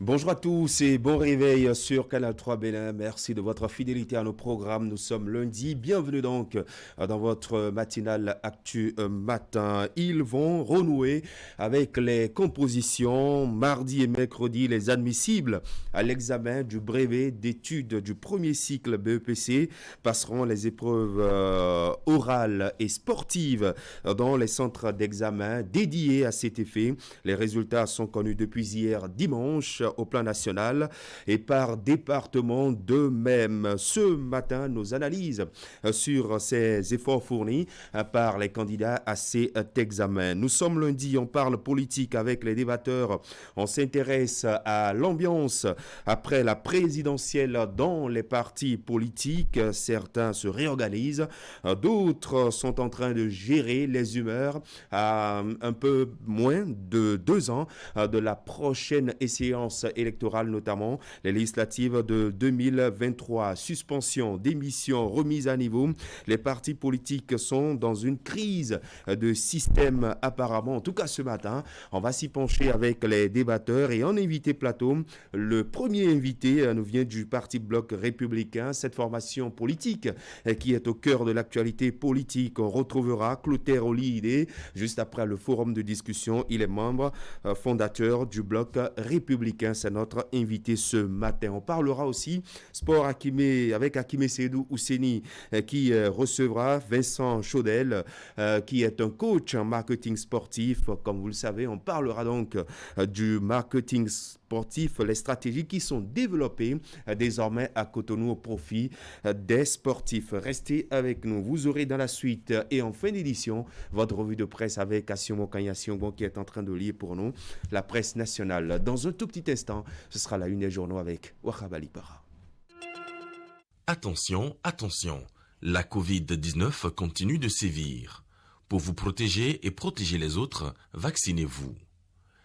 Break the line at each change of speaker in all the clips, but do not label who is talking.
Bonjour à tous et bon réveil sur Canal 3 Bénin. Merci de votre fidélité à nos programmes. Nous sommes lundi. Bienvenue donc dans votre matinale Actu Matin. Ils vont renouer avec les compositions mardi et mercredi, les admissibles à l'examen du brevet d'études du premier cycle BEPC passeront les épreuves orales et sportives dans les centres d'examen dédiés à cet effet. Les résultats sont connus depuis hier dimanche au plan national et par département de même. Ce matin, nos analyses sur ces efforts fournis par les candidats à cet examen. Nous sommes lundi, on parle politique avec les débatteurs. On s'intéresse à l'ambiance après la présidentielle dans les partis politiques. Certains se réorganisent, d'autres sont en train de gérer les humeurs à un peu moins de 2 ans de la prochaine échéance électorale, notamment les législatives de 2023. Suspension, démission, remise à niveau. Les partis politiques sont dans une crise de système apparemment. En tout cas, ce matin, on va s'y pencher avec les débatteurs et en invité plateau. Le premier invité nous vient du Parti Bloc Républicain, cette formation politique qui est au cœur de l'actualité politique. On retrouvera Clotaire Olide juste après le forum de discussion. Il est membre fondateur du Bloc Républicain. C'est notre invité ce matin. On parlera aussi sport avec Hakime Seydou Ousseni qui recevra Vincent Chaudel qui est un coach en marketing sportif. Comme vous le savez, on parlera donc du marketing sportif, les stratégies qui sont développées désormais à Cotonou au profit des sportifs. Restez avec nous. Vous aurez dans la suite et en fin d'édition votre revue de presse avec Assiomo Kanyassiongo qui est en train de lire pour nous la presse nationale. Dans un tout petit instant, ce sera la une des journaux avec Wakabali Para.
Attention, attention, la Covid-19 continue de sévir. Pour vous protéger et protéger les autres, vaccinez-vous.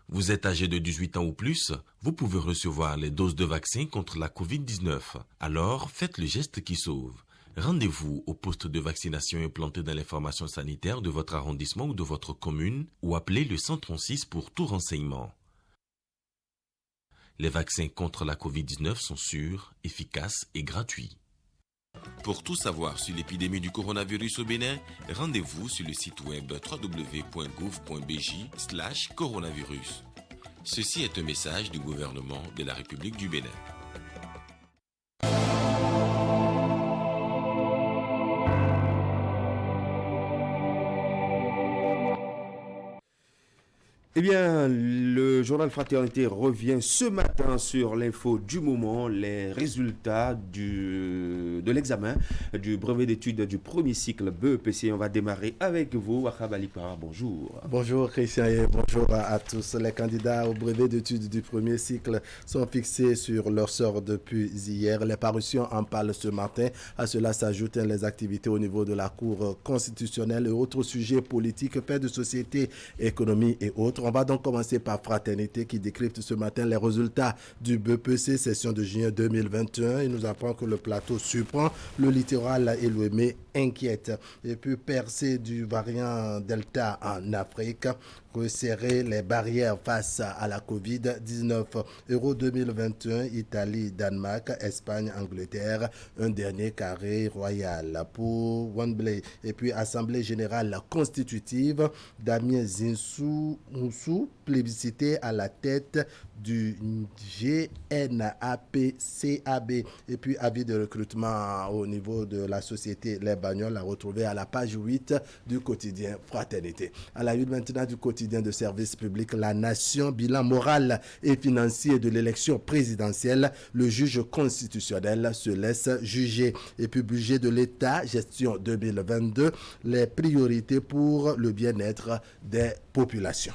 Vous êtes âgé de 18 ans ou plus, vous pouvez recevoir les doses de vaccin contre la Covid-19. Alors, faites le geste qui sauve. Rendez-vous au poste de vaccination implanté dans l'information sanitaire de votre arrondissement ou de votre commune ou appelez le 136 pour tout renseignement. Les vaccins contre la Covid-19 sont sûrs, efficaces et gratuits. Pour tout savoir sur l'épidémie du coronavirus au Bénin, rendez-vous sur le site web www.gouv.bj/coronavirus. Ceci est un message du gouvernement de la République du Bénin.
Eh bien, le journal Fraternité revient ce matin sur l'info du moment, les résultats de l'examen du brevet d'études du premier cycle BEPC. On va démarrer avec vous, Wakabali Para. Bonjour.
Bonjour Christian et bonjour à tous. Les candidats au brevet d'études du premier cycle sont fixés sur leur sort depuis hier. Les parutions en parlent ce matin. À cela s'ajoutent les activités au niveau de la Cour constitutionnelle et autres sujets politiques, faits de société, économie et autres. On va donc commencer par Fraternité qui décrypte ce matin les résultats du BEPC session de juin 2021. Il nous apprend que le plateau surprend, le littoral et l'Ouémé inquiète. Et puis percée du variant Delta en Afrique, resserrer les barrières face à la Covid-19. Euro 2021, Italie, Danemark, Espagne, Angleterre, un dernier carré royal pour Wembley. Et puis Assemblée générale constitutive, Damien Zinsou plébiscité à la tête du GNAPCAB. Et puis avis de recrutement au niveau de la société Les Bagnols à retrouver à la page 8 du quotidien Fraternité. À la 8 maintenant du quotidien de service public La Nation, bilan moral et financier de l'élection présidentielle, le juge constitutionnel se laisse juger. Et puis budget de l'État, gestion 2022, les priorités pour le bien-être des populations.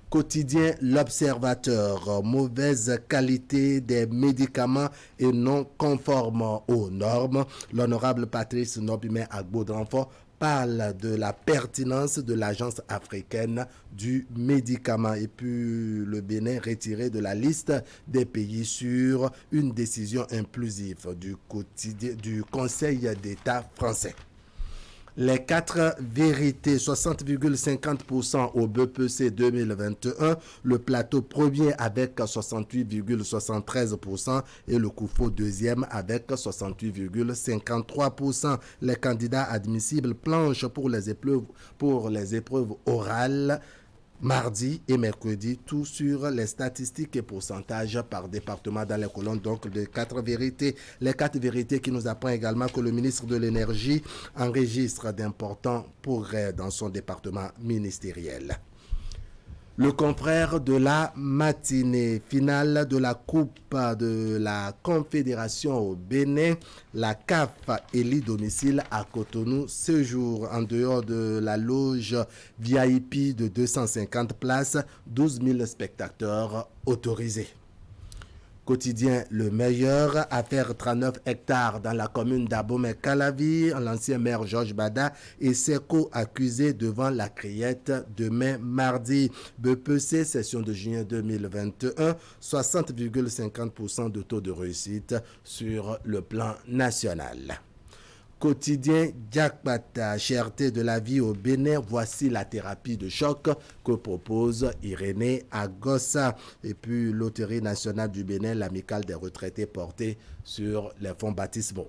Quotidien L'Observateur, mauvaise qualité des médicaments et non conformes aux normes. L'honorable Patrice Nobimé Agbo-Dranfort parle de la pertinence de l'Agence africaine du médicament. Et puis le Bénin retiré de la liste des pays sur une décision impulsive du Conseil d'État français. Les 4 vérités, 60,50% au BPC 2021, le plateau premier avec 68,73% et le COUFO deuxième avec 68,53%. Les candidats admissibles planchent pour les épreuves orales mardi et mercredi, tout sur les statistiques et pourcentages par département dans les colonnes donc de 4 vérités. Les 4 vérités qui nous apprend également que le ministre de l'Énergie enregistre d'importants progrès dans son département ministériel. Le confrère de la matinée, finale de la Coupe de la Confédération au Bénin, la CAF élit domicile à Cotonou ce jour. En dehors de la loge VIP de 250 places, 12 000 spectateurs autorisés. Quotidien Le Meilleur, affaire 39 hectares dans la commune d'Abomey-Calavi. L'ancien maire Georges Bada et Seko accusés devant la criette demain mardi. BPC, session de juin 2021, 60,50% de taux de réussite sur le plan national. Quotidien Diakbata, cherté de la vie au Bénin, voici la thérapie de choc que propose Irénée Agossa. Et puis Loterie nationale du Bénin, l'amicale des retraités portée sur les fonds baptismaux.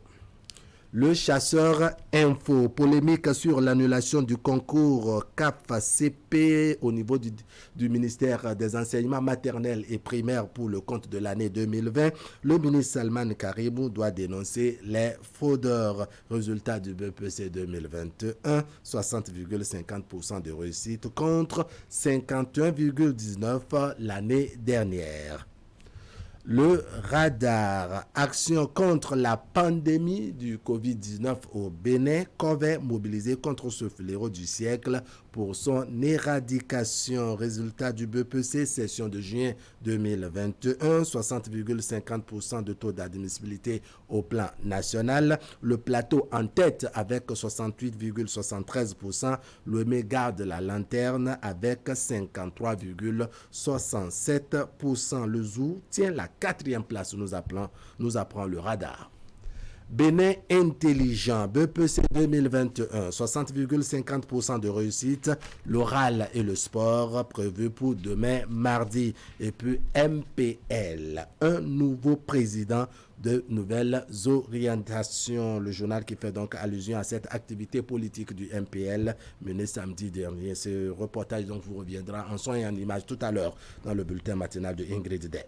Le chasseur info, polémique sur l'annulation du concours CAF-CP au niveau du ministère des enseignements maternels et primaires pour le compte de l'année 2020. Le ministre Salman Karibou doit dénoncer les fraudeurs. Résultat du BPC 2021, 60,50% de réussite contre 51,19% l'année dernière. Le radar, action contre la pandémie du Covid-19 au Bénin, Covey mobilisé contre ce fléau du siècle pour son éradication. Résultat du BPC, session de juin 2021, 60,50% de taux d'admissibilité au plan national. Le plateau en tête avec 68,73%. Le méga de la lanterne avec 53,67%. Le zoo tient la 4e place, nous apprend le radar. Bénin intelligent, BPC 2021, 60,50% de réussite, l'oral et le sport prévu pour demain mardi. Et puis MPL, un nouveau président, de nouvelles orientations. Le journal qui fait donc allusion à cette activité politique du MPL menée samedi dernier. Ce reportage donc vous reviendra en son et en image tout à l'heure dans le bulletin matinal de Ingrid Day.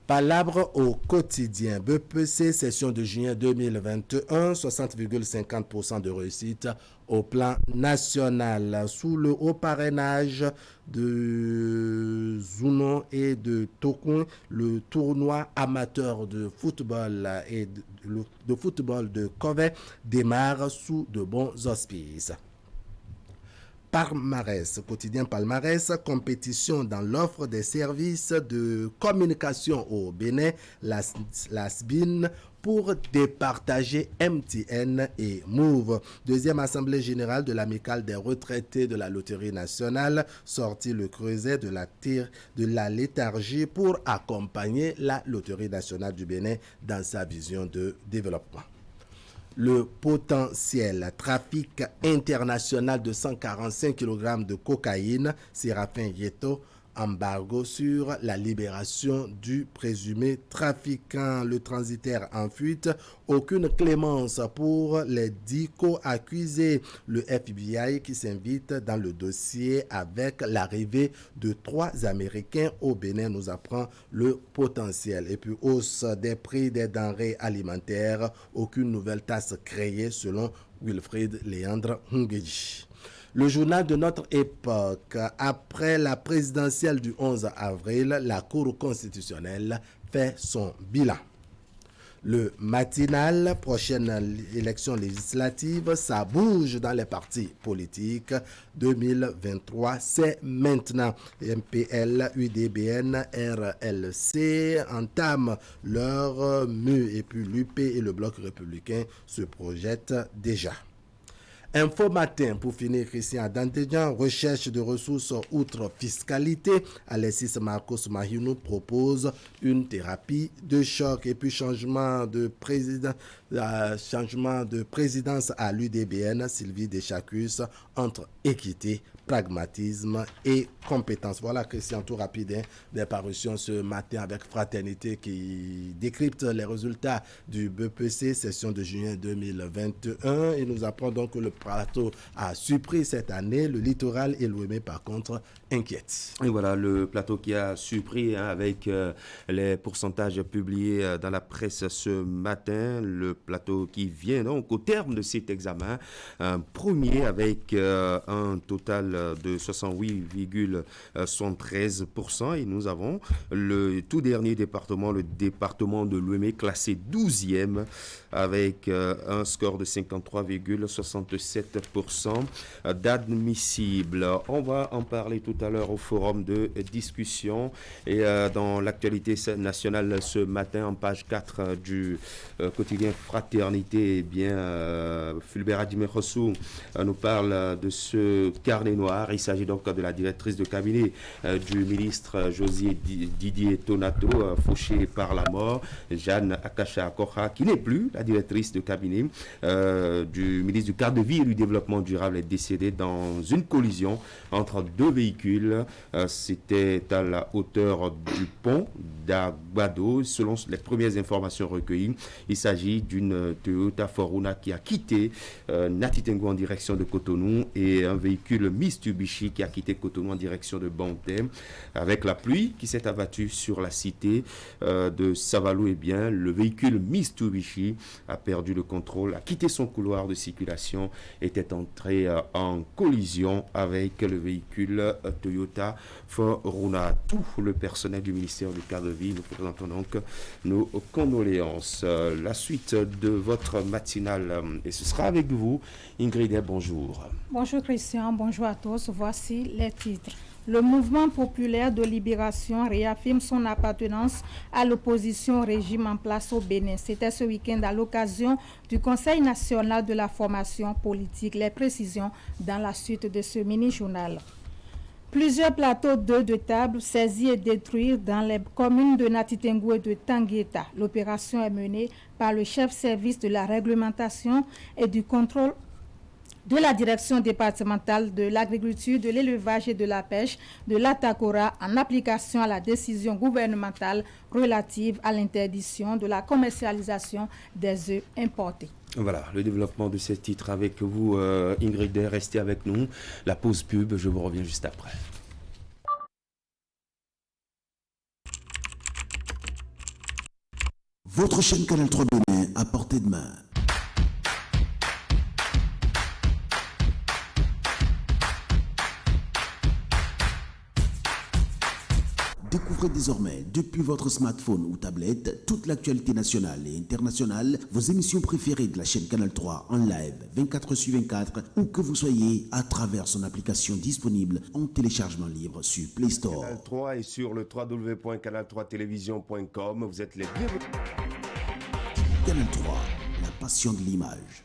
Palabre au quotidien. BPC, session de juin 2021, 60,50% de réussite au plan national. Sous le haut parrainage de Zounon et de Tokun, le tournoi amateur de football de Covey démarre sous de bons auspices. Palmarès, quotidien Palmarès, compétition dans l'offre des services de communication au Bénin, la SBIN, pour départager MTN et Move. Deuxième assemblée générale de l'amicale des retraités de la Loterie nationale, sorti le creuset de la léthargie pour accompagner la Loterie nationale du Bénin dans sa vision de développement. Le potentiel trafic international de 145 kg de cocaïne, Séraphin Yeto, embargo sur la libération du présumé trafiquant. Le transitaire en fuite, aucune clémence pour les 10 co-accusés. Le FBI qui s'invite dans le dossier avec l'arrivée de 3 Américains au Bénin, nous apprend le potentiel. Et puis hausse des prix des denrées alimentaires, aucune nouvelle taxe créée selon Wilfried Léandre Hungeji. Le journal de notre époque, après la présidentielle du 11 avril, la Cour constitutionnelle fait son bilan. Le matinal, prochaine élection législative, ça bouge dans les partis politiques. 2023, c'est maintenant. MPL, UDBN, RLC entament leur mue et puis l'UP et le Bloc républicain se projettent déjà. Info Matin, pour finir, Christian Dantejan, recherche de ressources outre fiscalité. Alexis Marcos Mahinou propose une thérapie de choc. Et puis changement de présidence à l'UDBN, Sylvie Deschacus, entre équité, pragmatisme et compétence. Voilà, Christian, tout rapide, des parutions ce matin avec Fraternité qui décrypte les résultats du BPC, session de juin 2021. Il nous apprend donc que le plateau a surpris cette année. Le littoral et l'Ouémé, par contre, inquiète.
Et voilà, le plateau qui a surpris avec les pourcentages publiés dans la presse ce matin. Le plateau qui vient donc au terme de cet examen, un premier avec un total de 68,73%. Et nous avons le tout dernier département, le département de l'Ouémé, classé 12e avec un score de 53,67% d'admissible. On va en parler tout à l'heure au forum de discussion et dans l'actualité nationale ce matin en page 4 du quotidien Fraternité, eh bien Fulbert Adjime Rossou nous parle de ce carnet noir. Il s'agit donc de la directrice de cabinet du ministre José Didier Tonato, fauchée par la mort, Jeanne Akacha Akoha, qui n'est plus la directrice de cabinet du ministre du cadre de vie et du développement durable, est décédée dans une collision entre deux véhicules. C'était à la hauteur du pont d'Agbado. Selon les premières informations recueillies, il s'agit d'une Toyota Foruna qui a quitté Natitengo en direction de Cotonou et un véhicule Mitsubishi qui a quitté Cotonou en direction de Banté. Avec la pluie qui s'est abattue sur la cité de Savalou, eh bien, le véhicule Mitsubishi a perdu le contrôle, a quitté son couloir de circulation, était entré en collision avec le véhicule Toyota Foruna. Tout le personnel du ministère du cadre de vie, nous présentons donc nos condoléances. La suite de votre matinale, et ce sera avec vous, Ingrid, bonjour.
Bonjour Christian, bonjour à tous. Voici les titres. Le mouvement populaire de libération réaffirme son appartenance à l'opposition au régime en place au Bénin. C'était ce week-end à l'occasion du Conseil national de la formation politique. Les précisions dans la suite de ce mini-journal. Plusieurs plateaux d'œufs de table saisis et détruits dans les communes de Natitengo et de Tangueta. L'opération est menée par le chef service de la réglementation et du contrôle de la direction départementale de l'agriculture, de l'élevage et de la pêche de l'Atakora en application à la décision gouvernementale relative à l'interdiction de la commercialisation des œufs importés.
Voilà, le développement de ces titres avec vous, Ingrid, restez avec nous. La pause pub, je vous reviens juste après.
Votre chaîne Canal 3 Bénin à portée de main. Découvrez désormais, depuis votre smartphone ou tablette, toute l'actualité nationale et internationale, vos émissions préférées de la chaîne Canal 3 en live 24/24, où que vous soyez, à travers son application disponible en téléchargement libre sur Play Store.
Canal 3 et sur le www.canal3television.com, vous êtes les bienvenus.
Canal 3, la passion de l'image.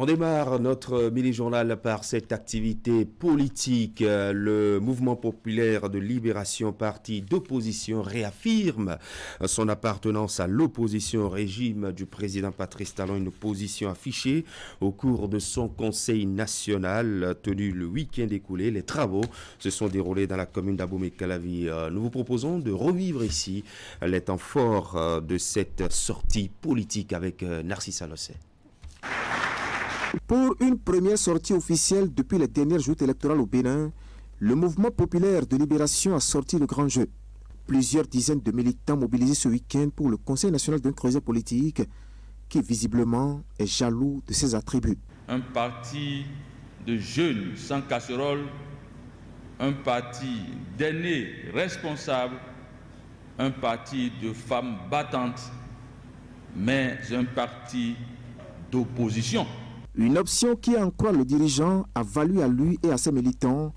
On démarre notre mini-journal par cette activité politique. Le mouvement populaire de libération, parti d'opposition, réaffirme son appartenance à l'opposition au régime du président Patrice Talon, une position affichée au cours de son conseil national tenu le week-end écoulé. Les travaux se sont déroulés dans la commune d'Abomey-Calavi. Nous vous proposons de revivre ici les temps forts de cette sortie politique avec Narcisse Alossé.
Pour une première sortie officielle depuis les dernières joutes électorales au Bénin, le mouvement populaire de libération a sorti le grand jeu. Plusieurs dizaines de militants mobilisés ce week-end pour le Conseil national d'un creuset politique qui visiblement est jaloux de ses attributs.
Un parti de jeunes sans casserole, un parti d'aînés responsables, un parti de femmes battantes, mais un parti d'opposition.
Une option qui, en croire le dirigeant, a valu à lui et à ses militants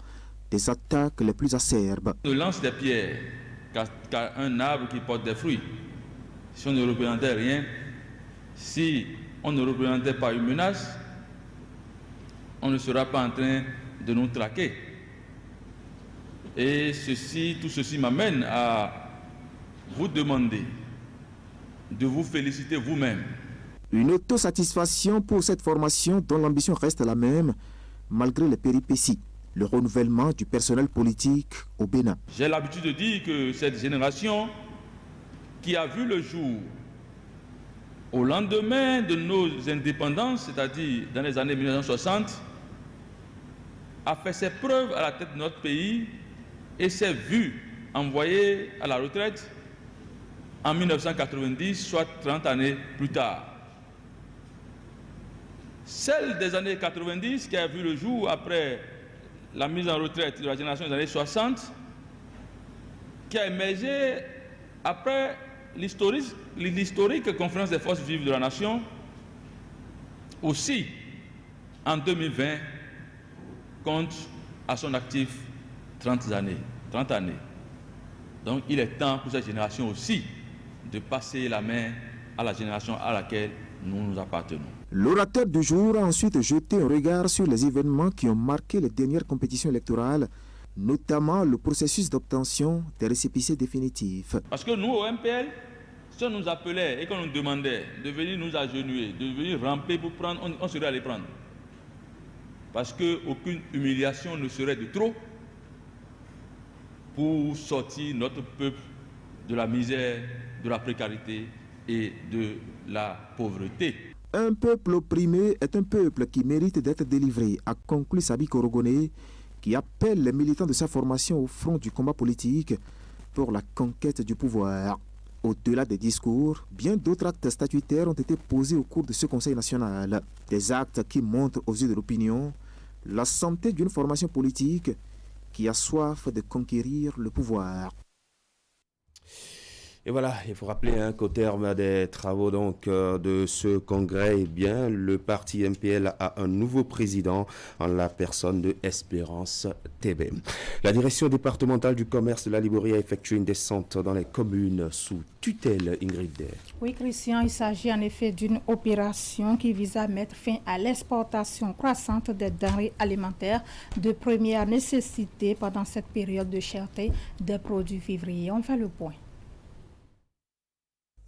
des attaques les plus acerbes.
On lance des pierres qu'à un arbre qui porte des fruits. Si on ne représentait rien, si on ne représentait pas une menace, on ne sera pas en train de nous traquer. Et tout ceci m'amène à vous demander de vous féliciter vous-même.
Une autosatisfaction pour cette formation dont l'ambition reste la même, malgré les péripéties. Le renouvellement du personnel politique au Bénin.
J'ai l'habitude de dire que cette génération qui a vu le jour au lendemain de nos indépendances, c'est-à-dire dans les années 1960, a fait ses preuves à la tête de notre pays et s'est vu envoyé à la retraite en 1990, soit 30 années plus tard. Celle des années 90 qui a vu le jour après la mise en retraite de la génération des années 60, qui a émergé après l'historique conférence des forces vives de la nation, aussi en 2020, compte à son actif 30 années. Donc il est temps pour cette génération aussi de passer la main à la génération à laquelle nous nous appartenons.
L'orateur du jour a ensuite jeté un regard sur les événements qui ont marqué les dernières compétitions électorales, notamment le processus d'obtention des récépissés définitifs.
Parce que nous, au MPL, si on nous appelait et qu'on nous demandait de venir nous agenouiller, de venir ramper pour prendre, on serait allé prendre. Parce qu'aucune humiliation ne serait de trop pour sortir notre peuple de la misère, de la précarité et de la pauvreté.
Un peuple opprimé est un peuple qui mérite d'être délivré, a conclu Sabi Korogoné, qui appelle les militants de sa formation au front du combat politique pour la conquête du pouvoir. Au-delà des discours, bien d'autres actes statutaires ont été posés au cours de ce Conseil national. Des actes qui montrent aux yeux de l'opinion la santé d'une formation politique qui a soif de conquérir le pouvoir.
Et voilà, il faut rappeler qu'au terme des travaux de ce congrès, le parti MPL a un nouveau président en la personne de Espérance Tébé. La direction départementale du commerce de la Liborie a effectué une descente dans les communes sous tutelle, Ingrid.
Oui, Christian, il s'agit en effet d'une opération qui vise à mettre fin à l'exportation croissante des denrées alimentaires de première nécessité pendant cette période de cherté des produits vivriers. On fait le point.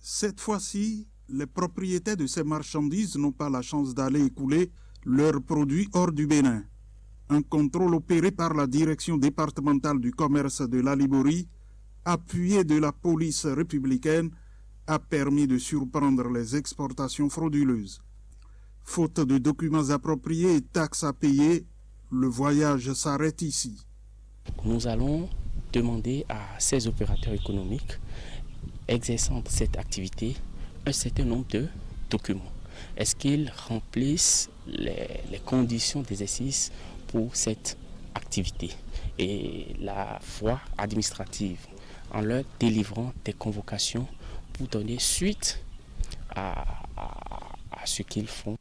Cette fois-ci, les propriétaires de ces marchandises n'ont pas la chance d'aller écouler leurs produits hors du Bénin. Un contrôle opéré par la direction départementale du commerce de la Liborie, appuyé de la police républicaine, a permis de surprendre les exportations frauduleuses. Faute de documents appropriés et taxes à payer, le voyage s'arrête ici.
Nous allons demander à ces opérateurs économiques exerçant cette activité un certain nombre de documents. Est-ce qu'ils remplissent les conditions d'exercice pour cette activité et la voie administrative en leur délivrant des convocations pour donner suite à ce qu'ils font.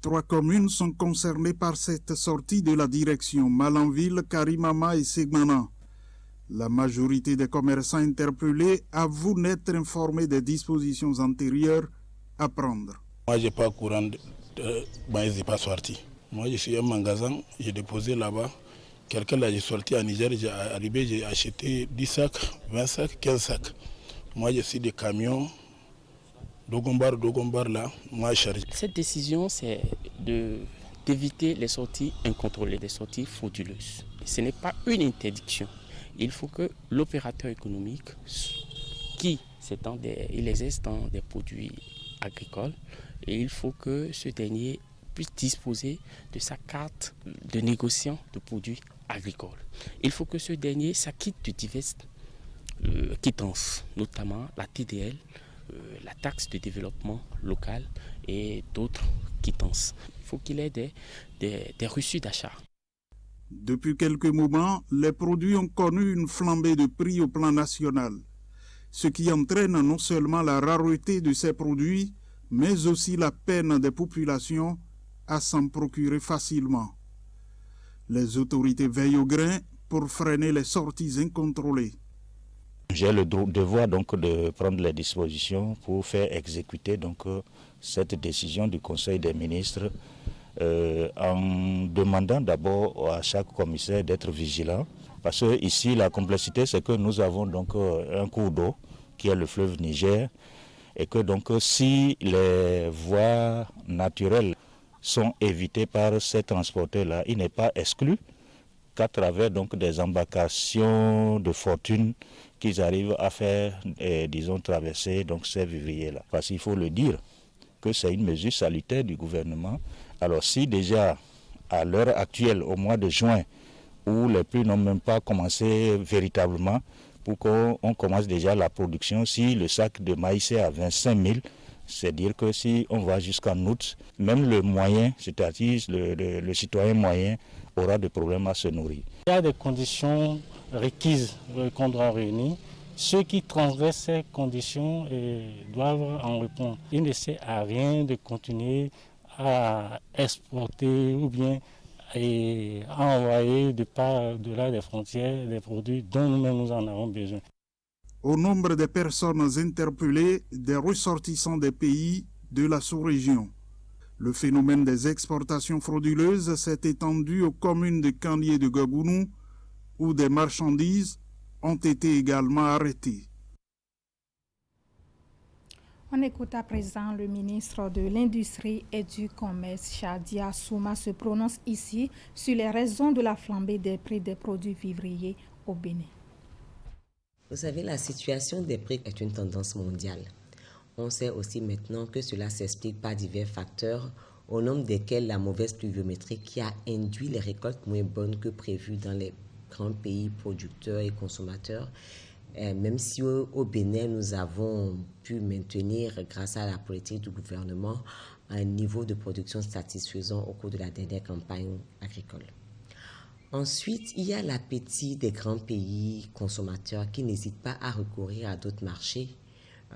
3 communes sont concernées par cette sortie de la direction: Malanville, Karimama et Segmana. La majorité des commerçants interpellés avouent n'être informés des dispositions antérieures à prendre.
Moi, je n'ai pas courant, je n'ai pas sorti. Moi, je suis un magasin, j'ai déposé là-bas. Quelqu'un là, j'ai sorti à Niger, j'ai arrivé, j'ai acheté 10 sacs, 20 sacs, 15 sacs. Moi, je suis des camions, Dogombar là, moi, je charge.
Cette décision, c'est d'éviter les sorties incontrôlées, les sorties frauduleuses. Ce n'est pas une interdiction. Il faut que l'opérateur économique qui il exerce dans des produits agricoles et il faut que ce dernier puisse disposer de sa carte de négociant de produits agricoles. Il faut que ce dernier s'acquitte de diverses quittances, notamment la TDL, la taxe de développement local et d'autres quittances. Il faut qu'il ait des reçus d'achat.
Depuis quelques moments, les produits ont connu une flambée de prix au plan national, ce qui entraîne non seulement la rareté de ces produits, mais aussi la peine des populations à s'en procurer facilement. Les autorités veillent au grain pour freiner les sorties incontrôlées.
J'ai le devoir donc de prendre les dispositions pour faire exécuter donc cette décision du Conseil des ministres en demandant d'abord à chaque commissaire d'être vigilant, parce que ici la complexité c'est que nous avons donc un cours d'eau qui est le fleuve Niger, et que donc si les voies naturelles sont évitées par ces transporteurs-là, il n'est pas exclu qu'à travers donc des embarcations de fortune qu'ils arrivent à faire, disons, traverser donc ces vivriers-là. Parce qu'il faut le dire que c'est une mesure salutaire du gouvernement. Alors si déjà à l'heure actuelle, au mois de juin, où les pluies n'ont même pas commencé véritablement, pour qu'on commence déjà la production, si le sac de maïs est à 25 000, c'est dire que si on va jusqu'en août, même le moyen, c'est-à-dire le citoyen moyen, aura des problèmes à se nourrir.
Il y a des conditions requises qu'on doit réunir. Ceux qui transgressent ces conditions doivent en répondre. Il ne sert à rien de continuer à exporter ou bien à envoyer de par-delà des frontières des produits dont nous-mêmes nous en avons besoin.
Au nombre de personnes interpellées, des ressortissants des pays de la sous-région. Le phénomène des exportations frauduleuses s'est étendu aux communes de Kanye et de Gabounou, où des marchandises ont été également arrêtées.
On écoute à présent le ministre de l'Industrie et du Commerce, Shadia Souma, se prononce ici sur les raisons de la flambée des prix des produits vivriers au Bénin.
Vous savez, la situation des prix est une tendance mondiale. On sait aussi maintenant que cela s'explique par divers facteurs, au nombre desquels la mauvaise pluviométrie qui a induit les récoltes moins bonnes que prévues dans les grands pays producteurs et consommateurs. Même si au Bénin, nous avons pu maintenir, grâce à la politique du gouvernement, un niveau de production satisfaisant au cours de la dernière campagne agricole. Ensuite, il y a l'appétit des grands pays consommateurs qui n'hésitent pas à recourir à d'autres marchés,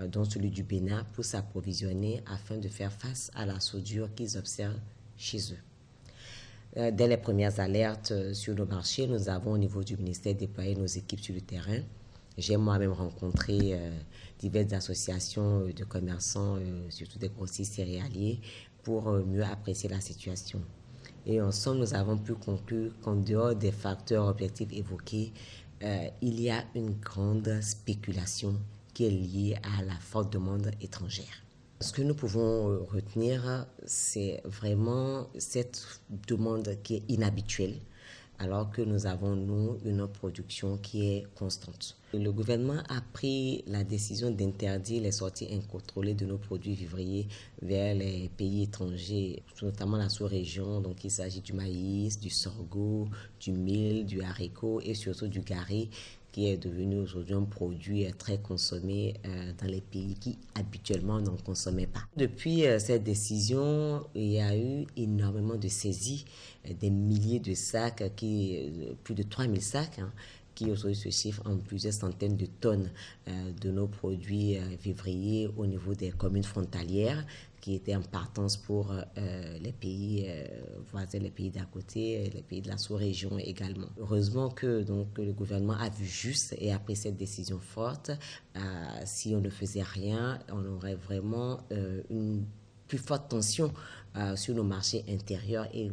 dont celui du Bénin, pour s'approvisionner afin de faire face à la soudure qu'ils observent chez eux. Dès les premières alertes sur nos marchés, nous avons au niveau du ministère déployé nos équipes sur le terrain. J'ai moi-même rencontré diverses associations de commerçants, surtout des grossistes céréaliers, pour mieux apprécier la situation. Et ensemble, nous avons pu conclure qu'en dehors des facteurs objectifs évoqués, il y a une grande spéculation qui est liée à la forte demande étrangère. Ce que nous pouvons retenir, c'est vraiment cette demande qui est inhabituelle, alors que nous avons, nous, une production qui est constante. Le gouvernement a pris la décision d'interdire les sorties incontrôlées de nos produits vivriers vers les pays étrangers, notamment la sous-région. Donc il s'agit du maïs, du sorgho, du mil, du haricot et surtout du gari, qui est devenu aujourd'hui un produit très consommé dans les pays qui habituellement n'en consommaient pas. Depuis cette décision, il y a eu énormément de saisies, des milliers de sacs, plus de 3000 sacs, qui aujourd'hui se chiffrent en plusieurs centaines de tonnes de nos produits vivriers au niveau des communes frontalières, qui étaient en partance pour les pays voisins, les pays d'à côté, les pays de la sous-région également. Heureusement que donc, le gouvernement a vu juste et a pris cette décision forte. Si on ne faisait rien, on aurait vraiment une plus forte tension sur nos marchés intérieurs et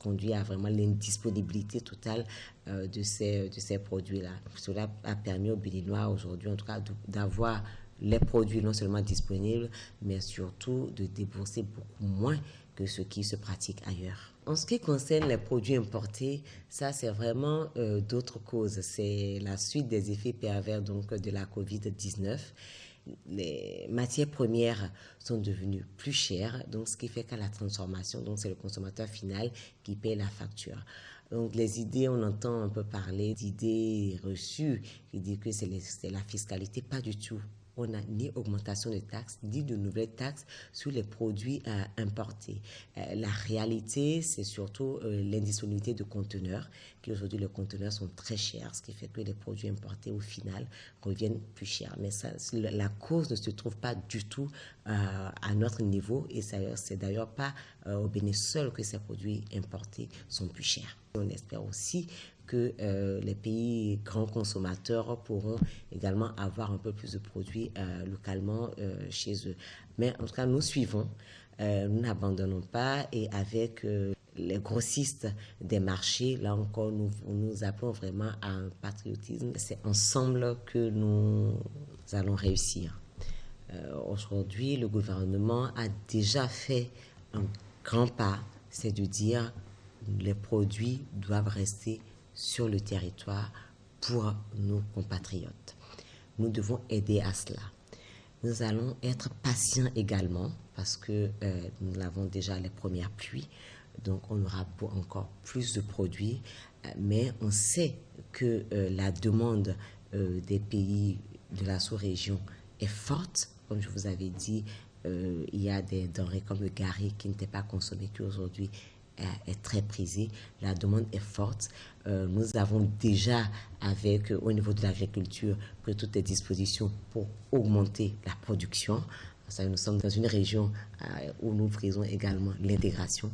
conduit à vraiment l'indisponibilité totale de ces produits-là. Cela a permis aux Béninois aujourd'hui, en tout cas, d'avoir les produits non seulement disponibles, mais surtout de débourser beaucoup moins que ce qui se pratique ailleurs. En ce qui concerne les produits importés, ça c'est vraiment d'autres causes. C'est la suite des effets pervers donc, de la COVID-19. Les matières premières sont devenues plus chères, donc ce qui fait qu'à la transformation, donc c'est le consommateur final qui paie la facture. Donc les idées, on entend un peu parler d'idées reçues qui disent que c'est la fiscalité, pas du tout. On n'a ni augmentation de taxes, ni de nouvelles taxes sur les produits importés. La réalité, c'est surtout l'indisponibilité de conteneurs, qui aujourd'hui, les conteneurs sont très chers, ce qui fait que les produits importés, au final, reviennent plus chers. Mais ça, la cause ne se trouve pas du tout à notre niveau, et c'est d'ailleurs pas au Bénin seul que ces produits importés sont plus chers. On espère aussi que les pays grands consommateurs pourront également avoir un peu plus de produits localement chez eux. Mais en tout cas, nous suivons, nous n'abandonnons pas, et avec les grossistes des marchés, là encore, nous appelons vraiment à un patriotisme. C'est ensemble que nous allons réussir. Aujourd'hui, le gouvernement a déjà fait un grand pas, c'est de dire les produits doivent rester sur le territoire pour nos compatriotes. Nous devons aider à cela. Nous allons être patients également parce que nous avons déjà les premières pluies, donc on aura encore plus de produits, mais on sait que la demande des pays de la sous-région est forte. Comme je vous avais dit, il y a des denrées comme le gari qui n'étaient pas consommées, qui aujourd'hui est très prisé. La demande est forte. Nous avons déjà, au niveau de l'agriculture, pris toutes les dispositions pour augmenter la production. Nous sommes dans une région où nous faisons également l'intégration.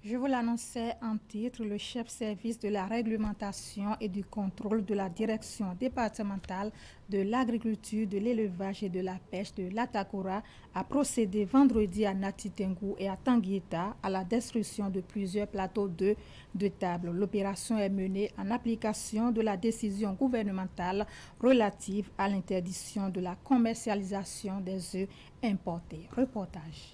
Je vous l'annonçais en titre, le chef service de la réglementation et du contrôle de la direction départementale de l'agriculture, de l'élevage et de la pêche de l'Atakora a procédé vendredi à Nati Tengou et à Tanguieta à la destruction de plusieurs plateaux d'œufs de table. L'opération est menée en application de la décision gouvernementale relative à l'interdiction de la commercialisation des œufs importés. Reportage.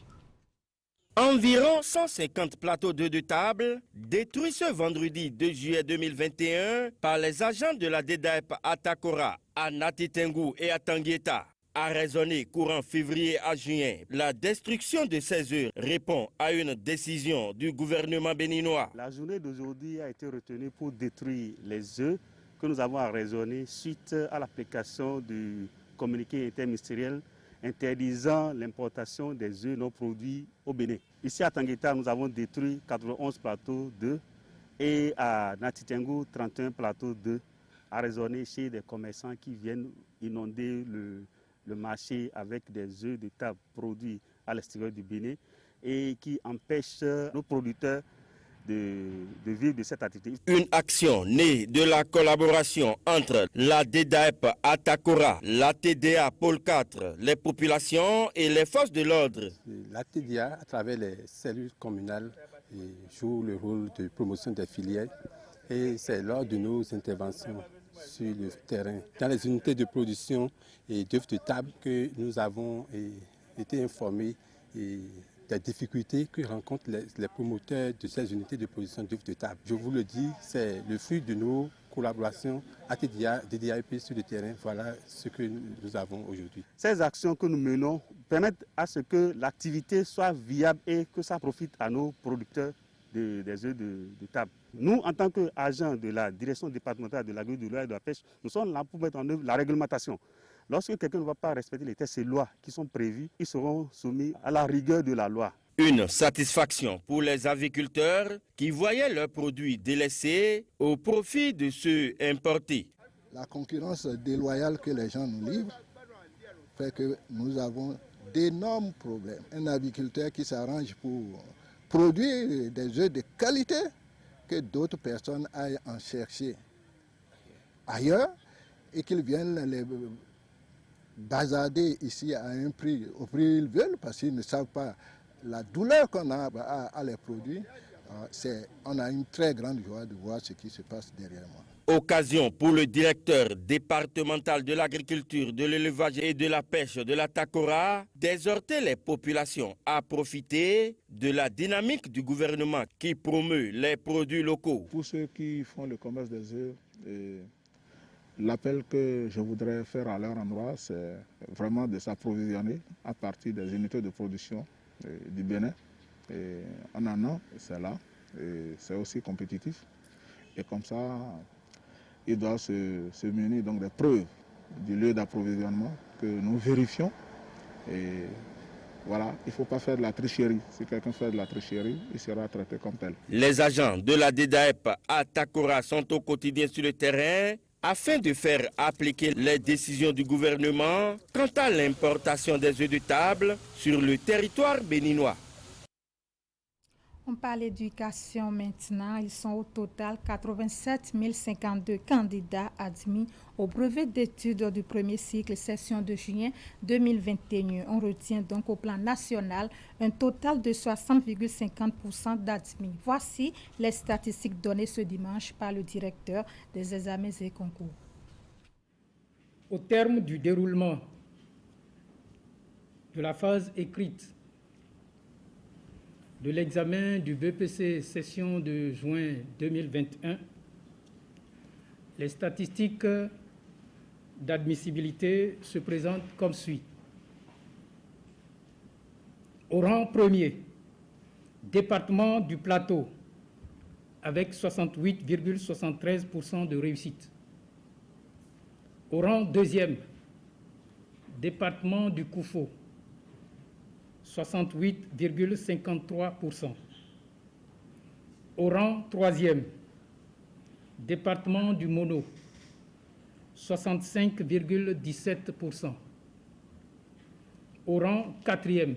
Environ 150 plateaux d'œufs de table détruits ce vendredi 2 juillet 2021 par les agents de la DDAEP à Takora, à Nati Tengou et à Tanguieta. A raisonné courant février à juin, la destruction de ces œufs répond à une décision du gouvernement béninois.
La journée d'aujourd'hui a été retenue pour détruire les œufs que nous avons raisonné suite à l'application du communiqué interministériel interdisant l'importation des œufs non produits au Bénin. Ici à Tanguieta, nous avons détruit 91 plateaux d'œufs et à Nati Tengou, 31 plateaux d'œufs à raisonner chez des commerçants qui viennent inonder le marché avec des œufs de table produits à l'extérieur du Bénin et qui empêchent nos producteurs de vivre de cette activité.
Une action née de la collaboration entre la DDAEP à Takora, la TDA Pôle 4, les populations et les forces de l'ordre.
La TDA, à travers les cellules communales, joue le rôle de promotion des filières et c'est lors de nos interventions sur le terrain, dans les unités de production et d'œufs de table que nous avons été informés des difficultés que rencontrent les promoteurs de ces unités de production d'œufs de table. Je vous le dis, c'est le fruit de nos collaborations ATDA, DDAEP sur le terrain. Voilà ce que nous avons aujourd'hui.
Ces actions que nous menons permettent à ce que l'activité soit viable et que ça profite à nos producteurs des œufs de table. Nous, en tant qu'agents de la direction départementale de l'agriculture et de la pêche, nous sommes là pour mettre en œuvre la réglementation. Lorsque quelqu'un ne va pas respecter les textes et lois qui sont prévus, ils seront soumis à la rigueur de la loi.
Une satisfaction pour les agriculteurs qui voyaient leurs produits délaissés au profit de ceux importés.
La concurrence déloyale que les gens nous livrent fait que nous avons d'énormes problèmes. Un agriculteur qui s'arrange pour produire des œufs de qualité, que d'autres personnes aillent en chercher ailleurs et qu'ils viennent les bazarder ici à un prix, au prix qu'ils veulent, parce qu'ils ne savent pas la douleur qu'on a à les produire. On a une très grande joie de voir ce qui se passe derrière moi.
Occasion pour le directeur départemental de l'agriculture, de l'élevage et de la pêche de la Takora d'exhorter les populations à profiter de la dynamique du gouvernement qui promeut les produits locaux.
Pour ceux qui font le commerce des œufs, l'appel que je voudrais faire à leur endroit, c'est vraiment de s'approvisionner à partir des unités de production du Bénin. Et en un an, c'est là, et c'est aussi compétitif. Et comme ça, il doit se mener donc des preuves du lieu d'approvisionnement que nous vérifions. Et voilà, il ne faut pas faire de la tricherie. Si quelqu'un fait de la tricherie, il sera traité comme tel.
Les agents de la DDAEP à Takora sont au quotidien sur le terrain afin de faire appliquer les décisions du gouvernement quant à l'importation des œufs de table sur le territoire béninois.
On parle d'éducation maintenant. Ils sont au total 87 052 candidats admis au brevet d'études du premier cycle session de juin 2021. On retient donc au plan national un total de 60,50% d'admis. Voici les statistiques données ce dimanche par le directeur des examens et concours.
Au terme du déroulement de la phase écrite de l'examen du BPC session de juin 2021, les statistiques d'admissibilité se présentent comme suit. Au rang premier, département du Plateau, avec 68,73% de réussite. Au rang deuxième, département du Koufo, 68,53%. Au rang troisième, département du Mono, 65,17%. Au rang quatrième,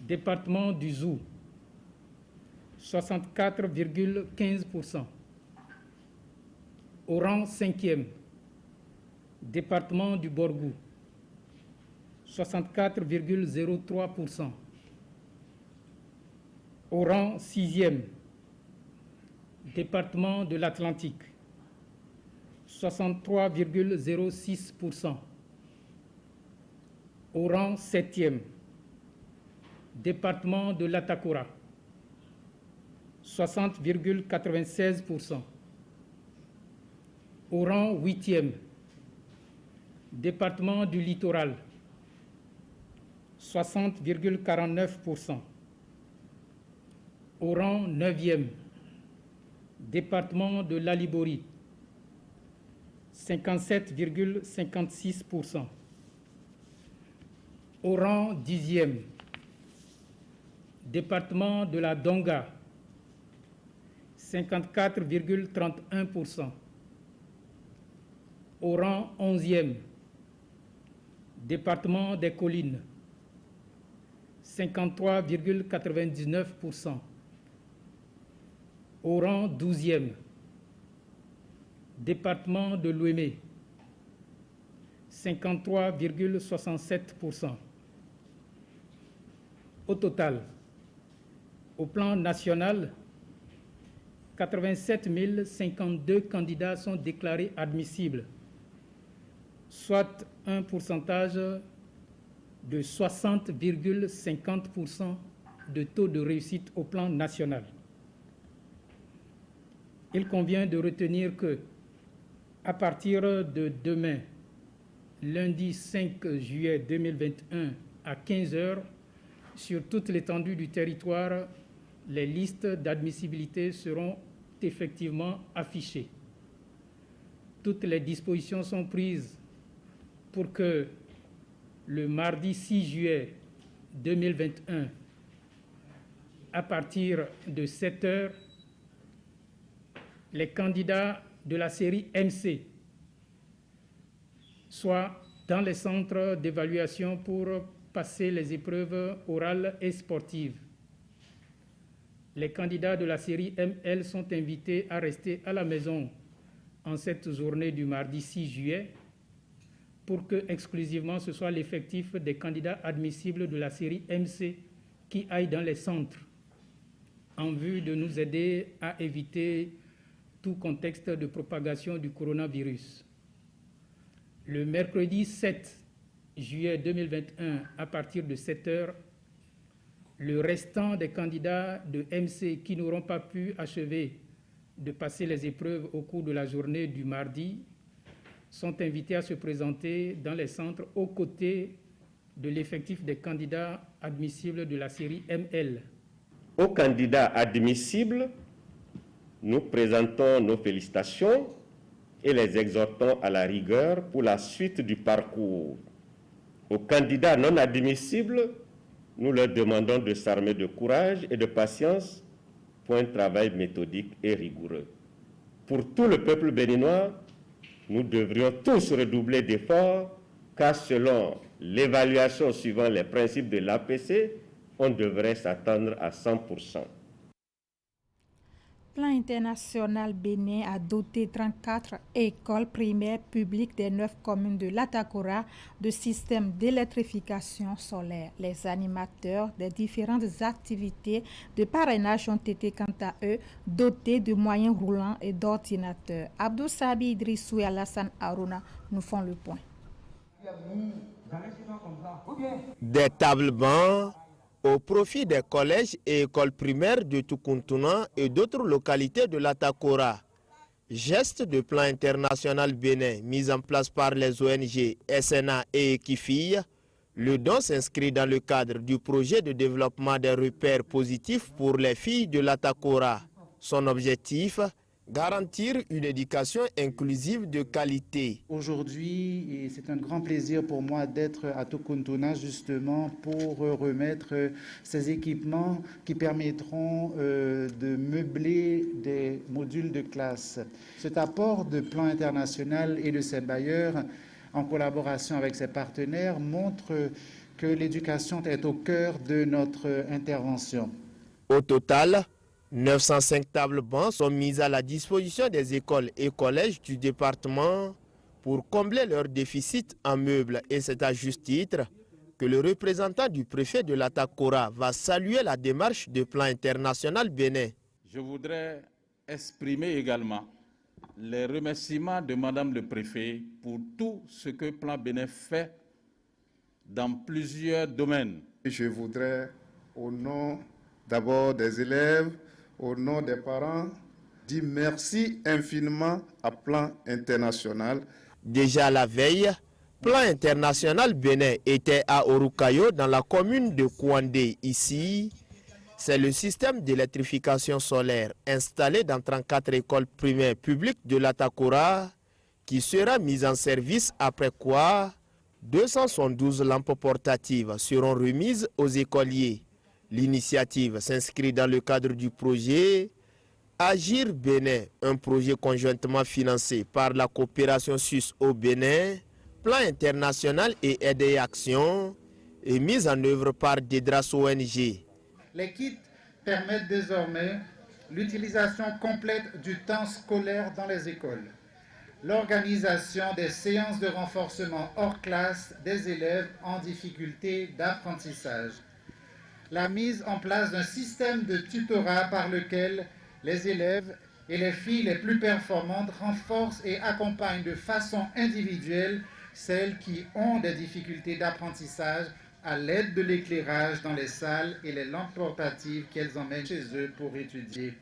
département du Zou, 64,15%. Au rang cinquième, département du Borgou, 64,03%. Au rang sixième, département de l'Atlantique, 63,06%. Au rang septième, département de l'Atakura, 60,96%. Au rang huitième, département du Littoral, 60,49%. Au rang 9e, département de l'Alibori, 57,56%. Au rang 10e, département de la Donga, 54,31%. Au rang 11e, département des Collines, 53,99%. Au rang 12e, département de l'Ouémé, 53,67%. Au total, au plan national, 87 052 candidats sont déclarés admissibles, soit un pourcentage de 60,50% de taux de réussite au plan national. Il convient de retenir que, à partir de demain, lundi 5 juillet 2021, à 15h, sur toute l'étendue du territoire, les listes d'admissibilité seront effectivement affichées. Toutes les dispositions sont prises pour que le mardi 6 juillet 2021, à partir de 7h, les candidats de la série MC soient dans les centres d'évaluation pour passer les épreuves orales et sportives. Les candidats de la série ML sont invités à rester à la maison en cette journée du mardi 6 juillet pour que exclusivement ce soit l'effectif des candidats admissibles de la série MC qui aille dans les centres en vue de nous aider à éviter tout contexte de propagation du coronavirus. Le mercredi 7 juillet 2021, à partir de 7h, le restant des candidats de MC qui n'auront pas pu achever de passer les épreuves au cours de la journée du mardi sont invités à se présenter dans les centres aux côtés de l'effectif des candidats admissibles de la série ML.
Aux candidats admissibles, nous présentons nos félicitations et les exhortons à la rigueur pour la suite du parcours. Aux candidats non admissibles, nous leur demandons de s'armer de courage et de patience pour un travail méthodique et rigoureux. Pour tout le peuple béninois, nous devrions tous redoubler d'efforts, car selon l'évaluation suivant les principes de l'APC, on devrait s'attendre à 100%.
Plan international Bénin a doté 34 écoles primaires publiques des 9 communes de l'Atakora de systèmes d'électrification solaire. Les animateurs des différentes activités de parrainage ont été quant à eux dotés de moyens roulants et d'ordinateurs. Abdou Sabi Idrissou et Alassane Harouna nous font le point.
Des tables-bancs au profit des collèges et écoles primaires de Tukuntuna et d'autres localités de l'Atakora. Geste de plan international Bénin mis en place par les ONG SNA et Equifi, le don s'inscrit dans le cadre du projet de développement des repères positifs pour les filles de l'Atakora. Son objectif, garantir une éducation inclusive de qualité.
Aujourd'hui, c'est un grand plaisir pour moi d'être à Tukuntuna justement pour remettre ces équipements qui permettront de meubler des modules de classe. Cet apport de plan international et de ses bailleurs, en collaboration avec ses partenaires, montre que l'éducation est au cœur de notre intervention.
Au total, 905 tables-bancs sont mises à la disposition des écoles et collèges du département pour combler leurs déficits en meubles. Et c'est à juste titre que le représentant du préfet de l'Atakora va saluer la démarche de plan international Bénin.
Je voudrais exprimer également les remerciements de Madame le préfet pour tout ce que Plan Bénin fait dans plusieurs domaines.
Je voudrais, au nom d'abord des élèves, au nom des parents, dire merci infiniment à Plan International.
Déjà la veille, Plan International Bénin était à Orukayo dans la commune de Kouandé. Ici, c'est le système d'électrification solaire installé dans 34 écoles primaires publiques de l'Atakora qui sera mis en service, après quoi 272 lampes portatives seront remises aux écoliers. L'initiative s'inscrit dans le cadre du projet Agir Bénin, un projet conjointement financé par la coopération suisse au Bénin, Plan international et Aide et Action, et mis en œuvre par Dedras ONG.
Les kits permettent désormais l'utilisation complète du temps scolaire dans les écoles, l'organisation des séances de renforcement hors classe des élèves en difficulté d'apprentissage, la mise en place d'un système de tutorat par lequel les élèves et les filles les plus performantes renforcent et accompagnent de façon individuelle celles qui ont des difficultés d'apprentissage à l'aide de l'éclairage dans les salles et les lampes portatives qu'elles emmènent chez eux pour étudier.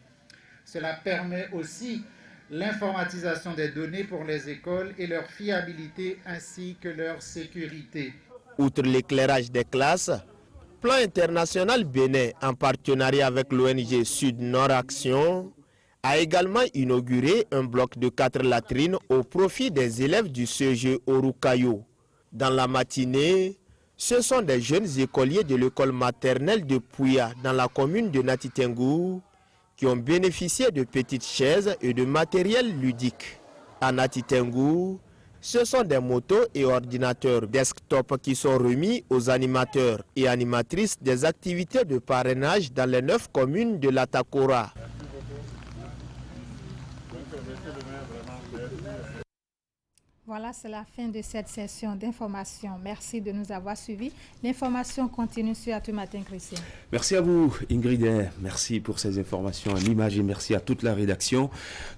Cela permet aussi l'informatisation des données pour les écoles et leur fiabilité ainsi que leur sécurité.
Outre l'éclairage des classes, Plan international Bénin, en partenariat avec l'ONG Sud-Nord Action, a également inauguré un bloc de 4 latrines au profit des élèves du CEG Orukayo. Dans la matinée, ce sont des jeunes écoliers de l'école maternelle de Pouya, dans la commune de Natitengu, qui ont bénéficié de petites chaises et de matériel ludique. À Natitengu, ce sont des motos et ordinateurs desktop qui sont remis aux animateurs et animatrices des activités de parrainage dans les 9 communes de l'Atakora.
Voilà, c'est la fin de cette session d'information. Merci de nous avoir suivis. L'information continue sur Atu Matin, Christian.
Merci à vous, Ingrid. Merci pour ces informations en images et merci à toute la rédaction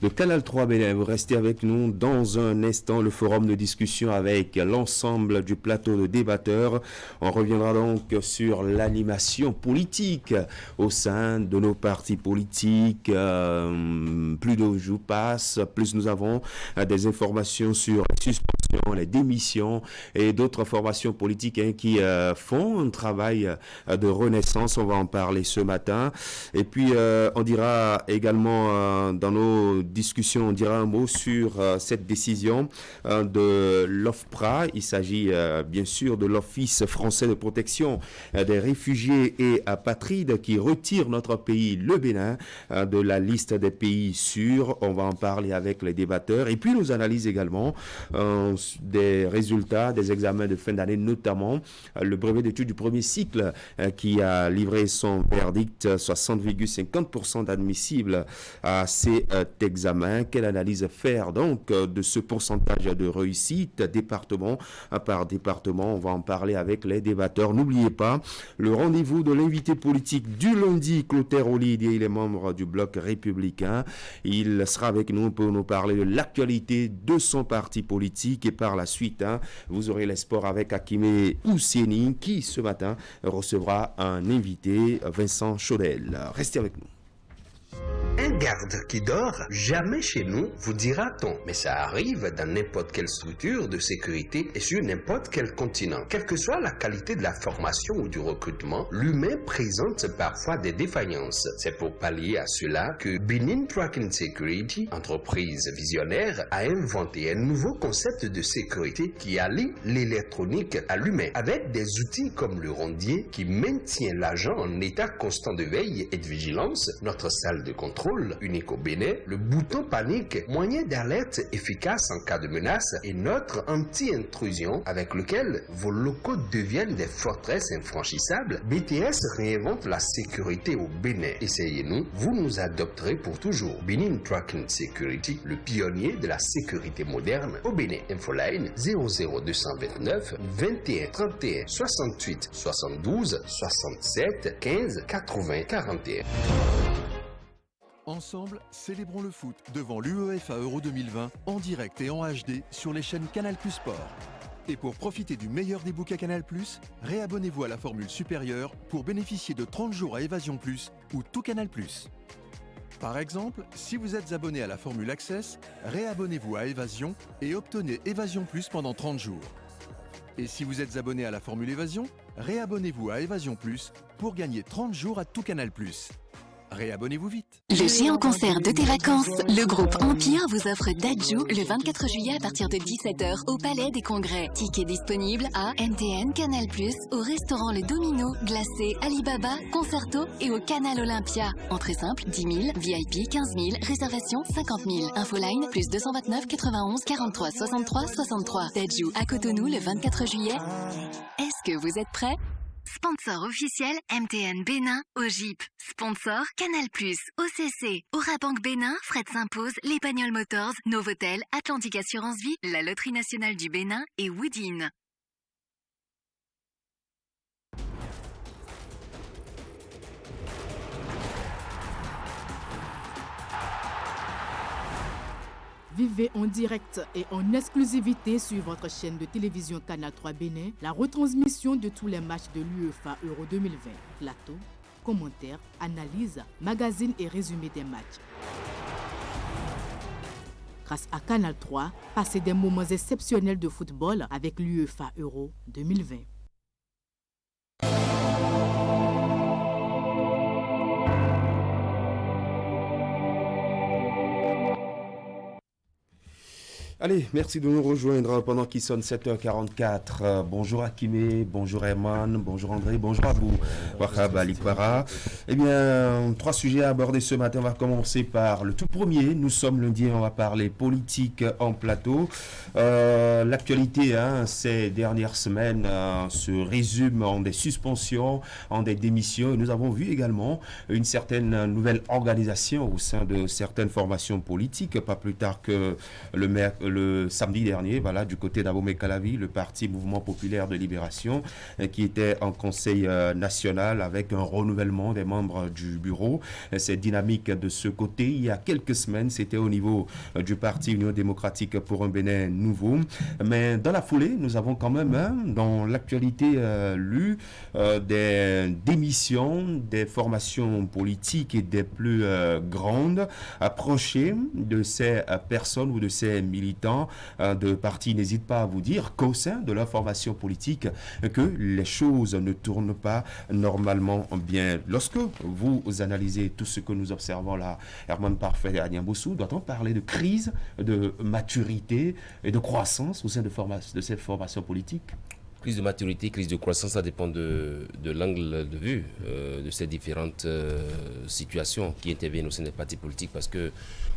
de Canal 3 Bénin. Vous restez avec nous dans un instant, le forum de discussion avec l'ensemble du plateau de débatteurs. On reviendra donc sur l'animation politique au sein de nos partis politiques. Plus de jours passent, plus nous avons des informations sur suspension, les démissions et d'autres formations politiques qui font un travail de renaissance. On va en parler ce matin. Et puis, on dira également dans nos discussions, on dira un mot sur cette décision de l'OFPRA. Il s'agit bien sûr de l'Office français de protection des réfugiés et apatrides qui retire notre pays, le Bénin, de la liste des pays sûrs. On va en parler avec les débatteurs. Et puis, nous analysons également des résultats des examens de fin d'année, notamment le brevet d'études du premier cycle qui a livré son verdict, 60,50% d'admissibles à cet examen. Quelle analyse faire donc de ce pourcentage de réussite département par département? On va en parler avec les débatteurs. N'oubliez pas le rendez-vous de l'invité politique du lundi, Clotaire Olide, il est membre du bloc républicain. Il sera avec nous pour nous parler de l'actualité de son parti politique et par la suite, vous aurez les sports avec Hakime Ousseni qui ce matin recevra un invité, Vincent Chaudel. Restez avec nous.
Un garde qui dort jamais chez nous, vous dira-t-on. Mais ça arrive dans n'importe quelle structure de sécurité et sur n'importe quel continent. Quelle que soit la qualité de la formation ou du recrutement, l'humain présente parfois des défaillances. C'est pour pallier à cela que Benin Tracking Security, entreprise visionnaire, a inventé un nouveau concept de sécurité qui allie l'électronique à l'humain avec des outils comme le rondier qui maintient l'agent en état constant de veille et de vigilance, notre salle de contrôle unique au Bénin, le bouton panique, moyen d'alerte efficace en cas de menace et notre anti-intrusion avec lequel vos locaux deviennent des forteresses infranchissables. BTS réinvente la sécurité au Bénin. Essayez-nous, vous nous adopterez pour toujours. Benin Tracking Security, le pionnier de la sécurité moderne au Bénin. Infoline 00229 21 31 68 72 67 15 80 41.
Ensemble, célébrons le foot devant l'UEFA Euro 2020 en direct et en HD sur les chaînes Canal+ Sport. Et pour profiter du meilleur des bouquets Canal+, réabonnez-vous à la formule supérieure pour bénéficier de 30 jours à Évasion Plus ou tout Canal+. Par exemple, si vous êtes abonné à la formule Access, réabonnez-vous à Évasion et obtenez Évasion Plus pendant 30 jours. Et si vous êtes abonné à la formule Évasion, réabonnez-vous à Évasion Plus pour gagner 30 jours à tout Canal+. Réabonnez-vous vite.
Le géant concert de tes vacances, le groupe Empire vous offre Dadju le 24 juillet à partir de 17h au Palais des Congrès. Tickets disponibles à MTN, Canal+, au restaurant Le Domino, Glacé, Alibaba, Concerto et au Canal Olympia. Entrée simple 10 000, VIP 15 000, réservation 50 000. Infoline plus 229 91 43 63 63. Dadju à Cotonou le 24 juillet. Est-ce que vous êtes prêts? Sponsor officiel MTN Bénin, OGIP. Sponsor Canal+, OCC, Orabank Bénin, Fred s'impose, Les Bagnoles Motors, Novotel, Atlantique Assurance Vie, la Loterie Nationale du Bénin et Woodin.
Vivez en direct et en exclusivité sur votre chaîne de télévision Canal 3 Bénin la retransmission de tous les matchs de l'UEFA Euro 2020. Plateau, commentaires, analyses, magazines et résumés des matchs. Grâce à Canal 3, passez des moments exceptionnels de football avec l'UEFA Euro 2020.
Allez, merci de nous rejoindre pendant qu'il sonne 7h44. Bonjour Hakime, bonjour Herman, bonjour André, bonjour Abou, Wahab Alikwara. Eh bien, 3 sujets à aborder ce matin. On va commencer par le tout premier. Nous sommes lundi et on va parler politique en plateau. L'actualité ces dernières semaines se résume en des suspensions, en des démissions. Et nous avons vu également une certaine nouvelle organisation au sein de certaines formations politiques, pas plus tard que le samedi dernier, voilà, du côté d'Abomey Calavi, le parti Mouvement Populaire de Libération, qui était en conseil national avec un renouvellement des membres du bureau. C'est dynamique de ce côté. Il y a quelques semaines, c'était au niveau du parti Union démocratique pour un Bénin nouveau. Mais dans la foulée, nous avons quand même, dans l'actualité, lu des démissions des formations politiques et des plus grandes approchées de ces personnes ou de ces militants de partis n'hésitent pas à vous dire qu'au sein de leur formation politique, que les choses ne tournent pas normalement bien. Lorsque vous analysez tout ce que nous observons là, Herman Parfait et Agnès Boussou, doit-on parler de crise, de maturité et de croissance au sein de cette formation politique?
Crise de maturité, crise de croissance, ça dépend de l'angle de vue de ces différentes situations qui interviennent au sein des partis politiques, parce que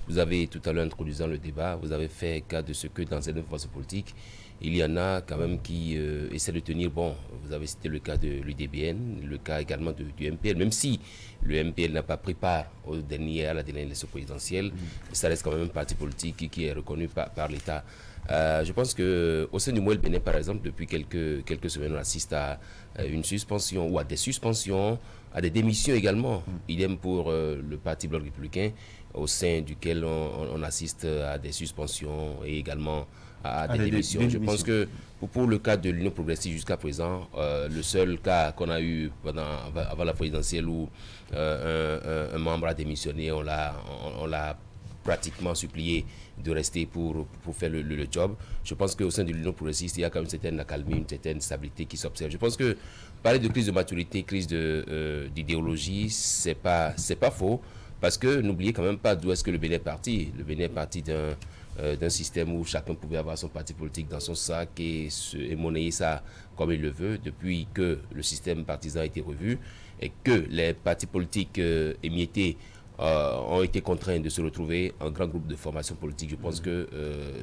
Vous avez tout à l'heure introduisant le débat, vous avez fait cas de ce que dans certaines forces politiques, il y en a quand même qui essaient de tenir bon. Vous avez cité le cas de l'UDBN, le cas également du MPL, même si le MPL n'a pas pris part à la dernière élection présidentielle, ça reste quand même un parti politique qui est reconnu par l'État. Je pense qu'au sein du Mouel Bénin, par exemple, depuis quelques semaines, on assiste à une suspension ou à des suspensions, à des démissions également. Idem pour le Parti Bloc républicain, au sein duquel on assiste à des suspensions et également à des démissions. Je pense que pour le cas de l'Union progressiste jusqu'à présent, le seul cas qu'on a eu avant la présidentielle où un membre a démissionné, on l'a pratiquement supplié de rester pour faire le job. Je pense qu'au sein de l'Union progressiste, il y a quand même une certaine accalmie, une certaine stabilité qui s'observe. Je pense que parler de crise de maturité, crise d'idéologie, c'est pas faux, parce que n'oubliez quand même pas d'où est-ce que le Bénin est parti. Le Bénin est parti d'un système où chacun pouvait avoir son parti politique dans son sac et monnayer ça comme il le veut. Depuis que le système partisan a été revu et que les partis politiques émiettés ont été contraints de se retrouver en grand groupe de formation politique. Je pense que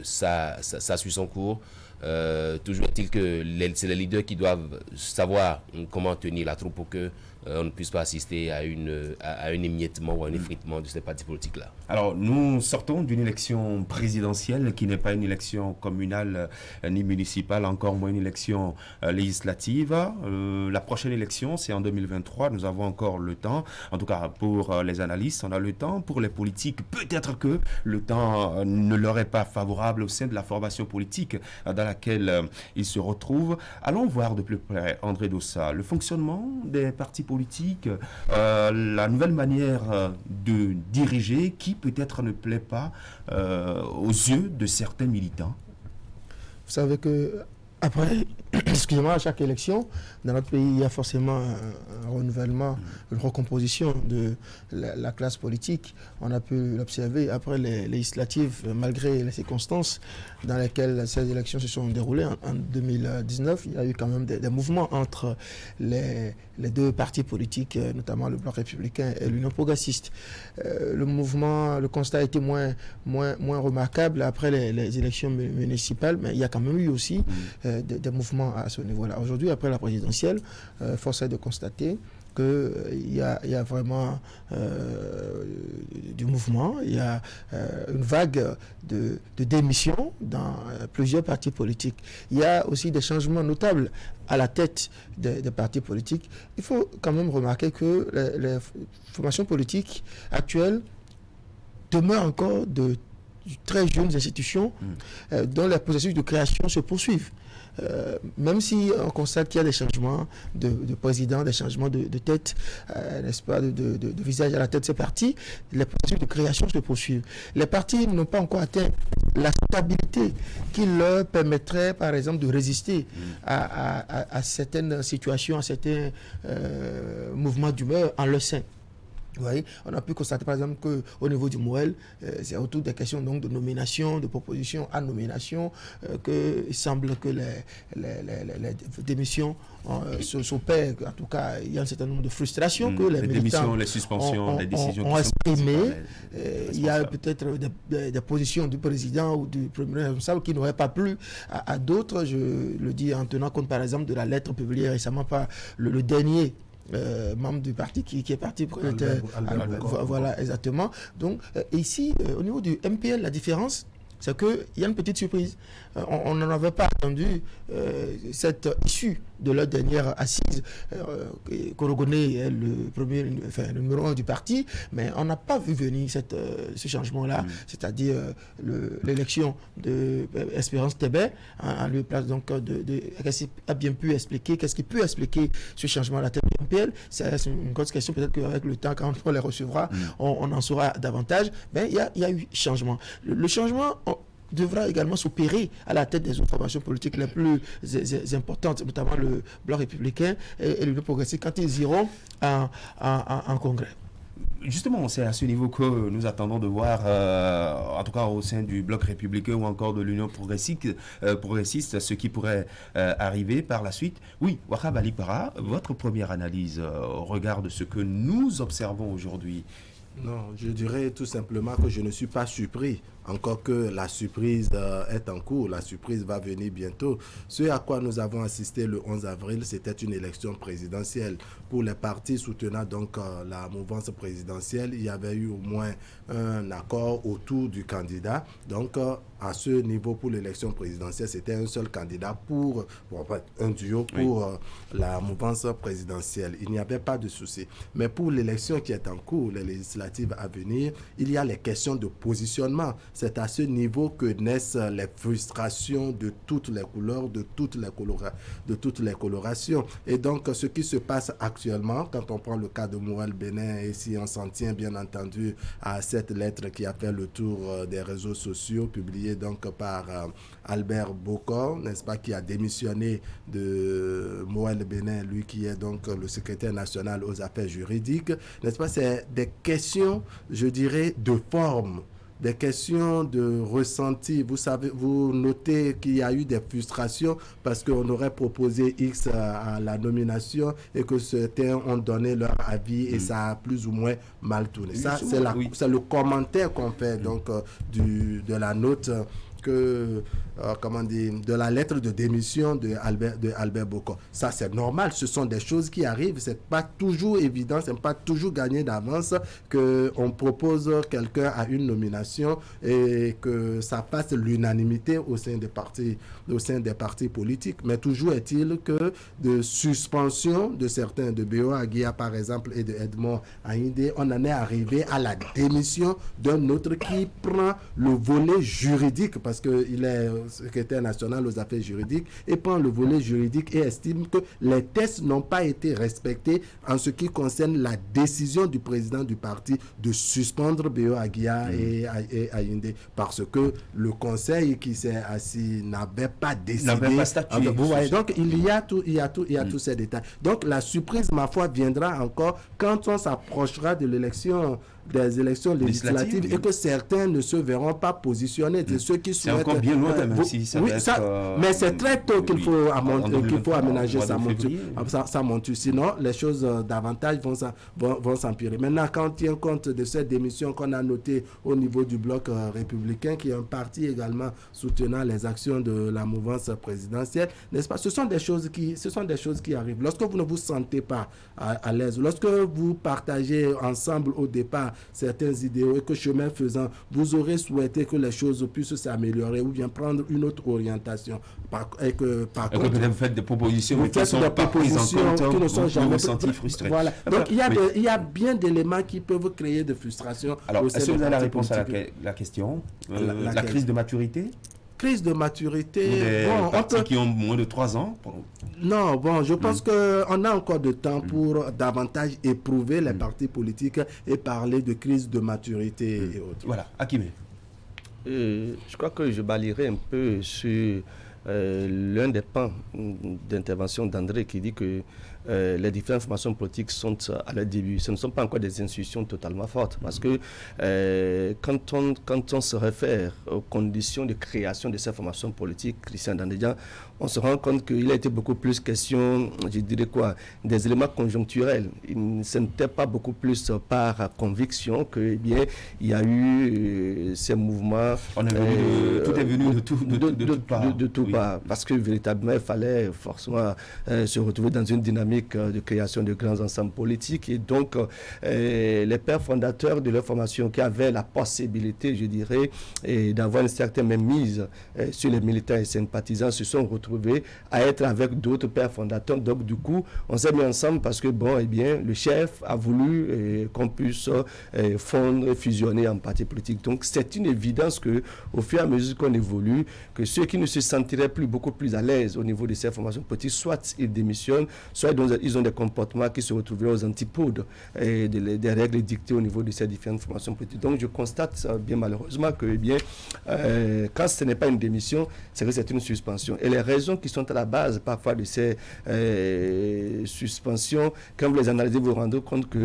ça suit son cours. Toujours est-il que c'est les leaders qui doivent savoir comment tenir la troupe pour que on ne puisse pas assister à un émiettement ou à un effritement de ces partis politiques-là.
Alors, nous sortons d'une élection présidentielle qui n'est pas une élection communale ni municipale, encore moins une élection législative. La prochaine élection, c'est en 2023. Nous avons encore le temps. En tout cas, pour les analystes, on a le temps. Pour les politiques, peut-être que le temps ne leur est pas favorable au sein de la formation politique dans laquelle ils se retrouvent. Allons voir de plus près, André Dossa, le fonctionnement des partis politiques, la nouvelle manière de diriger qui peut-être ne plaît pas aux yeux de certains militants.
Vous savez que après, excusez-moi, à chaque élection, dans notre pays, il y a forcément un renouvellement, une recomposition de la classe politique. On a pu l'observer après les législatives, malgré les circonstances dans lesquelles ces élections se sont déroulées en 2019. Il y a eu quand même des mouvements entre les deux partis politiques, notamment le Bloc républicain et l'Union progressiste. Le constat a été moins remarquable après les élections municipales, mais il y a quand même eu aussi des mouvements à ce niveau-là. Aujourd'hui, après la présidentielle, force est de constater qu'il y a vraiment du mouvement, il y a une vague de démissions dans plusieurs partis politiques. Il y a aussi des changements notables à la tête des partis politiques. Il faut quand même remarquer que les formations politiques actuelles demeurent encore de très jeunes institutions dont les processus de création se poursuivent. Même si on constate qu'il y a des changements de président, des changements de tête, n'est-ce pas, de visage à la tête de ces partis, les processus de création se poursuivent. Les partis n'ont pas encore atteint la stabilité qui leur permettrait, par exemple, de résister à certaines situations, à certains mouvements d'humeur en leur sein. Vous voyez, on a pu constater par exemple qu'au niveau du MOEL, c'est autour des questions donc, de nomination, de proposition à nomination, qu'il semble que les démissions s'opèrent. En tout cas, il y a un certain nombre de frustrations que les militants
les suspensions, les décisions
ont exprimées. Il y a peut-être des positions du président ou du premier responsable qui n'auraient pas plu à d'autres. Je le dis en tenant compte par exemple de la lettre publiée récemment par le dernier membre du parti qui est parti voilà exactement. Donc ici au niveau du MPL, la différence c'est qu'il y a une petite surprise. On n'en avait pas attendu cette issue de leur dernière assise. Korogoné est le numéro 1 du parti, mais on n'a pas vu venir ce changement-là, c'est-à-dire l'élection de Espérance Tébé en lieu place donc qu'est-ce qui a bien pu expliquer, qu'est-ce qui peut expliquer ce changement à la tête du MPL. C'est une grosse question, peut-être qu'avec le temps, quand on les recevra, on en saura davantage. Mais il y a eu changement. Le changement devra également s'opérer à la tête des autres formations politiques les plus importantes, notamment le Bloc républicain et l'Union progressiste, quand ils iront en congrès.
Justement, c'est à ce niveau que nous attendons de voir, en tout cas au sein du Bloc républicain ou encore de l'Union progressiste, ce qui pourrait arriver par la suite. Oui, Wahab Ali Para, votre première analyse au regard de ce que nous observons aujourd'hui.
Non, je dirais tout simplement que je ne suis pas surpris. Encore que la surprise est en cours, la surprise va venir bientôt. Ce à quoi nous avons assisté le 11 avril, c'était une élection présidentielle. Pour les partis soutenant donc la mouvance présidentielle, il y avait eu au moins un accord autour du candidat. Donc à ce niveau, pour l'élection présidentielle, c'était un seul candidat pour un duo pour la mouvance présidentielle. Il n'y avait pas de souci. Mais pour l'élection qui est en cours, les législatives à venir, il y a les questions de positionnement. C'est à ce niveau que naissent les frustrations de toutes les couleurs, de toutes les colorations. Et donc, ce qui se passe actuellement, quand on prend le cas de Mouel Bénin, et si on s'en tient bien entendu à cette lettre qui a fait le tour des réseaux sociaux, publiée donc par Albert Bokor, n'est-ce pas, qui a démissionné de Mouel Bénin, lui qui est donc le secrétaire national aux affaires juridiques, n'est-ce pas, c'est des questions, je dirais, de forme, des questions de ressenti. Vous savez, vous notez qu'il y a eu des frustrations parce qu'on aurait proposé X à la nomination et que certains ont donné leur avis et ça a plus ou moins mal tourné. Ça, c'est le commentaire qu'on fait donc de la note de la lettre de démission de Albert Bokor. Ça, c'est normal. Ce sont des choses qui arrivent. C'est pas toujours évident, c'est pas toujours gagné d'avance qu'on propose quelqu'un à une nomination et que ça fasse l'unanimité au sein des partis politiques. Mais toujours est-il que de suspension de certains, de Béo Aguiya par exemple et de Edmond Aïndé, on en est arrivé à la démission d'un autre qui prend le volet juridique parce qu'il est secrétaire national aux affaires juridiques et prend le volet juridique et estime que les tests n'ont pas été respectés en ce qui concerne la décision du président du parti de suspendre Béo Aguiya et Aïndé parce que le conseil qui s'est assis n'avait pas décidé.
N'avait pas statué.
Vous voyez, donc il y a tous ces détails. Donc la surprise, ma foi, viendra encore quand on s'approchera de des élections législatives et que certains ne se verront pas positionnés. De ceux qui souhaitent...
C'est encore bien loin, même si ça va être...
Mais c'est très tôt qu'il faut aménager sa monture. Sinon, les choses davantage vont s'empirer. Maintenant, quand on tient compte de cette démission qu'on a notée au niveau du bloc républicain, qui est un parti également soutenant les actions de la mouvance présidentielle, n'est-ce pas? Ce sont des choses qui arrivent. Lorsque vous ne vous sentez pas à l'aise, lorsque vous partagez ensemble au départ certains idéaux et que chemin faisant, vous aurez souhaité que les choses puissent s'améliorer ou bien prendre une autre orientation. Par contre,
vous faites des propositions
qui ne sont jamais
frustrées.
Voilà. Donc il y a bien d'éléments qui peuvent créer de frustration.
Alors, est-ce que vous avez la réponse à la question la crise de maturité?
Crise de maturité.
Des partis qui ont moins de 3 ans.
Non, je pense qu'on a encore de temps pour davantage éprouver les partis politiques et parler de crise de maturité et autres.
Voilà, Akimé.
Je crois que je balayerai un peu sur l'un des pans d'intervention d'André qui dit que les différentes formations politiques sont à leur début. Ce ne sont pas encore des institutions totalement fortes parce que quand on se réfère aux conditions de création de ces formations politiques, Christian Dandédian, on se rend compte qu'il a été beaucoup plus question, je dirais des éléments conjoncturels. Ce n'était pas beaucoup plus par conviction que, eh bien, il y a eu ces mouvements.
Tout est venu de tout part.
Parce que véritablement, il fallait forcément se retrouver dans une dynamique de création de grands ensembles politiques. Et donc, les pères fondateurs de leur formation qui avaient la possibilité, je dirais, d'avoir une certaine mainmise sur les militants et sympathisants se sont retrouvés à être avec d'autres pères fondateurs. Donc, du coup, on s'est mis ensemble parce que, le chef a voulu qu'on puisse fondre, fusionner en parti politique. Donc, c'est une évidence que, au fur et à mesure qu'on évolue, que ceux qui ne se sentiraient plus beaucoup plus à l'aise au niveau de ces formations politiques, soit ils démissionnent, soit ils ont des comportements qui se retrouveraient aux antipodes et des règles dictées au niveau de ces différentes formations politiques. Donc, je constate bien malheureusement que, quand ce n'est pas une démission, c'est que c'est une suspension. Et les raisons qui sont à la base parfois de ces suspensions, quand vous les analysez, vous vous rendez compte que,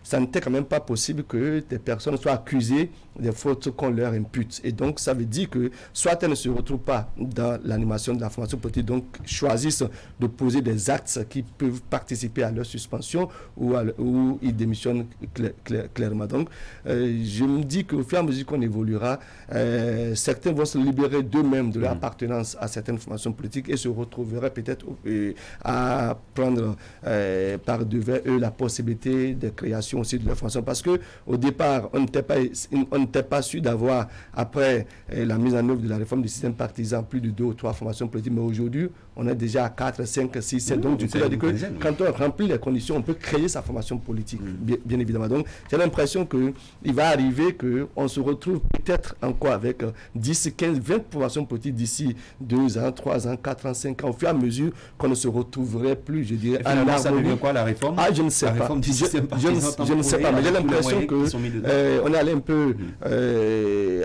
ça n'était quand même pas possible que des personnes soient accusées des fautes qu'on leur impute. Et donc, ça veut dire que soit elles ne se retrouvent pas dans dans l'animation de la formation politique, donc choisissent de poser des actes qui peuvent participer à leur suspension ou ils démissionnent clairement. Donc, je me dis qu'au fur et à mesure qu'on évoluera, certains vont se libérer d'eux-mêmes de leur appartenance à certaines formations politiques et se retrouveraient peut-être à prendre par devant eux la possibilité de création aussi de leur formation. Parce qu'au départ, on n'était pas sûr d'avoir, après la mise en œuvre de la réforme du système partisan, plus de 2 ou 3 formations politiques, mais aujourd'hui, on est déjà à 4, 5, 6, 7. Donc, du coup, quand on remplit les conditions, on peut créer sa formation politique, bien évidemment. Donc, j'ai l'impression qu'il va arriver qu'on se retrouve peut-être encore avec 10, 15, 20 formations politiques d'ici 2 ans, 3 ans, 4 ans, 5 ans, au fur et à mesure qu'on ne se retrouverait plus, je dirais,
à la ça devient quoi, la réforme?
Je ne sais pas. Je ne sais pas, mais j'ai l'impression qu'on est allé un peu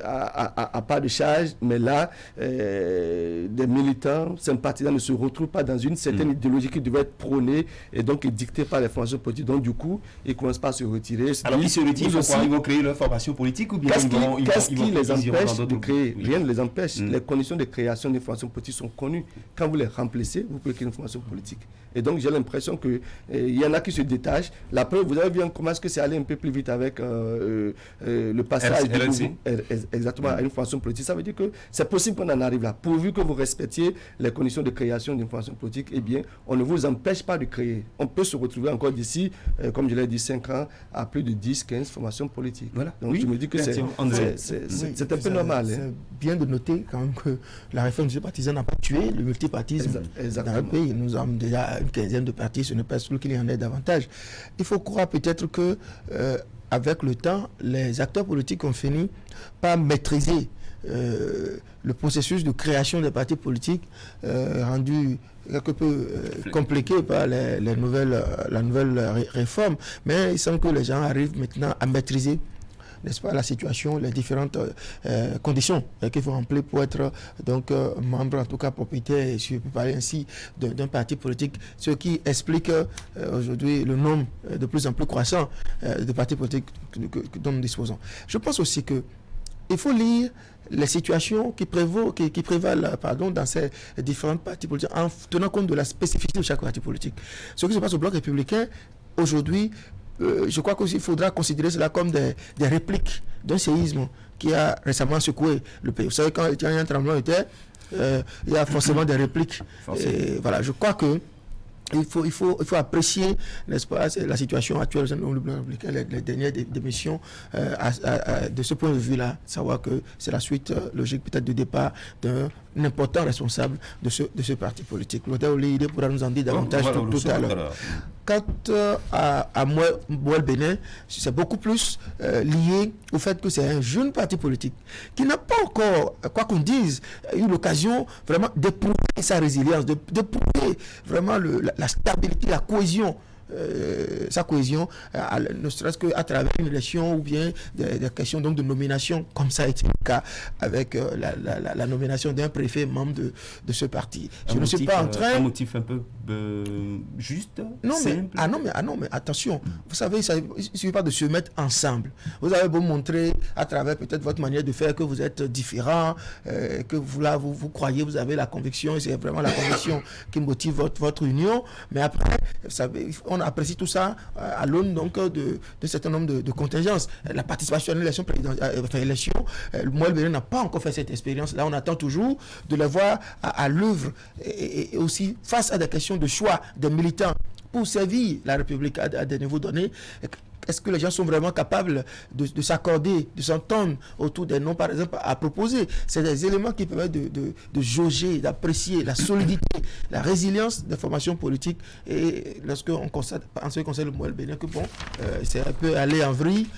à pas de charge, mais là, des militants, sympathisants ne se retrouvent pas dans une certaine idéologie qui devait être prônée et donc dictée par les formations politiques. Donc, du coup, ils ne commencent pas à se retirer.
Alors, ils se retirent, ils vont créer leur formation politique ou bien
qu'est-ce qui les empêche de créer? Rien ne les empêche. Les conditions de création des formations politiques sont connues. Quand vous les remplacez, vous pouvez créer une formation politique. Et donc, j'ai l'impression qu'il y en a qui se détachent. La preuve, vous avez vu comment est-ce que c'est allé un peu plus vite avec le passage exactement à une formation politique. Ça veut dire que c'est possible qu'on en arrive là. Pourvu que vous respectiez les conditions de création d'une formation politique, eh bien, on ne vous empêche pas de créer. On peut se retrouver encore d'ici, comme je l'ai dit, 5 ans, à plus de 10, 15 formations politiques. Voilà. Donc, je me dis que c'est un peu normal.
C'est bien de noter quand même que la réforme du partisan n'a pas tué le multipartisme dans le pays. Nous avons déjà une quinzaine de partis, ce n'est pas sûr qu'il y en ait davantage. Il faut croire peut-être que avec le temps, les acteurs politiques ont fini par maîtriser le processus de création des partis politiques rendu quelque peu compliqué par la nouvelle réforme. Mais il semble que les gens arrivent maintenant à maîtriser, n'est-ce pas, la situation, les différentes conditions qu'il faut remplir pour être donc membre, en tout cas propriétaire, si je peux parler ainsi, d'un parti politique, ce qui explique aujourd'hui le nombre de plus en plus croissant de partis politiques dont nous disposons. Je pense aussi que il faut lire les situations qui prévalent dans ces différents partis politiques en tenant compte de la spécificité de chaque parti politique. Ce qui se passe au Bloc républicain aujourd'hui, je crois qu'il faudra considérer cela comme des répliques d'un séisme qui a récemment secoué le pays. Vous savez, quand il y a un tremblement de terre, il y a forcément des répliques. Et voilà, je crois que il faut apprécier, n'est-ce pas, la situation actuelle dans le Bloc républicain, les dernières démissions, de ce point de vue-là, savoir que c'est la suite logique peut-être de départ d'un important responsable de ce parti politique. L'auteur Olide pourra nous en dire davantage tout à l'heure. Quant à Mouel Bénin, c'est beaucoup plus lié au fait que c'est un jeune parti politique qui n'a pas encore, quoi qu'on dise, eu l'occasion vraiment d'éprouver sa résilience, d'éprouver vraiment la stabilité, la cohésion. Sa cohésion, ne serait-ce qu'à travers une élection ou bien des questions donc de nomination, comme ça a été le cas avec la nomination d'un préfet membre de ce parti. Je ne suis pas en train...
Un motif un peu juste, simple.
Mais attention, vous savez, il ne suffit pas de se mettre ensemble. Vous avez beau montrer à travers peut-être votre manière de faire que vous êtes différent, que vous croyez, vous avez la conviction, et c'est vraiment la conviction qui motive votre union, mais après, vous savez, on apprécie tout ça à l'aune donc de certain nombre de contingences. La participation à l'élection présidentielle, Mouel Bénin n'a pas encore fait cette expérience. Là, on attend toujours de la voir à l'œuvre et aussi face à des questions de choix des militants pour servir la République à des niveaux donnés. Est-ce que les gens sont vraiment capables de s'accorder, de s'entendre autour des noms, par exemple, à proposer? C'est des éléments qui permettent de jauger, d'apprécier la solidité, la résilience des formations politiques. Et lorsqu'on constate, en ce qui concerne le Mouel Bénin, que bon, c'est un peu aller en vrille.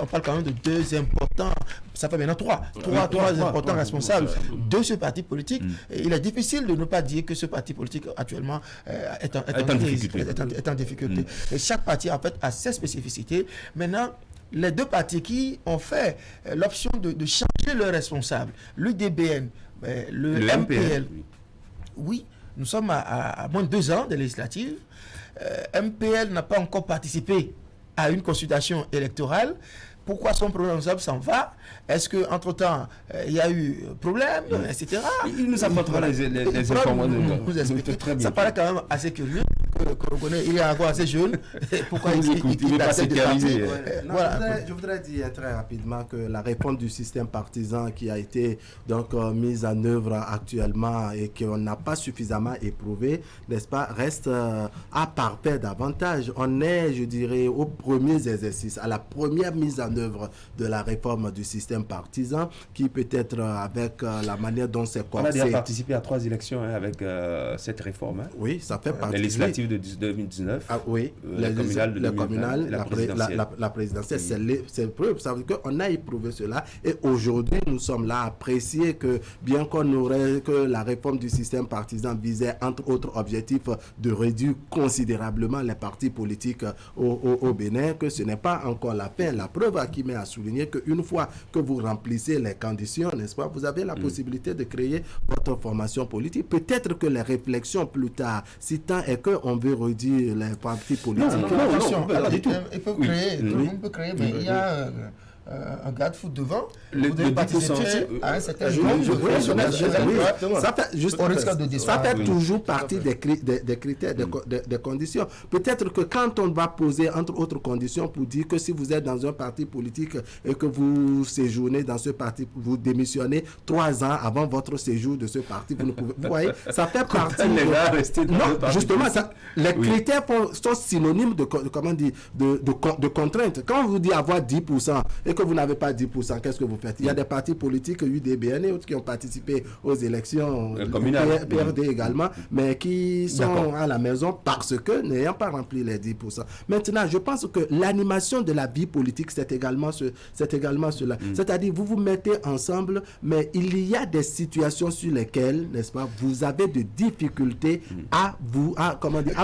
On parle quand même de 2 importants, ça fait maintenant 3 importants responsables de ce parti politique. Et il est difficile de ne pas dire que ce parti politique actuellement est en difficulté. Et chaque parti, en fait, a ses spécificités. Maintenant, les 2 partis qui ont fait l'option de changer leur responsable, l'UDBN, le MPL, oui, nous sommes à moins de 2 ans des législatives. MPL n'a pas encore participé à une consultation électorale, pourquoi son premier responsable s'en va? Est-ce qu'entre-temps, il y a eu problème, etc.
Il nous apportera les informations.
Ça paraît quand même assez curieux qu'on connaît. Il est encore assez jeune. Pourquoi il
n'est pas sécurisé?
Je voudrais dire très rapidement que la réforme du système partisan qui a été donc mise en œuvre actuellement et qu'on n'a pas suffisamment éprouvé, n'est-ce pas, reste à parfaire davantage. On est, je dirais, aux premiers exercices, à la première mise en œuvre de la réforme du système partisan qui peut être avec la manière dont c'est corsé.
On a déjà participé à 3 élections avec cette réforme.
Oui, ça fait partie.
Les législatives de 2019,
oui,
la communale,
la présidentielle. C'est preuve. Ça veut dire qu'on a éprouvé cela et aujourd'hui nous sommes là à apprécier que bien que la réforme du système partisan visait entre autres objectifs de réduire considérablement les partis politiques au Bénin, que ce n'est pas encore la fin. La preuve qui met à souligner qu'une fois que vous remplissez les conditions, n'est-ce pas, vous avez la possibilité de créer votre formation politique. Peut-être que les réflexions plus tard, si tant est qu'on veut réduire les partis politiques.
Il peut créer, tout le monde peut créer, mais il y a un garde-fou devant.
Vous devez participer
à un certain
ça fait toujours partie des critères, des conditions. Peut-être que quand on va poser entre autres conditions pour dire que si vous êtes dans un parti politique et que vous séjournez dans ce parti, vous démissionnez 3 ans avant votre séjour de ce parti, vous ne pouvez, vous voyez, ça fait partie non, justement, les critères sont synonymes de contraintes. Quand on vous dit avoir 10% et que vous n'avez pas 10%, qu'est-ce que vous faites? Il y a des partis politiques, UDBN et autres qui ont participé aux élections, PRD également, mais qui sont à la maison parce que n'ayant pas rempli les 10%. Maintenant, je pense que l'animation de la vie politique, c'est également cela. C'est-à-dire, vous vous mettez ensemble, mais il y a des situations sur lesquelles, n'est-ce pas, vous avez de difficultés à vous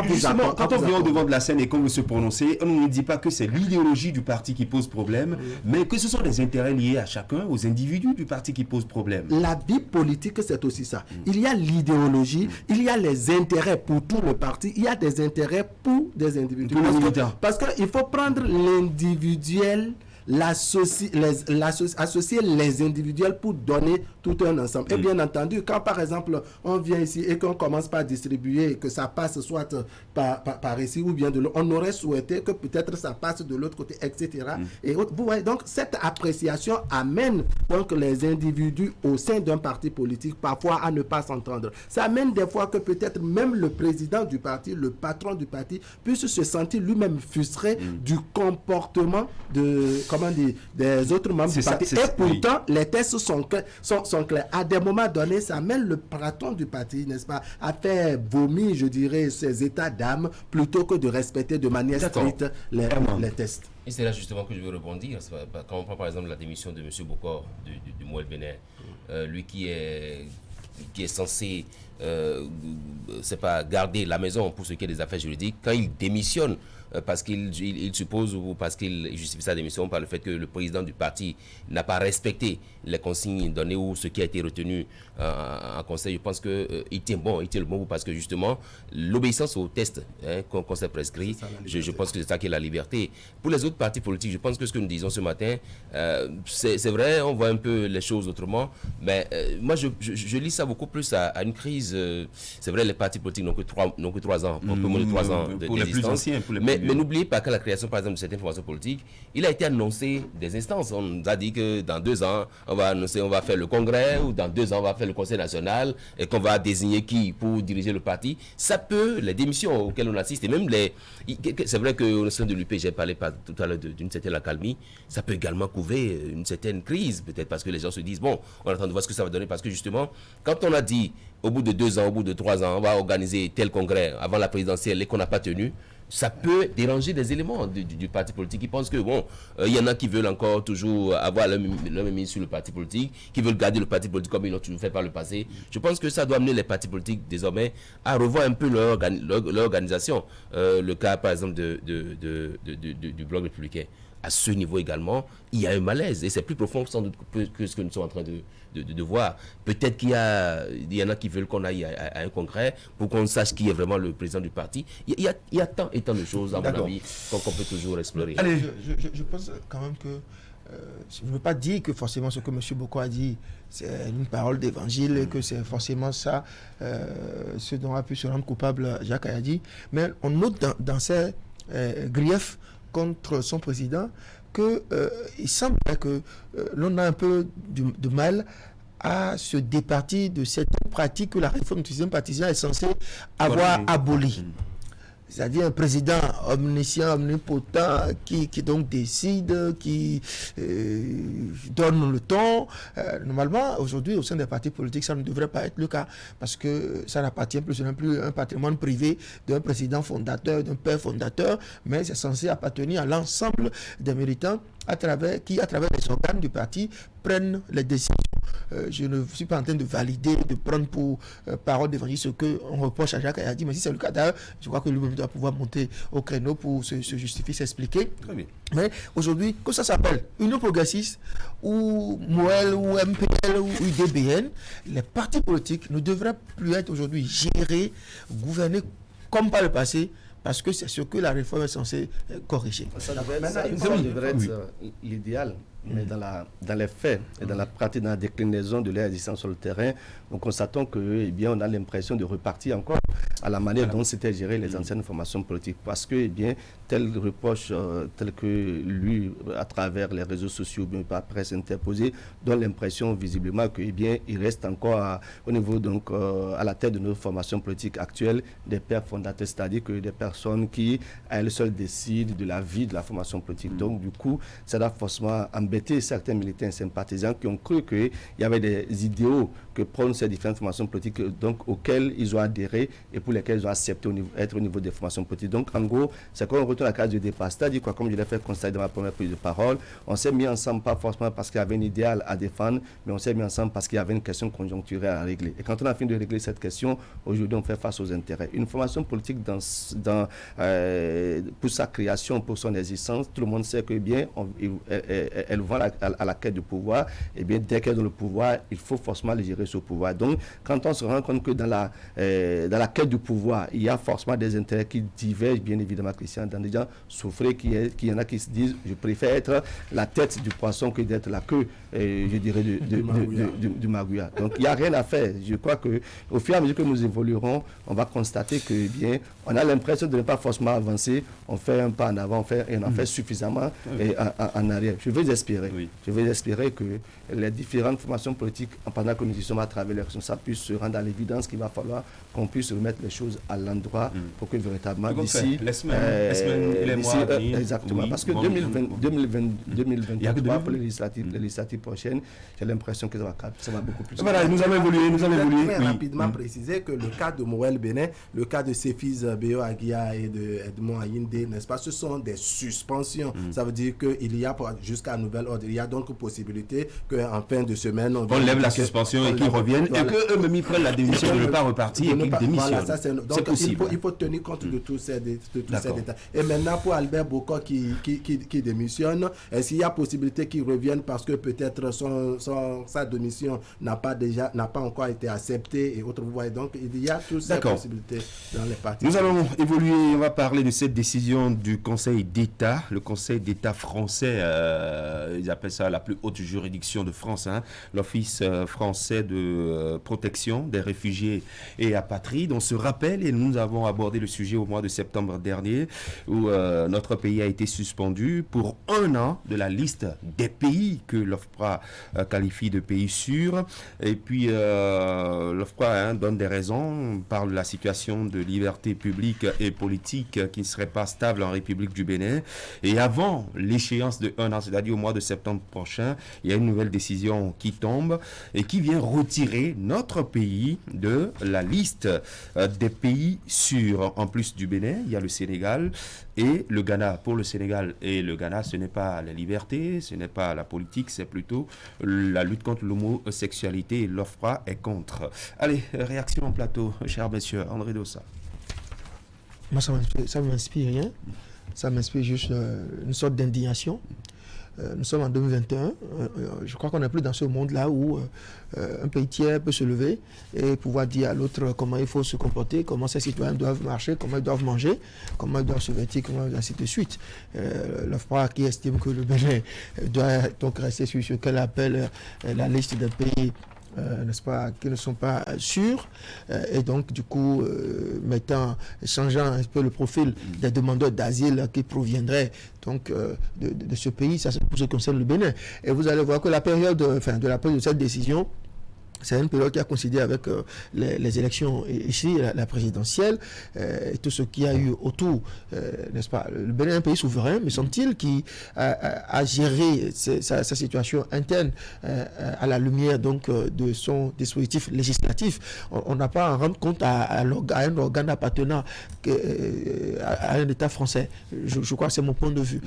Justement, quand on vient au devant de la scène et qu'on veut se prononcer, on ne dit pas que c'est l'idéologie du parti qui pose problème, mais que ce sont des intérêts liés à chacun, aux individus du parti qui posent problème.
La vie politique, c'est aussi ça. Il y a l'idéologie, il y a les intérêts pour tout le parti, il y a des intérêts pour des individus. Parce qu'il faut prendre l'individuel, associer les individuels pour donner tout un ensemble. Et bien entendu, quand par exemple on vient ici et qu'on commence par distribuer, que ça passe soit par ici ou bien de l'autre, on aurait souhaité que peut-être ça passe de l'autre côté, etc. Et vous voyez, donc cette appréciation amène donc les individus au sein d'un parti politique parfois à ne pas s'entendre. Ça amène des fois que peut-être même le président du parti, le patron du parti, puisse se sentir lui-même frustré du comportement des autres membres du parti. Et pourtant, les tests sont clairs. À des moments donnés, ça amène le patron du parti, n'est-ce pas, à faire vomir, je dirais, ses états d'âme plutôt que de respecter de manière stricte les tests.
Et c'est là justement que je veux rebondir. Quand on prend par exemple la démission de M. Bokor du Mouel Bénin, lui qui est censé garder la maison pour ce qui est des affaires juridiques, quand il démissionne parce qu'il suppose ou parce qu'il justifie sa démission par le fait que le président du parti n'a pas respecté les consignes données ou ce qui a été retenu en conseil, je pense qu'il tient le bon bout parce que justement l'obéissance au test qu'on s'est prescrit, je pense que c'est ça qui est la liberté. Pour les autres partis politiques, je pense que ce que nous disons ce matin, c'est vrai, on voit un peu les choses autrement, mais moi je lis ça beaucoup plus à une crise. C'est vrai, les partis politiques n'ont que 3 ans, un peu moins de 3 ans d'existence. Mais n'oubliez pas qu'à la création, par exemple, de cette information politique, il a été annoncé des instances. On nous a dit que dans 2 ans, on va faire le congrès, ou dans 2 ans, on va faire le conseil national, et qu'on va désigner qui pour diriger le parti. Ça peut, les démissions auxquelles on assiste, et même c'est vrai qu'au sein de l'UP, j'ai parlé tout à l'heure d'une certaine accalmie, ça peut également couvrir une certaine crise, peut-être parce que les gens se disent, bon, on attend de voir ce que ça va donner, parce que justement, quand on a dit, au bout de 2 ans, au bout de 3 ans, on va organiser tel congrès avant la présidentielle et qu'on n'a pas tenu, ça peut déranger des éléments du parti politique qui pensent que, bon, il y en a qui veulent encore toujours avoir leur même mise sur le parti politique, qui veulent garder le parti politique comme ils l'ont toujours fait par le passé. Je pense que ça doit amener les partis politiques désormais à revoir un peu leur organisation. Le cas, par exemple, du Bloc républicain. À ce niveau également, il y a un malaise et c'est plus profond sans doute que ce que nous sommes en train de voir. Peut-être qu'il y en a qui veulent qu'on aille à un congrès pour qu'on sache qui est vraiment le président du parti. Il y a tant et tant de choses, à mon avis, qu'on peut toujours explorer.
Allez, je pense quand même que je ne veux pas dire que forcément ce que M. Boko a dit, c'est une parole d'évangile et que c'est forcément ça, ce dont a pu se rendre coupable Jacques Kayadi. Mais on note dans ses griefs contre son président qu'il semble que l'on a un peu de mal à se départir de cette pratique que la réforme du système partisan est censée avoir abolie. C'est-à-dire un président omniscient, omnipotent, qui donc décide, qui donne le ton. Normalement, aujourd'hui, au sein des partis politiques, ça ne devrait pas être le cas, parce que ça n'appartient plus à un patrimoine privé d'un président fondateur, d'un père fondateur, mais c'est censé appartenir à l'ensemble des militants qui, à travers les organes du parti, prennent les décisions. Je ne suis pas en train de valider, de prendre pour parole d'évangile ce qu'on reproche à Jacques Kayadi, mais si c'est le cas, d'ailleurs, je crois que lui-même doit pouvoir monter au créneau pour se justifier, s'expliquer. Très bien. Mais aujourd'hui, que ça s'appelle Union progressiste ou MOEL ou MPL ou UDBN, les partis politiques ne devraient plus être aujourd'hui gérés, gouvernés comme par le passé, parce que c'est ce que la réforme est censée corriger.
Ça devrait être l'idéal, mais dans les faits et dans la pratique, dans la déclinaison de leur existence sur le terrain, nous constatons que, eh bien, on a l'impression de repartir encore à la manière dont s'étaient gérées les anciennes formations politiques. Parce que, eh bien, tel reproche, tel que lui, à travers les réseaux sociaux, bien par presse interposée, donne l'impression visiblement que, eh bien, il reste encore au niveau, donc, à la tête de nos formations politiques actuelles, des pères fondateurs, c'est-à-dire que des personnes qui, à elles seules, décident de la vie de la formation politique. Donc, du coup, ça doit forcément embêter certains militants et sympathisants qui ont cru qu'il y avait des idéaux que prônent ces différentes formations politiques, donc, auxquelles ils ont adhéré et pour lesquels ils ont accepté être au niveau des formations politiques. Donc, en gros, c'est quand on retourne à la case du départ. C'est-à-dire, quoi, comme je l'ai fait constater dans ma première prise de parole, on s'est mis ensemble, pas forcément parce qu'il y avait un idéal à défendre, mais on s'est mis ensemble parce qu'il y avait une question conjoncturelle à régler. Et quand on a fini de régler cette question, aujourd'hui, on fait face aux intérêts. Une formation politique pour sa création, pour son existence, tout le monde sait que, eh bien, elle va à la quête du pouvoir. Et bien, dès qu'elle est dans le pouvoir, il faut forcément les gérer ce pouvoir. Donc, quand on se rend compte que dans la quête du pouvoir, il y a forcément des intérêts qui divergent, bien évidemment, Christian, dans des gens souffrés, qu'il y en a qui se disent, je préfère être la tête du poisson que d'être la queue, je dirais, du magouilla. Donc, il n'y a rien à faire. Je crois qu'au fur et à mesure que nous évoluerons, on va constater que, eh bien, on a l'impression de ne pas forcément avancer, on fait un pas en avant, et on en fait suffisamment en arrière. Je veux espérer que les différentes formations politiques, pendant que nous y sommes à travers les responsables, puissent se rendre à l'évidence qu'il va falloir qu'on puisse remettre les choses à l'endroit pour que véritablement d'ici
les mois
exactement, parce que 2023 pour les législatives prochaines, j'ai l'impression que ça va beaucoup plus.
Voilà, nous allons évoluer. Très rapidement préciser que le cas de Moël Bénin, le cas de Cephise Béo Aguia et de Edmond Ayinde, n'est-ce pas, ce sont des suspensions. Ça veut dire qu'il y a jusqu'à nouvel ordre, il y a donc possibilité qu'en fin de semaine on
lève la suspension et qu'ils reviennent et qu'eux-même ils prennent la démission de ne pas repartir et qu'ils démissionnent.
Voilà, c'est possible. Il faut tenir compte de tous ces détails. Et maintenant pour Albert Boko qui démissionne, est-ce qu'il y a possibilité qu'il revienne parce que peut-être sa démission n'a pas encore été acceptée et autres, vous voyez, donc il y a toutes ces possibilités dans les partis.
Nous allons évoluer, on va parler de cette décision du Conseil d'État, le Conseil d'État français, ils appellent ça la plus haute juridiction de France, l'Office français de protection des réfugiés et apatrides. On se rappelle, et nous avons abordé le sujet au mois de septembre dernier, où notre pays a été suspendu pour 1 an de la liste des pays que l'OFPRA qualifie de pays sûrs. Et puis l'OFPRA donne des raisons, parle de la situation de liberté publique et politique qui ne serait pas stable en République du Bénin. Et avant l'échéance de 1 an, c'est-à-dire au mois de septembre prochain, il y a une nouvelle décision qui tombe et qui vient retirer notre pays de la liste des pays sûrs. En plus du Bénin, il y a le Sénégal et le Ghana. Pour le Sénégal et le Ghana, ce n'est pas la liberté, ce n'est pas la politique, c'est plutôt la lutte contre l'homosexualité, et l'OFPRA est contre. Allez, réaction en plateau, cher monsieur André Dossa.
Moi, ça ne m'inspire rien. Ça m'inspire juste une sorte d'indignation. nous sommes en 2021. Je crois qu'on n'est plus dans ce monde-là où un pays tiers peut se lever et pouvoir dire à l'autre comment il faut se comporter, comment ces citoyens doivent marcher, comment ils doivent manger, comment ils doivent se vêtir, comment ainsi de suite. L'OFPRA qui estime que le Bénin doit donc rester sur ce qu'elle appelle la liste des pays n'est-ce pas, qui ne sont pas sûrs, et donc du coup changeant un peu le profil des demandeurs d'asile qui proviendraient donc de ce pays. Ça c'est pour ce qui concerne le Bénin. Et vous allez voir que la période de la prise de cette décision, c'est une période qui a coïncidé avec les élections ici, la présidentielle, et tout ce qu'il y a eu autour, n'est-ce pas. Le Bénin est un pays souverain, me semble-t-il, qui a géré sa situation interne à la lumière donc de son dispositif législatif. On n'a pas à rendre compte à un organe appartenant à un État français. Je crois que c'est mon point de vue.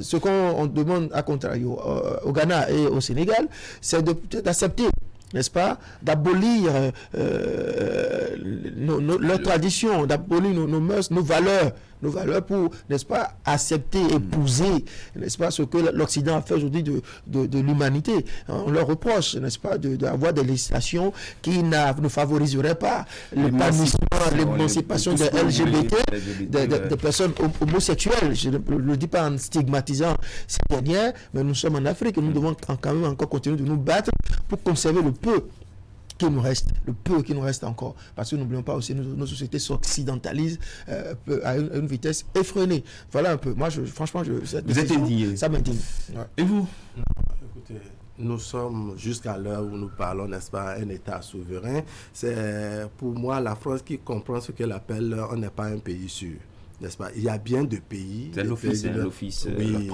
Ce qu'on demande à contrario au Ghana et au Sénégal, c'est d'accepter, n'est-ce pas, d'abolir leur tradition, d'abolir nos mœurs, nos valeurs pour, n'est-ce pas, accepter, épouser, n'est-ce pas, ce que l'Occident a fait aujourd'hui de l'humanité. On leur reproche, n'est-ce pas, d'avoir des législations qui ne favoriseraient pas l'épanouissement, l'émancipation des LGBT, des personnes homosexuelles. Je ne le dis pas en stigmatisant ces dernières, mais nous sommes en Afrique et nous devons quand même encore continuer de nous battre pour conserver le peu qui nous reste encore, parce que n'oublions pas aussi nos sociétés s'occidentalisent à une vitesse effrénée. Voilà un peu. Moi, franchement,
vous êtes indigné.
Ça m'indigne. Ouais.
Et vous?
Non, écoutez, nous sommes jusqu'à l'heure où nous parlons, n'est-ce pas, un État souverain. C'est pour moi la France qui comprend ce qu'elle appelle on n'est pas un pays sûr. N'est-ce pas? Il y a bien de pays.
C'est l'office.
Oui,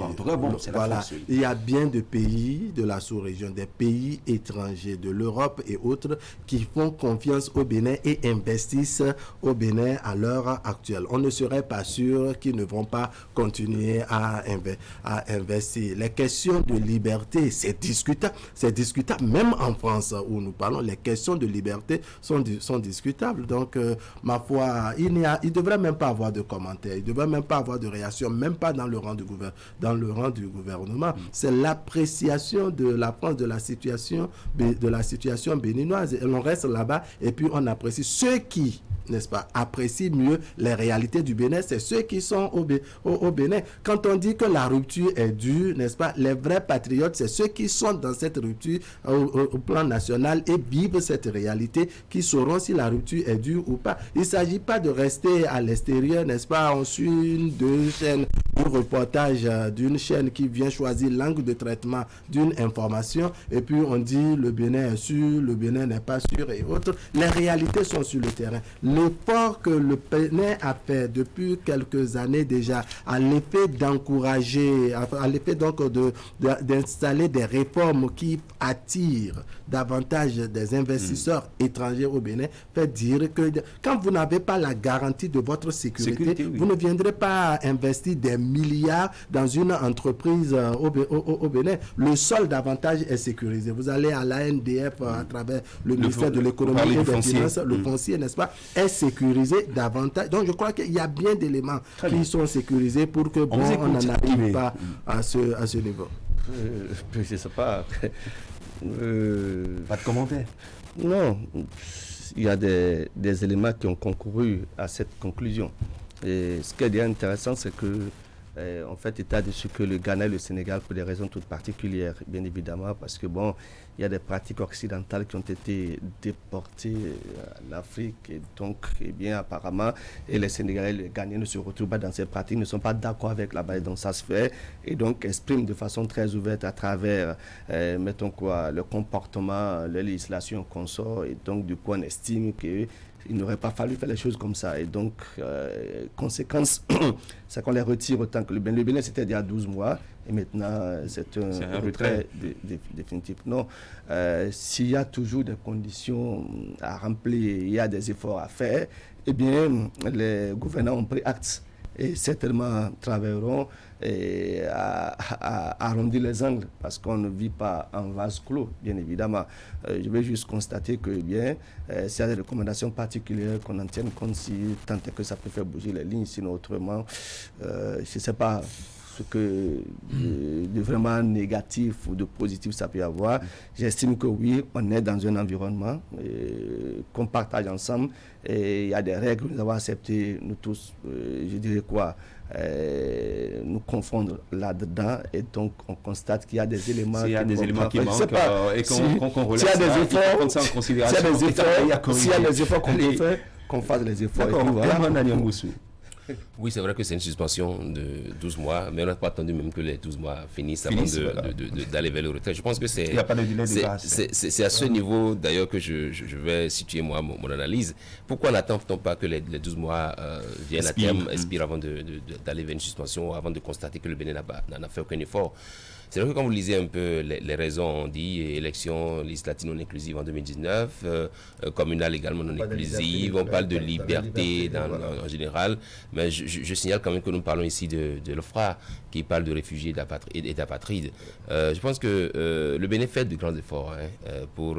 voilà. Il y a bien de pays de la sous-région, des pays étrangers de l'Europe et autres qui font confiance au Bénin et investissent au Bénin à l'heure actuelle. On ne serait pas sûr qu'ils ne vont pas continuer à investir. Les questions de liberté, c'est discutable. C'est discutable. Même en France où nous parlons, les questions de liberté sont discutables. Donc, ma foi, il ne devrait même pas avoir de commentaires. Il ne devrait même pas avoir de réaction, même pas dans le rang du gouvernement. C'est l'appréciation de la France de la situation béninoise. Et on reste là-bas et puis on apprécie ceux qui, n'est-ce pas, apprécient mieux les réalités du Bénin, c'est ceux qui sont au Bénin. Quand on dit que la rupture est due, n'est-ce pas, les vrais patriotes, c'est ceux qui sont dans cette rupture au plan national et vivent cette réalité, qui sauront si la rupture est due ou pas. Il ne s'agit pas de rester à l'extérieur, n'est-ce pas, on suit deux chaînes, un reportage d'une chaîne qui vient choisir l'angle de traitement d'une information et puis on dit le Bénin est sûr, le Bénin n'est pas sûr et autres. Les réalités sont sur le terrain. L'effort que le Bénin a fait depuis quelques années déjà à l'effet d'encourager, à l'effet donc d'installer des réformes qui attirent davantage des investisseurs étrangers au Bénin, fait dire que quand vous n'avez pas la garantie de votre sécurité, vous ne viendrez pas investir des milliards dans une entreprise au Bénin. Le sol davantage est sécurisé. Vous allez à l'ANDF à travers le ministère de l'économie et des finances, le foncier, n'est-ce pas, est sécurisé davantage. Donc je crois qu'il y a bien d'éléments qui sont sécurisés pour que on n'en arrive pas à ce niveau.
Je ne sais pas.
Pas de commentaire.
Non, il y a des éléments qui ont concouru à cette conclusion. Et ce qui est intéressant, c'est que en fait, état de ce que le Ghana et le Sénégal, pour des raisons toutes particulières, bien évidemment, parce que bon, il y a des pratiques occidentales qui ont été déportées en Afrique, et donc, eh bien, apparemment, et les Sénégalais et les Ghanéens ne se retrouvent pas dans ces pratiques, ne sont pas d'accord avec la base dont ça se fait, et donc expriment de façon très ouverte à travers, mettons quoi, le comportement, la législation qu'on sort, et donc, du coup, on estime que il n'aurait pas fallu faire les choses comme ça. Et donc, conséquence, c'est qu'on les retire autant que le Bénin. Le Bénin, c'était il y a 12 mois. Et maintenant, c'est un retrait définitif. Non, s'il y a toujours des conditions à remplir, il y a des efforts à faire, eh bien, les gouvernants ont pris acte. Et certainement travailleront à arrondir les angles, parce qu'on ne vit pas en vase clos, bien évidemment. Je vais juste constater que, bien, s'il y a des recommandations particulières, qu'on en tienne compte, si tant est que ça peut faire bouger les lignes, sinon autrement, je ne sais pas. ce que de vraiment négatif ou de positif ça peut y avoir. J'estime que oui, on est dans un environnement qu'on partage ensemble et il y a des règles que nous avons acceptées, nous tous, je dirais quoi, nous confondre là-dedans et donc on constate qu'il y a des éléments
s'il y a des éléments qui manquent et qu'on relève
s'il y a des efforts,
prendre ça en considération,
s'il y a des efforts qu'on peut faire, qu'on fasse les efforts.
Oui, c'est vrai que c'est une suspension de 12 mois, mais on n'a pas attendu même que les 12 mois finissent avant d'aller vers le retrait. Je pense que c'est à ce niveau d'ailleurs que je vais situer moi mon analyse. Pourquoi n'attend-on pas que les 12 mois viennent à terme, expirent avant d'aller vers une suspension, avant de constater que le Bénin n'a fait aucun effort? C'est vrai que quand vous lisez un peu les raisons, on dit élections législatives non inclusives en 2019, communales également non inclusives, on parle de liberté en général, mais je signale quand même que nous parlons ici de l'OFRA qui parle de réfugiés et d'apatrides. Je pense que le Bénin fait de grands efforts pour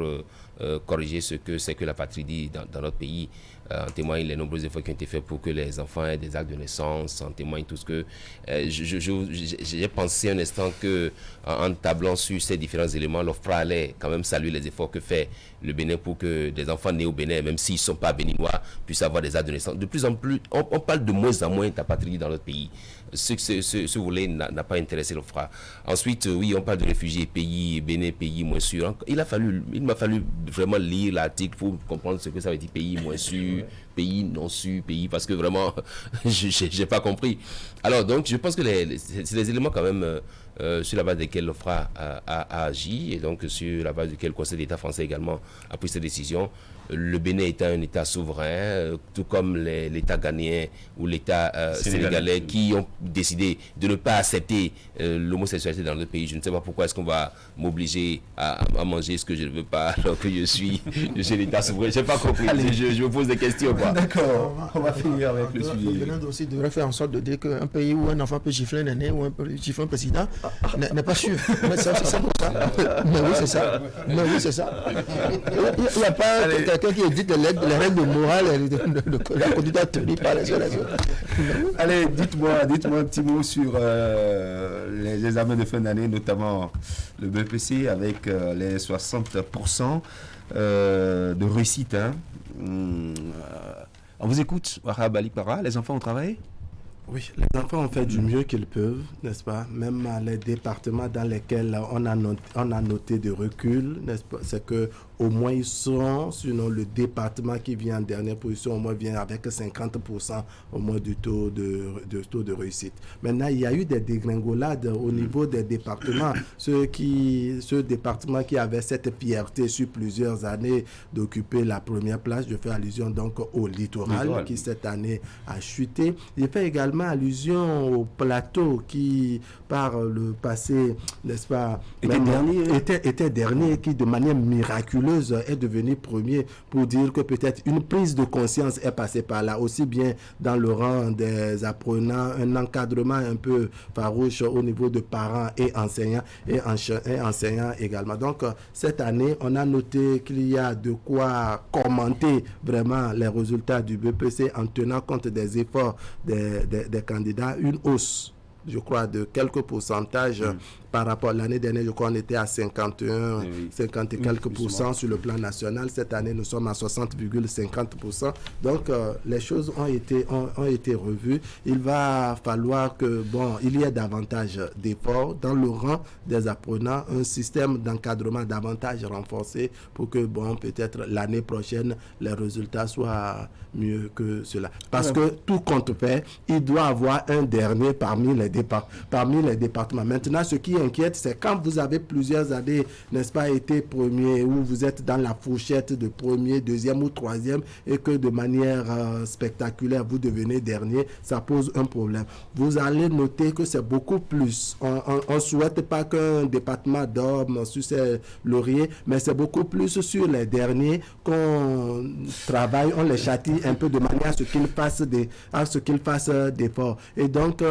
corriger ce que c'est que l'apatridie dans notre pays. En témoignent les nombreux efforts qui ont été faits pour que les enfants aient des actes de naissance, en témoigne tout ce que... j'ai pensé un instant que en tablant sur ces différents éléments, l'OFPRA allait quand même saluer les efforts que fait le Bénin pour que des enfants nés au Bénin, même s'ils ne sont pas béninois, puissent avoir des actes de naissance. De plus en plus, on parle de moins en moins d'apatridie dans notre pays. Ce volet n'a pas intéressé l'OFPRA. Ensuite, oui, on parle de réfugiés, pays, Bénin, pays moins sûr. Il m'a fallu vraiment lire l'article pour comprendre ce que ça veut dire pays moins sûr, pays non sûr, pays, parce que vraiment, j'ai pas compris. Alors, donc, je pense que c'est des éléments quand même sur la base desquels l'OFPRA a agi, et donc sur la base desquels le Conseil d'État français également a pris cette décision. Le Bénin est un État souverain, tout comme l'État ghanéen ou l'État sénégalais qui ont décidé de ne pas accepter l'homosexualité dans notre pays. Je ne sais pas pourquoi est-ce qu'on va m'obliger à manger ce que je ne veux pas alors que je suis l'État souverain. Je n'ai pas compris. Je me pose des questions.
D'accord.
On va finir avec le sujet.
Le Bénin aussi devrait faire en sorte de dire qu'un pays où un enfant peut gifler un aîné ou un peut gifler un président n'est pas sûr. Mais c'est ça pour ça. Mais oui, c'est ça. Il n'y a pas quelqu'un qui édite les règles de morale et de la conduite à tenir par les autres.
Allez, dites-moi un petit mot sur les examens de fin d'année, notamment le BEPC avec les 60% de réussite. On vous écoute, Wahab Ali Para, les enfants ont travaillé?
Oui, les enfants ont fait du mieux qu'ils peuvent, n'est-ce pas? Même les départements dans lesquels on a noté de recul, n'est-ce pas? C'est que au moins ils sont, sinon le département qui vient en dernière position, au moins vient avec 50% au moins du taux de réussite. Maintenant, il y a eu des dégringolades au niveau des départements. Ce département qui avait cette fierté sur plusieurs années d'occuper la première place, je fais allusion donc au littoral qui cette année a chuté. Je fais également allusion au plateau qui, par le passé, n'est-ce pas, était dernier, qui de manière miraculeuse est devenu premier, pour dire que peut-être une prise de conscience est passée par là, aussi bien dans le rang des apprenants, un encadrement un peu farouche au niveau de parents et enseignants également. Donc cette année, on a noté qu'il y a de quoi commenter vraiment les résultats du BEPC en tenant compte des efforts des candidats, une hausse, je crois, de quelques pourcentages par rapport à l'année dernière. Je crois qu'on était à 51, 50 et quelques pourcents sur le plan national. Cette année, nous sommes à 60,50%. Donc, les choses ont été revues. Il va falloir que, il y ait davantage d'efforts dans le rang des apprenants, un système d'encadrement davantage renforcé pour que, peut-être l'année prochaine, les résultats soient mieux que cela. Parce que tout compte fait, il doit avoir un dernier parmi les départements. Maintenant, ce qui inquiète, c'est quand vous avez plusieurs années, n'est-ce pas, été premier, ou vous êtes dans la fourchette de premier, deuxième ou troisième, et que de manière spectaculaire, vous devenez dernier, ça pose un problème. Vous allez noter que c'est beaucoup plus. On ne souhaite pas qu'un département dorme sur ses lauriers, mais c'est beaucoup plus sur les derniers qu'on travaille, on les châtie un peu de manière à ce qu'ils fassent d'efforts. Et donc,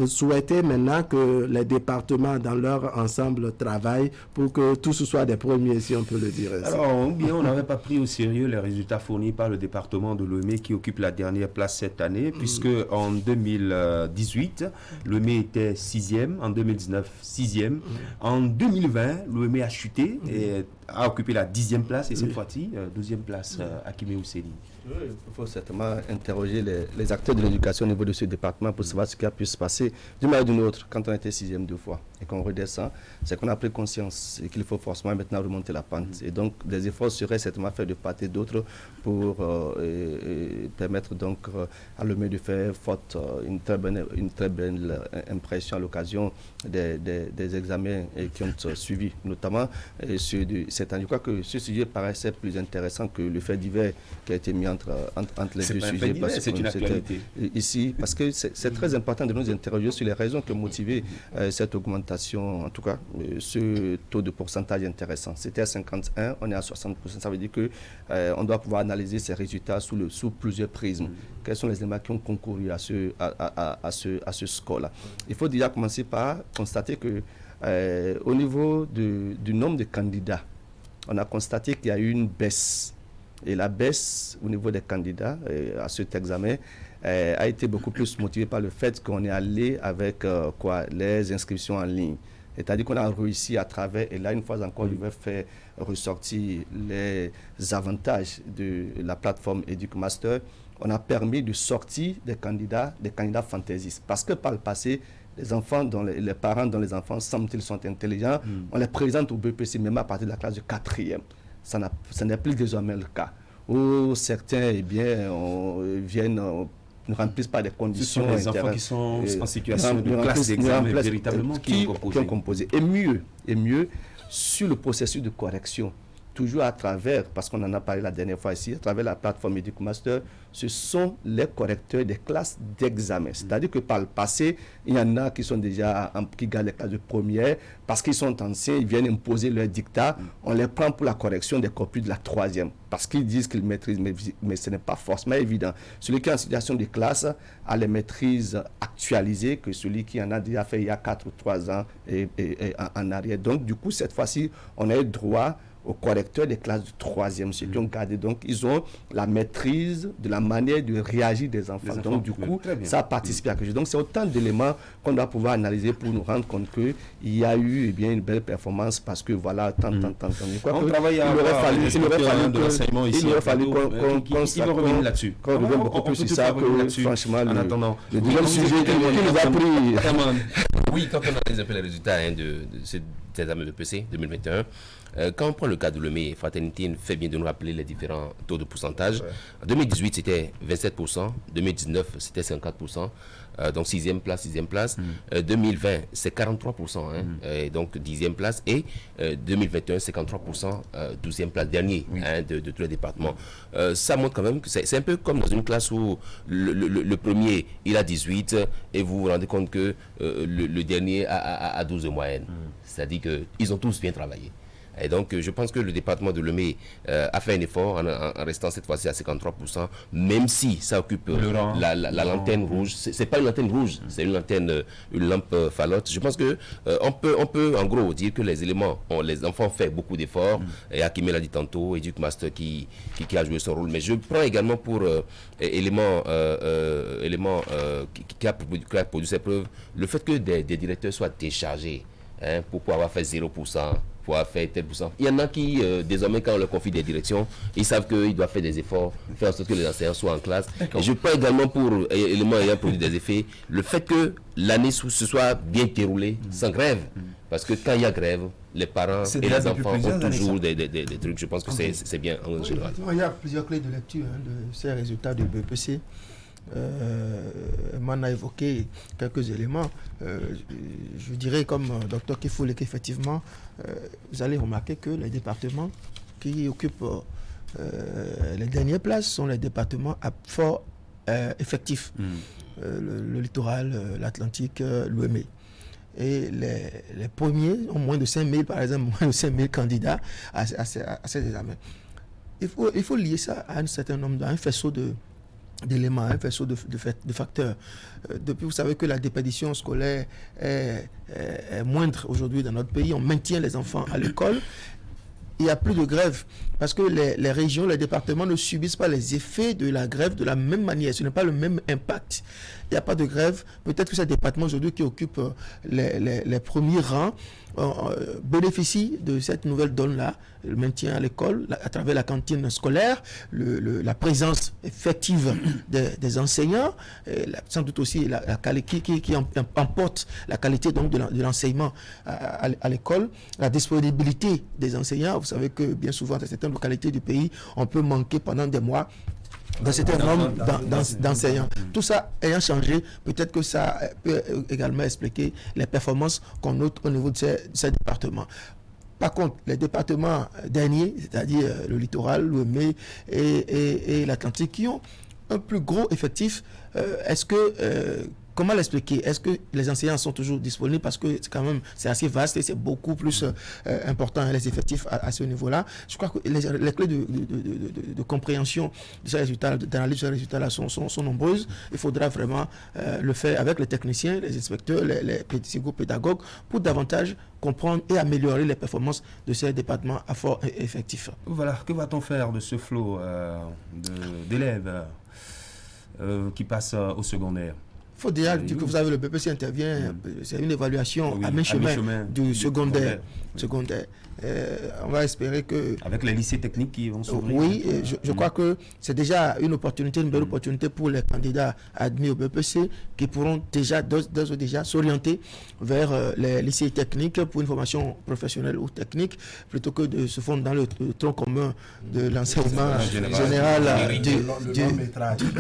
souhaiter maintenant que les départements dans leur ensemble travaillent pour que tous soit des premiers, si on peut le dire ainsi.
Alors, bien, on n'avait pas pris au sérieux les résultats fournis par le département de Lomé qui occupe la dernière place cette année, puisque en 2018, Lomé était 6e, en 2019, 6e. En 2020, Lomé a chuté et a occupé la 10e place et cette fois-ci, 12e place à Kimé Ousseli.
Il faut certainement interroger les acteurs de l'éducation au niveau de ce département pour savoir ce qui a pu se passer d'une manière ou d'une autre quand on était 6e 2 fois et qu'on redescend. C'est qu'on a pris conscience et qu'il faut forcément maintenant remonter la pente. Et donc, des efforts seraient certainement faits de part et d'autre pour permettre donc à Lomé de faire une très bonne impression à l'occasion des examens qui ont suivi, notamment ceux de cette année. Je crois que ce sujet paraissait plus intéressant que le fait divers qui a été mis entre les deux sujets.
C'est une actualité.
Ici, parce que c'est très important de nous interroger sur les raisons qui ont motivé cette augmentation, en tout cas, ce taux de pourcentage intéressant. C'était à 51, on est à 60%. Ça veut dire qu'on doit pouvoir analyser ces résultats sous plusieurs prismes. Quels sont les éléments qui ont concouru à ce score-là? Il faut déjà commencer par constater que au niveau du nombre de candidats, on a constaté qu'il y a eu une baisse. Et la baisse au niveau des candidats à cet examen a été beaucoup plus motivée par le fait qu'on est allé avec les inscriptions en ligne. C'est-à-dire qu'on a réussi à travers, et là une fois encore, je vais faire ressortir les avantages de la plateforme EducMaster. On a permis de sortir des candidats fantaisistes. Parce que par le passé, les enfants, les parents dont les enfants semblent qu'ils sont intelligents, on les présente au BPC même à partir de la classe de 4e. Ça n'est plus désormais le cas. Où certains ne remplissent pas des conditions.
Ce sont les enfants qui sont en situation de classe d'examen véritablement qui ont composé.
Et mieux, sur le processus de correction, toujours à travers, parce qu'on en a parlé la dernière fois ici, à travers la plateforme EducMaster, ce sont les correcteurs des classes d'examen. C'est-à-dire que par le passé, il y en a qui sont déjà, qui gardent les classes de première, parce qu'ils sont anciens, ils viennent imposer leur dictat, on les prend pour la correction des copies de la 3e, parce qu'ils disent qu'ils maîtrisent, mais ce n'est pas forcément évident. Celui qui est en situation de classe a les maîtrises actualisées que celui qui en a déjà fait il y a 4 ou 3 ans et en arrière. Donc, du coup, cette fois-ci, on a eu droit aux correcteurs des classes de 3e, ceux qui ont gardé. Donc, ils ont la maîtrise de la manière de réagir des enfants. Donc, du coup, ça participe à quelque chose. Donc, c'est autant d'éléments qu'on doit pouvoir analyser pour nous rendre compte qu'il y a eu une belle performance parce que voilà, tant.
On travaille à
il aurait fallu qu'on
revienne là-dessus.
Qu'on revienne beaucoup plus sur ça que, franchement, le deuxième sujet qui nous a pris.
Oui, quand on analyse un peu les résultats de cet examen de PC 2021, quand on prend le cas de Lomé, Fraternité fait bien de nous rappeler les différents taux de pourcentage. En 2018, c'était 27%, 2019, c'était 54%, donc 6e place. 2020, c'est 43%, et donc 10e place, et 2021, 53%, 12e place, dernier de tous les départements. Ça montre quand même que c'est un peu comme dans une classe où le premier, il a 18, et vous vous rendez compte que le dernier a 12 de moyenne. C'est-à-dire qu'ils ont tous bien travaillé. Et donc, je pense que le département de Lomé a fait un effort en restant cette fois-ci à 53%, même si ça occupe la lanterne rouge. C'est pas une lanterne rouge, c'est une lampe falote. Je pense que on peut en gros dire que les enfants ont fait beaucoup d'efforts. Et Akimé l'a dit tantôt, EducMaster qui a joué son rôle. Mais je prends également pour élément qui a produit ces preuves, le fait que des directeurs soient déchargés pour pouvoir faire 0%. Pour faire tel pourcent. Il y en a qui, désormais, quand on leur confie des directions, ils savent qu'ils doivent faire des efforts, faire en sorte que les enseignants soient en classe. Et je prends également pour élément ayant produit des effets, le fait que l'année se soit bien déroulée sans grève. Parce que quand il y a grève, les parents et les enfants ont toujours des trucs. Je pense que c'est bien en général.
Il y a plusieurs clés de lecture de ces résultats de BPC. On a évoqué quelques éléments. Je dirais comme Dr Kifoulé qu'effectivement, vous allez remarquer que les départements qui occupent les dernières places sont les départements à fort effectif. Le littoral, l'Atlantique, l'Ouémé. Et les premiers ont moins de 5000, par exemple, moins de 5000 candidats à ces examens. Il faut lier ça à un certain nombre, à un faisceau d'éléments, un faisceau de facteurs. Depuis, vous savez que la déperdition scolaire est moindre aujourd'hui dans notre pays. On maintient les enfants à l'école. Il n'y a plus de grève parce que les régions, les départements ne subissent pas les effets de la grève de la même manière. Ce n'est pas le même impact. Il n'y a pas de grève. Peut-être que ces départements aujourd'hui qui occupent les premiers rangs bénéficient de cette nouvelle donne-là, le maintien à l'école, à travers la cantine scolaire, la présence effective des enseignants, sans doute aussi qui emporte la qualité donc, de l'enseignement à l'école, la disponibilité des enseignants. Vous savez que bien souvent, dans certaines localités du pays, on peut manquer pendant des mois d'un certain nombre d'enseignants. Tout ça ayant changé, peut-être que ça peut également expliquer les performances qu'on note au niveau de ces départements. Par contre, les départements derniers, c'est-à-dire le littoral, l'Ouémé et l'Atlantique, qui ont un plus gros effectif, est-ce que... comment l'expliquer? Est-ce que les enseignants sont toujours disponibles? Parce que c'est assez vaste et c'est beaucoup plus important, les effectifs à ce niveau-là. Je crois que les clés de compréhension de ces résultats, d'analyse de ces résultats-là sont nombreuses. Il faudra vraiment le faire avec les techniciens, les inspecteurs, les psychopédagogues pour davantage comprendre et améliorer les performances de ces départements à fort effectif.
Voilà, que va-t-on faire de ce flot d'élèves qui passent au secondaire?
Il faut déjà dire que vous avez le BPC intervient, c'est une évaluation à mi-chemin du secondaire. On va espérer que...
Avec les lycées techniques qui vont s'ouvrir.
Oui, je crois que c'est déjà une belle opportunité pour les candidats admis au BPC qui pourront déjà s'orienter vers les lycées techniques pour une formation professionnelle ou technique plutôt que de se fondre dans le tronc commun de l'enseignement général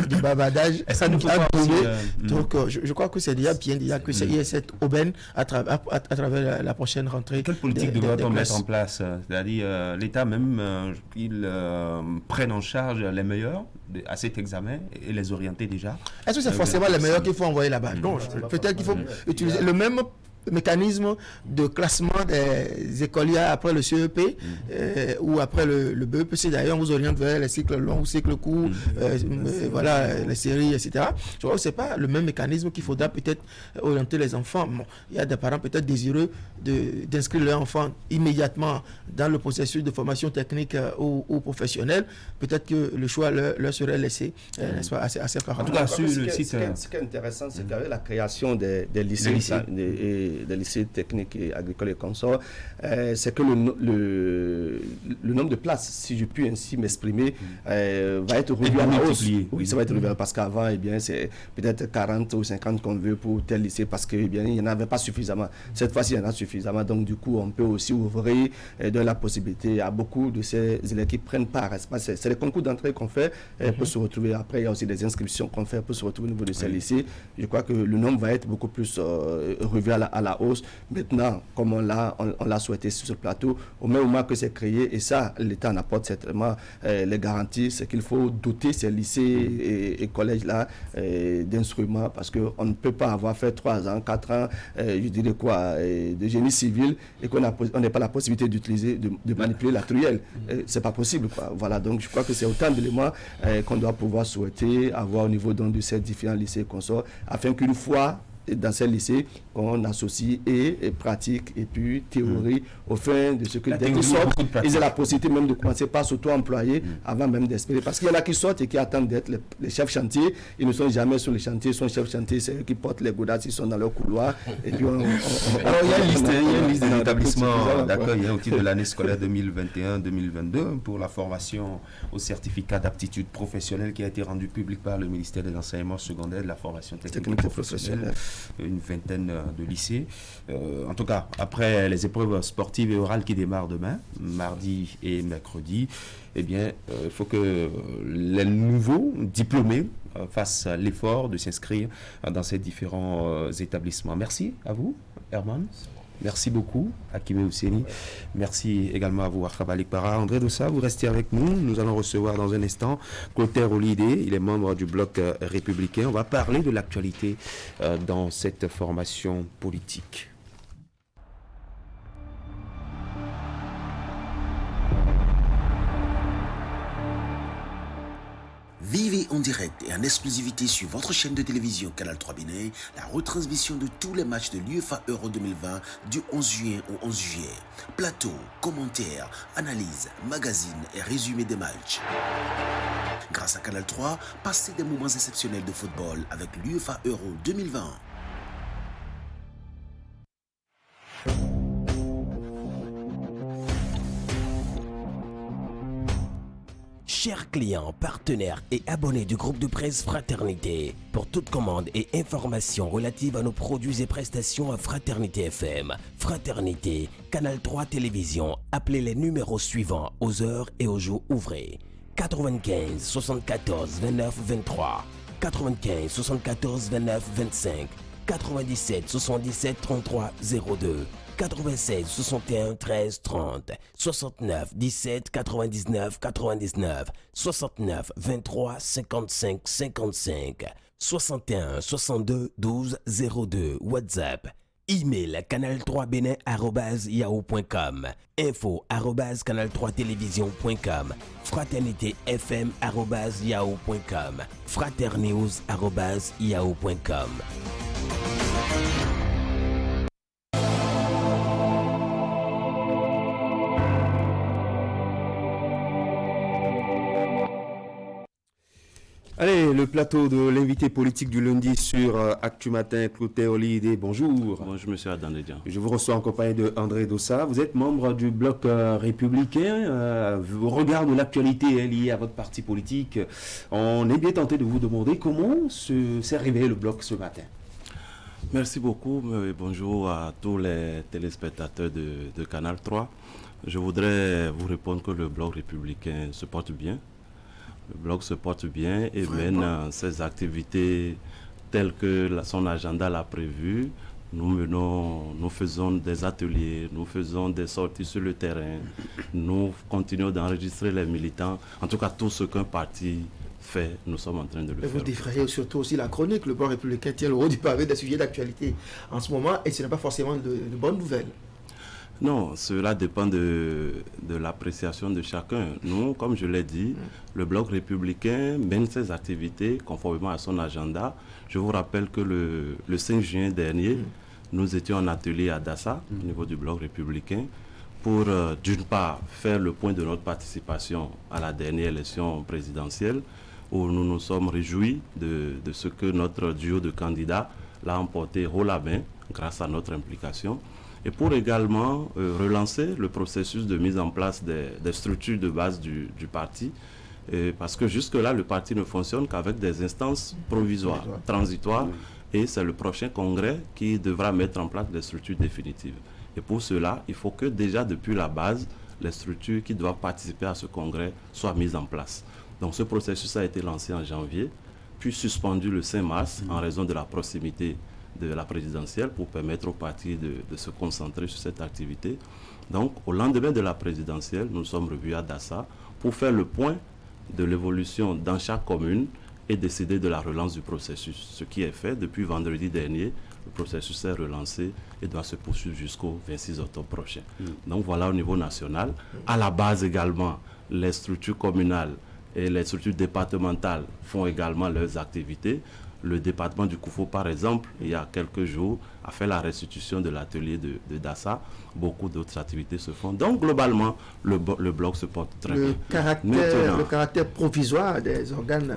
du bavardage.
Et ça nous faut
donc je crois que c'est déjà bien qu'il y ait cette aubaine à travers la prochaine rentrée.
Quelle politique doit-on mettre en place? C'est-à-dire l'État même qu'il prenne en charge les meilleurs à cet examen et les orienter déjà.
Est-ce que c'est forcément les meilleurs qu'il faut envoyer là-bas? Non, peut-être qu'il faut utiliser le même mécanisme de classement des écoliers après le CEP ou après le BEPC. D'ailleurs, on vous oriente vers les cycles longs ou cycles courts, voilà, les séries, etc. Je crois que ce n'est pas le même mécanisme qu'il faudra peut-être orienter les enfants. Bon, il y a des parents peut-être désireux d'inscrire leurs enfants immédiatement dans le processus de formation technique ou professionnelle. Peut-être que le choix leur serait laissé à ces parents.
En tout cas, sur le site... Ce qui est intéressant, c'est qu'avec la création des lycées des lycées techniques et agricoles et consorts, c'est que le nombre de places, si je puis ainsi m'exprimer, va être revu à la hausse. Oui, ça va être revu parce qu'avant, c'est peut-être 40 ou 50 qu'on veut pour tel lycée parce qu'il n'y en avait pas suffisamment. Cette fois-ci, il y en a suffisamment. Donc, du coup, on peut aussi ouvrir de la possibilité à beaucoup de ces élèves qui prennent part. C'est les concours d'entrée qu'on fait pour se retrouver. Après, il y a aussi des inscriptions qu'on fait pour se retrouver au niveau de ces lycées. Je crois que le nombre va être beaucoup plus revu à la hausse. Maintenant, comme on l'a souhaité sur ce plateau, au même moment que c'est créé, et ça, l'État en apporte certainement les garanties, c'est qu'il faut doter ces lycées et collèges-là d'instruments, parce qu'on ne peut pas avoir fait 3 ans, 4 ans, je dirais quoi, de génie civil, et qu'on n'ait pas la possibilité d'utiliser, de manipuler la truelle. C'est pas possible, quoi. Voilà, donc je crois que c'est autant d'éléments qu'on doit pouvoir souhaiter avoir au niveau de ces différents lycées consorts, afin qu'une fois dans ces lycées, qu'on associe et pratique et puis théorie au fin de ce que dès qu'ils sortent, ils aient la possibilité même de commencer par s'auto-employer avant même d'espérer. Parce qu'il y en a qui sortent et qui attendent d'être les chefs chantiers. Ils ne sont jamais sur les chantiers, ils sont chefs chantiers, c'est eux qui portent les godasses, ils sont dans leur couloir. Et puis alors
il y a une liste des établissements d'accueil au titre de l'année scolaire 2021-2022 pour la formation au certificat d'aptitude professionnelle qui a été rendu public par le ministère des enseignements secondaires, de la formation technique et professionnelle. Une vingtaine de lycées. En tout cas, après les épreuves sportives et orales qui démarrent demain, mardi et mercredi, eh bien, il faut que les nouveaux diplômés fassent l'effort de s'inscrire dans ces différents établissements. Merci à vous, Herman. Merci beaucoup, Hakimé Ousseni. Merci également à vous, Arfaba Likpara. André Doussa, vous restez avec nous. Nous allons recevoir dans un instant Clotaire Olidé. Il est membre du bloc républicain. On va parler de l'actualité dans cette formation politique.
Vivez en direct et en exclusivité sur votre chaîne de télévision Canal 3 Bénin la retransmission de tous les matchs de l'UEFA Euro 2020 du 11 juin au 11 juillet. Plateau, commentaires, analyses, magazines et résumés des matchs. Grâce à Canal 3, passez des moments exceptionnels de football avec l'UEFA Euro 2020.
Chers clients, partenaires et abonnés du groupe de presse Fraternité, pour toute commande et information relative à nos produits et prestations à Fraternité FM, Fraternité, Canal 3 Télévision, appelez les numéros suivants aux heures et aux jours ouvrés. 95 74 29 23, 95 74 29 25, 97 77 33 02, 96 61 13 30, 69 17 99 99, 69 23 55 55, 61 62 12 02, WhatsApp. Email canal3benin@yahoo.com, info@canal3télévision.com, fraternitéfm@yahoo.com, fraternews@yahoo.com.
Allez, le plateau de l'invité politique du lundi sur Actu Matin, Clotaire Olide, bonjour.
Bonjour, monsieur Adandedian.
Je vous reçois en compagnie de André Dossa. Vous êtes membre du bloc républicain. Au regard de l'actualité liée à votre parti politique, on est bien tenté de vous demander comment s'est réveillé le bloc ce matin.
Merci beaucoup. Bonjour à tous les téléspectateurs de Canal 3. Je voudrais vous répondre que le bloc républicain se porte bien. Le bloc se porte bien et mène ses activités telles que son agenda l'a prévu. Nous faisons des ateliers, nous faisons des sorties sur le terrain, nous continuons d'enregistrer les militants. En tout cas, tout ce qu'un parti fait, nous sommes en train de le faire.
Vous défrayez surtout aussi la chronique. Le bloc républicain tient le haut du pavé des sujets d'actualité en ce moment et ce n'est pas forcément de bonnes nouvelles.
Non, cela dépend de l'appréciation de chacun. Nous, comme je l'ai dit, le bloc républicain mène ses activités conformément à son agenda. Je vous rappelle que le 5 juin dernier, nous étions en atelier à Dassa, au niveau du bloc républicain, pour d'une part faire le point de notre participation à la dernière élection présidentielle, où nous nous sommes réjouis de ce que notre duo de candidats l'a emporté haut la main grâce à notre implication. Et pour également relancer le processus de mise en place des structures de base du parti, parce que jusque-là, le parti ne fonctionne qu'avec des instances provisoires, transitoires, et c'est le prochain congrès qui devra mettre en place des structures définitives. Et pour cela, il faut que déjà depuis la base, les structures qui doivent participer à ce congrès soient mises en place. Donc ce processus a été lancé en janvier, puis suspendu le 5 mars en raison de la proximité de la présidentielle pour permettre au parti de se concentrer sur cette activité. Donc, au lendemain de la présidentielle, nous sommes revus à Dassa pour faire le point de l'évolution dans chaque commune et décider de la relance du processus. Ce qui est fait depuis vendredi dernier, le processus est relancé et doit se poursuivre jusqu'au 26 octobre prochain. Donc voilà au niveau national. À la base également, les structures communales et les structures départementales font également leurs activités. Le département du Koufo, par exemple, il y a quelques jours, a fait la restitution de l'atelier de Dassa. Beaucoup d'autres activités se font. Donc, globalement, le bloc se porte très bien.
Le caractère provisoire des organes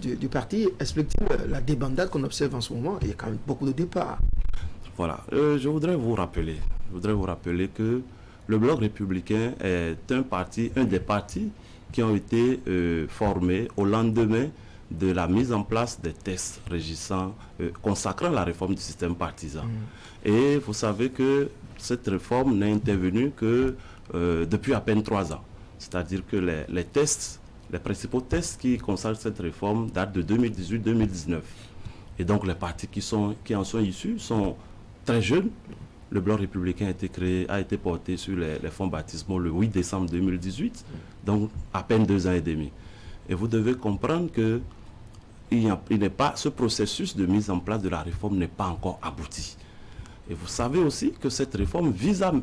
du parti explique-t-il la débandade qu'on observe en ce moment? Il y a quand même beaucoup de départs.
Voilà. Je voudrais vous rappeler que le bloc républicain est un des partis qui ont été formés au lendemain de la mise en place des tests régissant, consacrant la réforme du système partisan. Et vous savez que cette réforme n'est intervenue que depuis à peine 3 ans. C'est-à-dire que les principaux tests qui consacrent cette réforme datent de 2018-2019. Et donc les partis qui en sont issus sont très jeunes. Le bloc républicain a été porté sur les fonds baptismaux le 8 décembre 2018, donc à peine 2 ans et demi. Et vous devez comprendre que ce processus de mise en place de la réforme n'est pas encore abouti. Et vous savez aussi que cette réforme vise à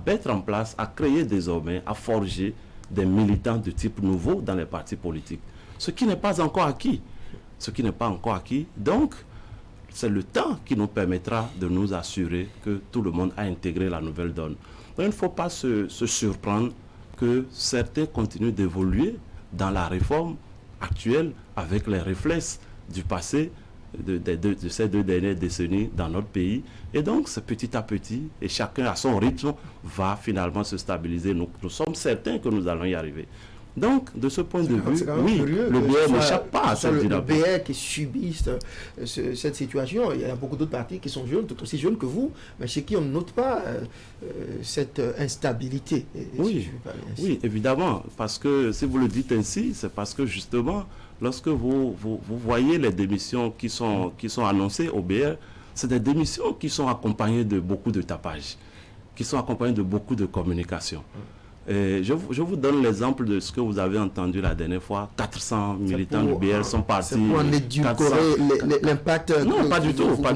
mettre en place, à créer désormais, à forger des militants de type nouveau dans les partis politiques. Ce qui n'est pas encore acquis. Donc, c'est le temps qui nous permettra de nous assurer que tout le monde a intégré la nouvelle donne. Donc, il ne faut pas se surprendre que certains continuent d'évoluer dans la réforme actuelle avec les réflexes du passé de ces 2 dernières décennies dans notre pays. Et donc, c'est petit à petit, et chacun à son rythme, va finalement se stabiliser. Nous sommes certains que nous allons y arriver. Donc, de ce point de vue, oui, le BR n'échappe pas à cette dynamique.
Le BR qui subit cette situation, il y a beaucoup d'autres partis qui sont jeunes, tout aussi jeunes que vous, mais chez qui on ne note pas cette instabilité.
Oui, évidemment, parce que si vous le dites ainsi, c'est parce que justement, lorsque vous voyez les démissions qui sont annoncées au BR, c'est des démissions qui sont accompagnées de beaucoup de tapage, qui sont accompagnées de beaucoup de communication. Et je vous donne l'exemple de ce que vous avez entendu la dernière fois. 400 militants du BR sont partis.
C'est pour en édulcorer l'impact.
Non, pas du tout. Pas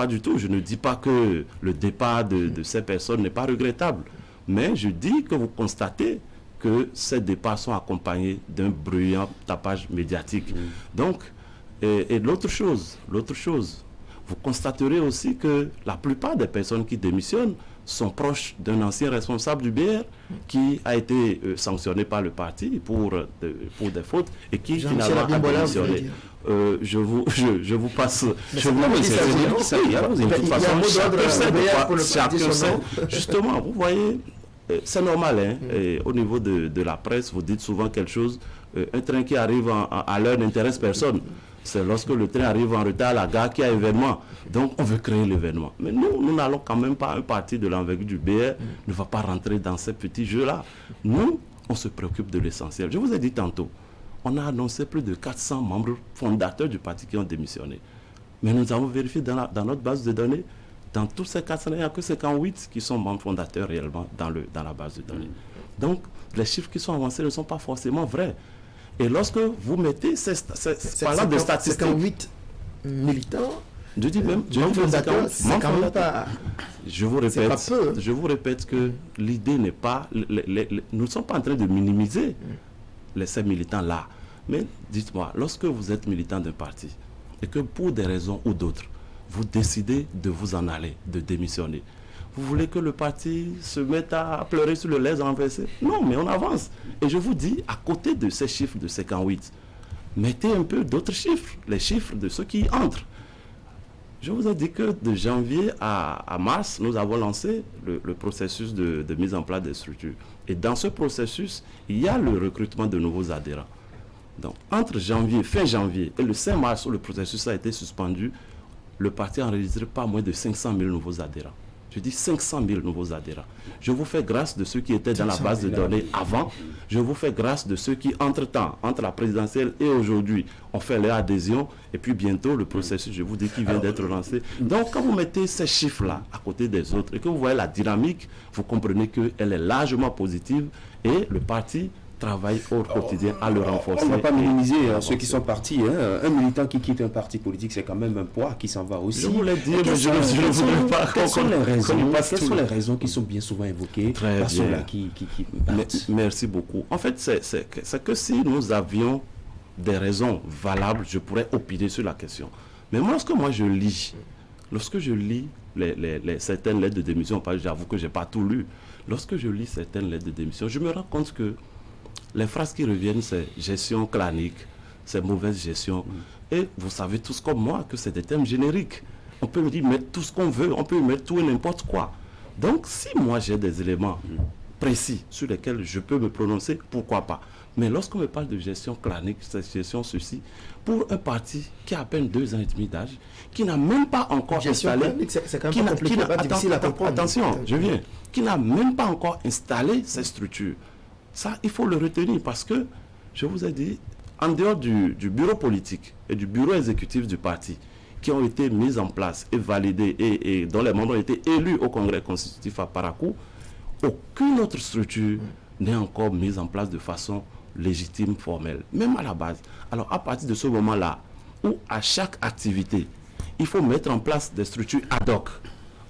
du tout. Je ne dis pas que le départ de ces personnes n'est pas regrettable. Mais je dis que vous constatez que ces départs sont accompagnés d'un bruyant tapage médiatique. Donc, et l'autre chose, vous constaterez aussi que la plupart des personnes qui démissionnent sont proches d'un ancien responsable du BR qui a été sanctionné par le parti pour des fautes et qui finalement a démissionné. Je vous passe. Justement, vous voyez, c'est normal. Et au niveau de la presse, vous dites souvent quelque chose. Un train qui arrive à l'heure n'intéresse personne. C'est lorsque le train arrive en retard à la gare qu'il y a événement. Donc, on veut créer l'événement. Mais nous n'allons quand même pas, un parti de l'envergure du BR ne va pas rentrer dans ces petits jeux-là. Nous, on se préoccupe de l'essentiel. Je vous ai dit tantôt, on a annoncé plus de 400 membres fondateurs du parti qui ont démissionné. Mais nous avons vérifié dans notre base de données, dans tous ces 400, il n'y a que 58 qui sont membres fondateurs réellement dans la base de données. Donc, les chiffres qui sont avancés ne sont pas forcément vrais. Et lorsque vous mettez parlant de statistiques,
58 militants,
je dis même, je vous répète que l'idée n'est pas, nous ne sommes pas en train de minimiser ces militants-là. Mais dites-moi, lorsque vous êtes militant d'un parti et que pour des raisons ou d'autres, vous décidez de vous en aller, de démissionner, vous voulez que le parti se mette à pleurer sur le lait renversé? Non, mais on avance. Et je vous dis, à côté de ces chiffres de 58, mettez un peu d'autres chiffres, les chiffres de ceux qui entrent. Je vous ai dit que de janvier à mars, nous avons lancé le processus de mise en place des structures. Et dans ce processus, il y a le recrutement de nouveaux adhérents. Donc, entre fin janvier et le 5 mars, où le processus a été suspendu, le parti a enregistré pas moins de 500 000 nouveaux adhérents. Je dis 500 000 nouveaux adhérents. Je vous fais grâce de ceux qui étaient dans la base de données avant. Je vous fais grâce de ceux qui, entre-temps, entre la présidentielle et aujourd'hui, ont fait leur adhésion. Et puis bientôt, le processus, je vous dis, qui vient d'être lancé. Donc, quand vous mettez ces chiffres-là à côté des autres et que vous voyez la dynamique, vous comprenez qu'elle est largement positive et le parti travaille au quotidien à le renforcer.
On ne va pas minimiser ceux qui sont partis. Un militant qui quitte un parti politique, c'est quand même un poids qui s'en va aussi.
Je voulais dire, mais je ne voulais pas.
Quelles sont les raisons qui sont bien souvent évoquées par ceux-là qui
Merci beaucoup. En fait, c'est que si nous avions des raisons valables, je pourrais opiner sur la question. Mais lorsque je lis certaines lettres de démission, j'avoue que je n'ai pas tout lu, lorsque je lis certaines lettres de démission, je me rends compte que les phrases qui reviennent, c'est gestion clanique, c'est mauvaise gestion. Et vous savez tous comme moi que c'est des thèmes génériques. On peut y mettre tout ce qu'on veut, on peut y mettre tout et n'importe quoi. Donc, si moi j'ai des éléments précis sur lesquels je peux me prononcer, pourquoi pas. Mais lorsqu'on me parle de gestion clanique, cette gestion ceci, pour un parti qui a à peine 2 ans et demi d'âge, qui n'a même pas encore installé... Attention, je viens. Qui n'a même pas encore installé ces structures. Ça, il faut le retenir parce que, je vous ai dit, en dehors du bureau politique et du bureau exécutif du parti, qui ont été mis en place et validés et dont les membres ont été élus au Congrès constitutif à Parakou, aucune autre structure n'est encore mise en place de façon légitime, formelle, même à la base. Alors, à partir de ce moment-là, où à chaque activité, il faut mettre en place des structures ad hoc,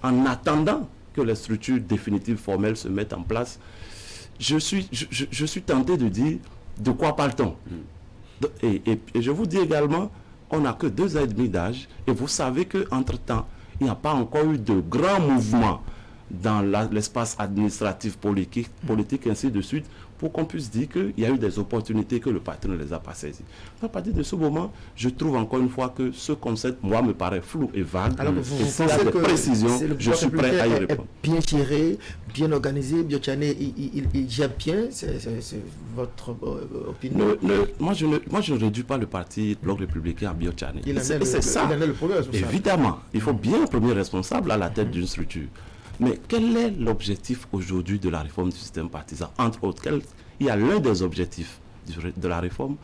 en attendant que les structures définitives formelles se mettent en place, je suis tenté de dire de quoi parle-t-on. Et je vous dis également, on n'a que 2 ans et demi d'âge, et vous savez qu'entre-temps, il n'y a pas encore eu de grands mouvements dans l'espace administratif, politique, ainsi de suite, pour qu'on puisse dire qu'il y a eu des opportunités que le parti ne les a pas saisies. À partir de ce moment, je trouve encore une fois que ce concept, moi, me paraît flou et vague.
Alors,
et sans des précisions, je suis prêt à y répondre.
Bien géré, bien organisé, Biotchane, il gère bien, c'est votre opinion?
Moi, je ne réduis pas le parti Bloc républicain à Biotchane.
C'est ça. Il en est le premier responsable.
Évidemment, il faut bien un premier responsable à la tête d'une structure. Mais quel est l'objectif aujourd'hui de la réforme du système partisan? Entre autres, il y a l'un des objectifs de la réforme,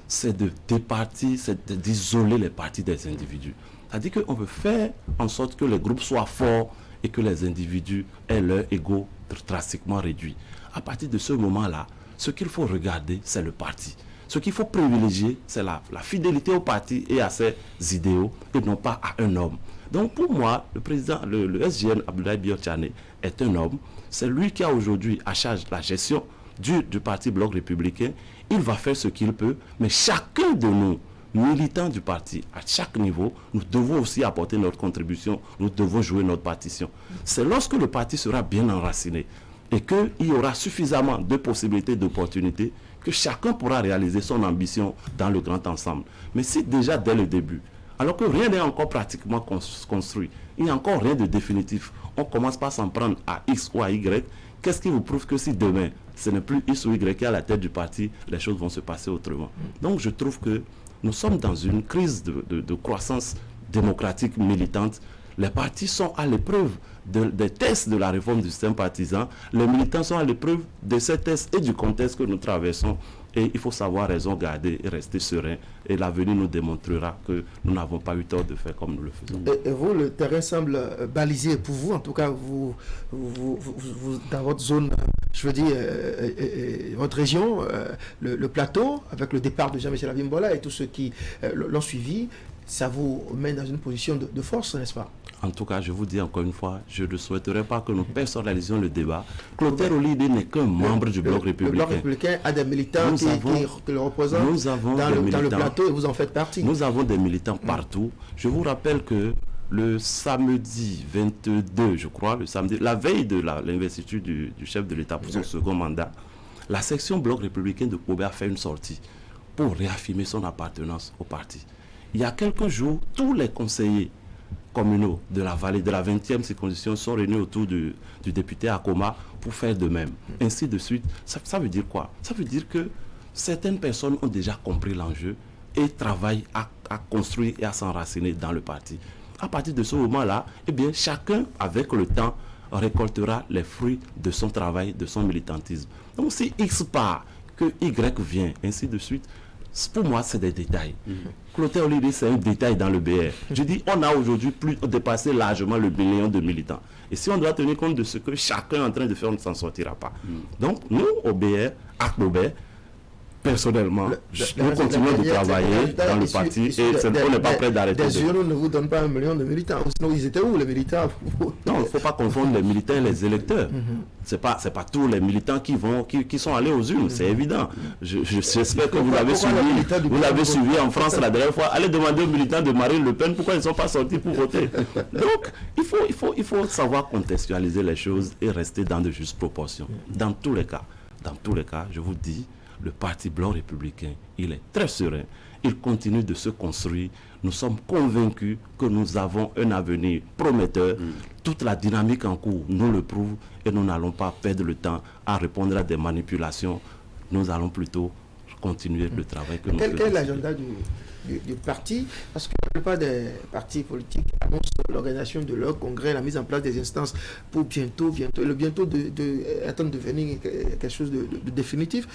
c'est de départir, c'est d'isoler les partis des individus. C'est-à-dire qu'on veut faire en sorte que les groupes soient forts et que les individus aient leur ego drastiquement réduit. À partir de ce moment-là, ce qu'il faut regarder, c'est le parti. Ce qu'il faut privilégier, c'est la fidélité au parti et à ses idéaux, et non pas à un homme. Donc pour moi, le président, le SGN Abdoulaye Biotchane est un homme. C'est lui qui a aujourd'hui à charge la gestion du parti Bloc républicain. Il va faire ce qu'il peut, mais chacun de nous, militants du parti, à chaque niveau, nous devons aussi apporter notre contribution, nous devons jouer notre partition. C'est lorsque le parti sera bien enraciné et qu'il y aura suffisamment de possibilités, d'opportunités, que chacun pourra réaliser son ambition dans le grand ensemble. Mais si déjà dès le début, alors que rien n'est encore pratiquement construit, il n'y a encore rien de définitif, on commence par s'en prendre à X ou à Y, qu'est-ce qui vous prouve que si demain, ce n'est plus X ou Y qui est à la tête du parti, les choses vont se passer autrement. Donc je trouve que nous sommes dans une crise de croissance démocratique militante. Les partis sont à l'épreuve des tests de la réforme du système partisan. Les militants sont à l'épreuve de ces tests et du contexte que nous traversons. Et il faut savoir raison garder et rester serein. Et l'avenir nous démontrera que nous n'avons pas eu tort de faire comme nous le faisons.
Et vous, le terrain semble balisé pour vous. En tout cas, vous dans votre zone, je veux dire, votre région, le plateau, avec le départ de Jean-Michel Abimbola et tous ceux qui l'ont suivi, ça vous met dans une position de force, n'est-ce pas?
En tout cas, je vous dis encore une fois, je ne souhaiterais pas que nous personnalisions le débat. Clotaire Olydé n'est qu'un membre du Bloc républicain. Le
Bloc républicain a des militants qui le représentent dans le plateau et vous en faites partie.
Nous avons des militants partout. Je vous rappelle que le samedi 22, je crois, la veille de l'investiture du chef de l'État pour son second mandat, la section Bloc républicain de Kobe a fait une sortie pour réaffirmer son appartenance au parti. Il y a quelques jours, tous les conseillers communaux de la vallée de la 20e circonscription sont réunis autour du député Akoma pour faire de même. Ainsi de suite. Ça veut dire quoi? Ça veut dire que certaines personnes ont déjà compris l'enjeu et travaillent à construire et à s'enraciner dans le parti. À partir de ce moment-là, eh bien, chacun, avec le temps, récoltera les fruits de son travail, de son militantisme. Donc si X part, que Y vient, ainsi de suite, pour moi, c'est des détails. Clotaire Olydé, c'est un détail dans le BR. Je dis, on a aujourd'hui dépassé largement le million de militants. Et si on doit tenir compte de ce que chacun est en train de faire, on ne s'en sortira pas. Donc, nous, au BR, à Clobert, personnellement, nous continuons de travailler dans le parti et on n'est pas prêt d'arrêter.
Des urnes ne vous donnent pas 1 million de militants. Sinon, ils étaient où les militants?
Non, il ne faut pas confondre les militants et les électeurs. Ce n'est pas tous les militants qui sont allés aux urnes, c'est évident. J'espère que vous l'avez suivi en France la dernière fois. Allez demander aux militants de Marine Le Pen pourquoi ils ne sont pas sortis pour voter. Donc, il faut savoir contextualiser les choses et rester dans de justes proportions. Dans tous les cas, je vous dis, le parti Bloc républicain, il est très serein. Il continue de se construire. Nous sommes convaincus que nous avons un avenir prometteur. Toute la dynamique en cours nous le prouve et nous n'allons pas perdre le temps à répondre à des manipulations. Nous allons plutôt continuer le travail que nous faisons.
Quel est l'agenda du parti? Parce que la plupart des partis politiques annoncent l'organisation de leur congrès, la mise en place des instances pour bientôt. Le bientôt attend de devenir quelque chose de définitif.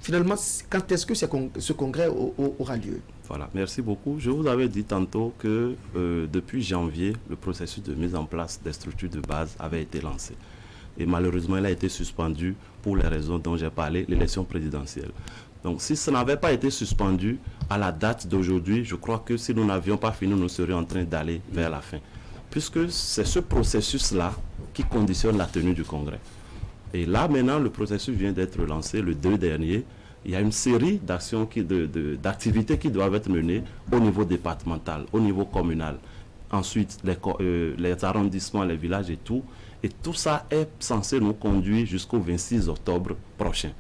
Finalement, quand est-ce que ce congrès aura lieu?
Voilà, merci beaucoup. Je vous avais dit tantôt que depuis janvier, le processus de mise en place des structures de base avait été lancé. Et malheureusement, il a été suspendu pour les raisons dont j'ai parlé, l'élection présidentielle. Donc, si ça n'avait pas été suspendu à la date d'aujourd'hui, je crois que si nous n'avions pas fini, nous serions en train d'aller vers la fin. Puisque c'est ce processus-là qui conditionne la tenue du congrès. Et là, maintenant, le processus vient d'être lancé, le 2 dernier. Il y a une série d'actions, d'activités qui doivent être menées au niveau départemental, au niveau communal. Ensuite, les arrondissements, les villages et tout. Et tout ça est censé nous conduire jusqu'au 26 octobre prochain.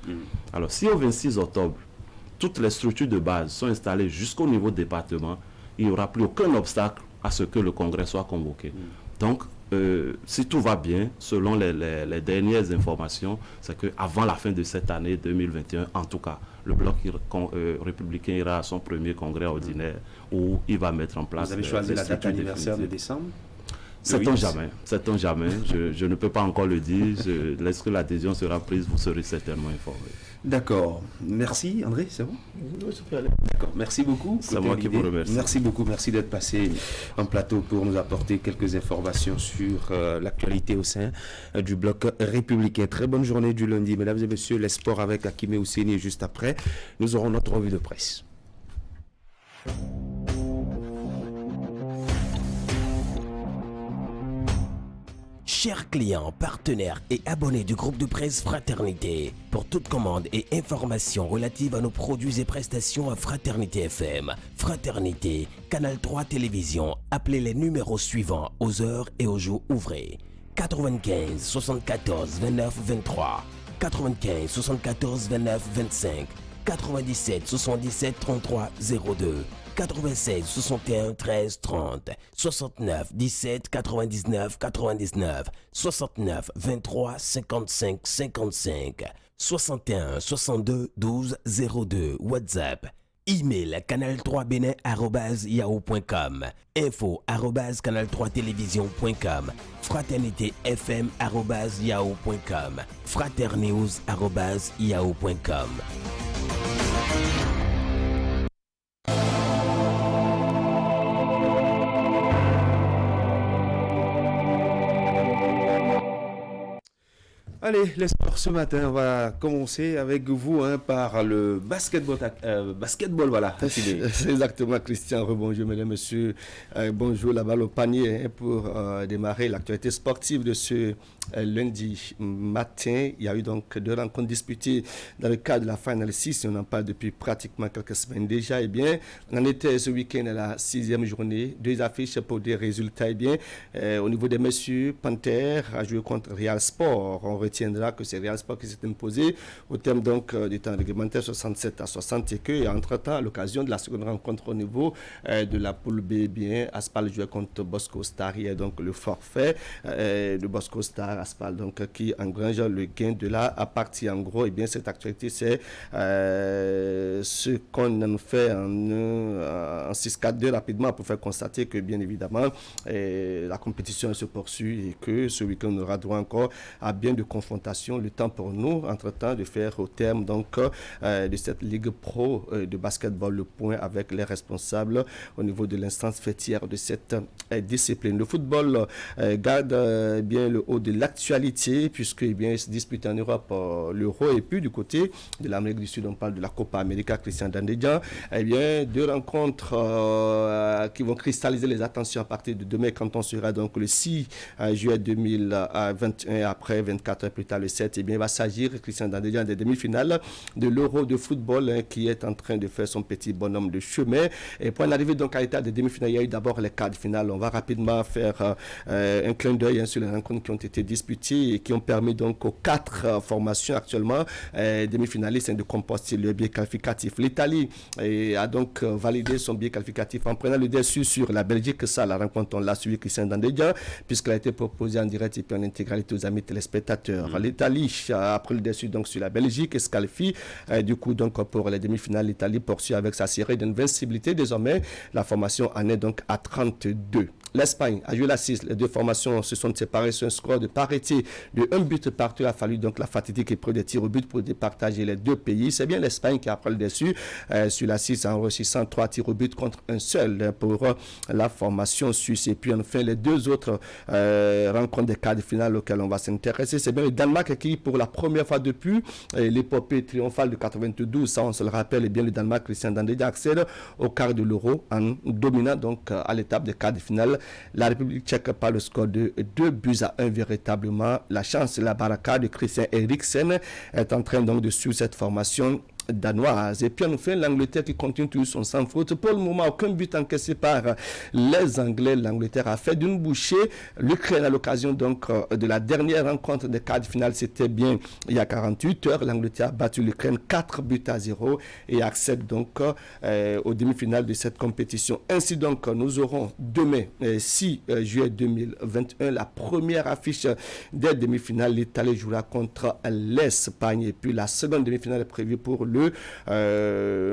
Alors, si au 26 octobre, toutes les structures de base sont installées jusqu'au niveau département, il n'y aura plus aucun obstacle à ce que le congrès soit convoqué. Donc, si tout va bien, selon les dernières informations, c'est qu'avant la fin de cette année 2021, en tout cas, le bloc républicain ira à son premier congrès ordinaire où il va mettre en place...
Vous avez choisi la date anniversaire de décembre?
Sait-on jamais, sait-on jamais. Je ne peux pas encore le dire. Lorsque l'adhésion sera prise, vous serez certainement informé.
D'accord. Merci, André, c'est bon? D'accord, merci beaucoup.
C'est moi qui vous remercie.
Merci beaucoup, merci d'être passé en plateau pour nous apporter quelques informations sur l'actualité au sein du bloc républicain. Très bonne journée du lundi. Mesdames et messieurs, les sports avec Akime Ouseni. Juste après, nous aurons notre revue de presse.
Chers clients, partenaires et abonnés du groupe de presse Fraternité, pour toute commande et information relative à nos produits et prestations à Fraternité FM, Fraternité, Canal 3 Télévision, appelez les numéros suivants aux heures et aux jours ouvrés. 95 74 29 23, 95 74 29 25, 97 77 33 02, 96 61 13 30, 69 17 99 99, 69 23 55 55, 61 62 12 02, WhatsApp, email canal3benin@yahoo.com, info @canal3télévision.com, fraternitéfm@yahoo.com, fraternews@yahoo.com.
Allez, les sports ce matin, on va commencer avec vous par le basketball. Voilà.
C'est exactement, Christian. Rebonjour, mesdames, messieurs. Bonjour, la balle au panier pour démarrer l'actualité sportive de ce lundi matin. Il y a eu donc 2 rencontres disputées dans le cadre de la Final 6. On en parle depuis pratiquement quelques semaines déjà. Eh bien, on en était ce week-end à la 6e journée. 2 affiches pour des résultats. Eh bien, au niveau des messieurs, Panther a joué contre Real Sport. On retiendra que c'est Real Sport qui s'est imposé au terme donc du temps réglementaire 67-60 et que, entre-temps, à l'occasion de la seconde rencontre au niveau de la poule B, bien, Aspal jouait contre Bosco Star. Il y a donc le forfait de Bosco Star Aspal donc qui engrange le gain de la partie. En gros, et bien, cette actualité, c'est ce qu'on en fait en 6-4-2 rapidement pour faire constater que, bien évidemment, la compétition se poursuit et que ce week-end, on aura droit encore à bien de confrontation. Le temps pour nous, entre-temps, de faire au terme donc de cette Ligue Pro de basketball le point avec les responsables au niveau de l'instance fêtière de cette discipline. Le football garde bien le haut de l'actualité puisque il se dispute en Europe l'Euro et puis du côté de l'Amérique du Sud, on parle de la Copa América, Christian Dandédian. 2 rencontres qui vont cristalliser les attentions à partir de demain quand on sera donc le 6 juillet 2021 après 24 heures plus tard le 7, il va s'agir, Christian Dandédian, des demi-finales de l'Euro de football qui est en train de faire son petit bonhomme de chemin. Et pour en arriver donc à l'état des demi-finales, il y a eu d'abord les quarts de finale. On va rapidement faire un clin d'œil sur les rencontres qui ont été disputées et qui ont permis donc aux 4 formations actuellement demi-finalistes de composter le biais qualificatif. L'Italie a donc validé son biais qualificatif en prenant le dessus sur la Belgique. Ça, la rencontre, on l'a suivi, Christian Dandédian, puisqu'elle a été proposée en direct et puis en intégralité aux amis téléspectateurs. L'Italie a pris le dessus donc sur la Belgique et se qualifie du coup donc pour les demi-finales. L'Italie poursuit avec sa série d'invincibilité. Désormais, la formation en est donc à 32. L'Espagne a joué la 6. Les 2 formations se sont séparées sur un score de parité de 1 but partout. Il a fallu donc la fatidique épreuve des tirs au but pour départager les 2 pays. C'est bien l'Espagne qui a pris le dessus sur la 6 en réussissant 3 tirs au but contre un seul pour la formation suisse. Et puis enfin, les 2 autres rencontres des quarts de finale auxquelles on va s'intéresser. C'est bien le Danemark qui, pour la première fois depuis l'épopée triomphale de 92, ça on se le rappelle, et bien le Danemark, Christian Dandédian, accède au quart de l'Euro en dominant donc à l'étape des quarts de finale la République tchèque par le score de 2-1 véritablement. La chance de la baraka de Christian Eriksen est en train donc de suivre cette formation danoise. Et puis enfin, l'Angleterre qui continue toujours son sans faute. Pour le moment, aucun but encaissé par les Anglais. L'Angleterre a fait d'une bouchée l'Ukraine à l'occasion donc de la dernière rencontre des quarts de finale. C'était bien il y a 48 heures. L'Angleterre a battu l'Ukraine 4-0 et accède donc aux demi-finales de cette compétition. Ainsi donc, nous aurons demain, 6 juillet 2021, la première affiche des demi-finales. L'Italie jouera contre l'Espagne et puis la seconde demi-finale est prévue pour le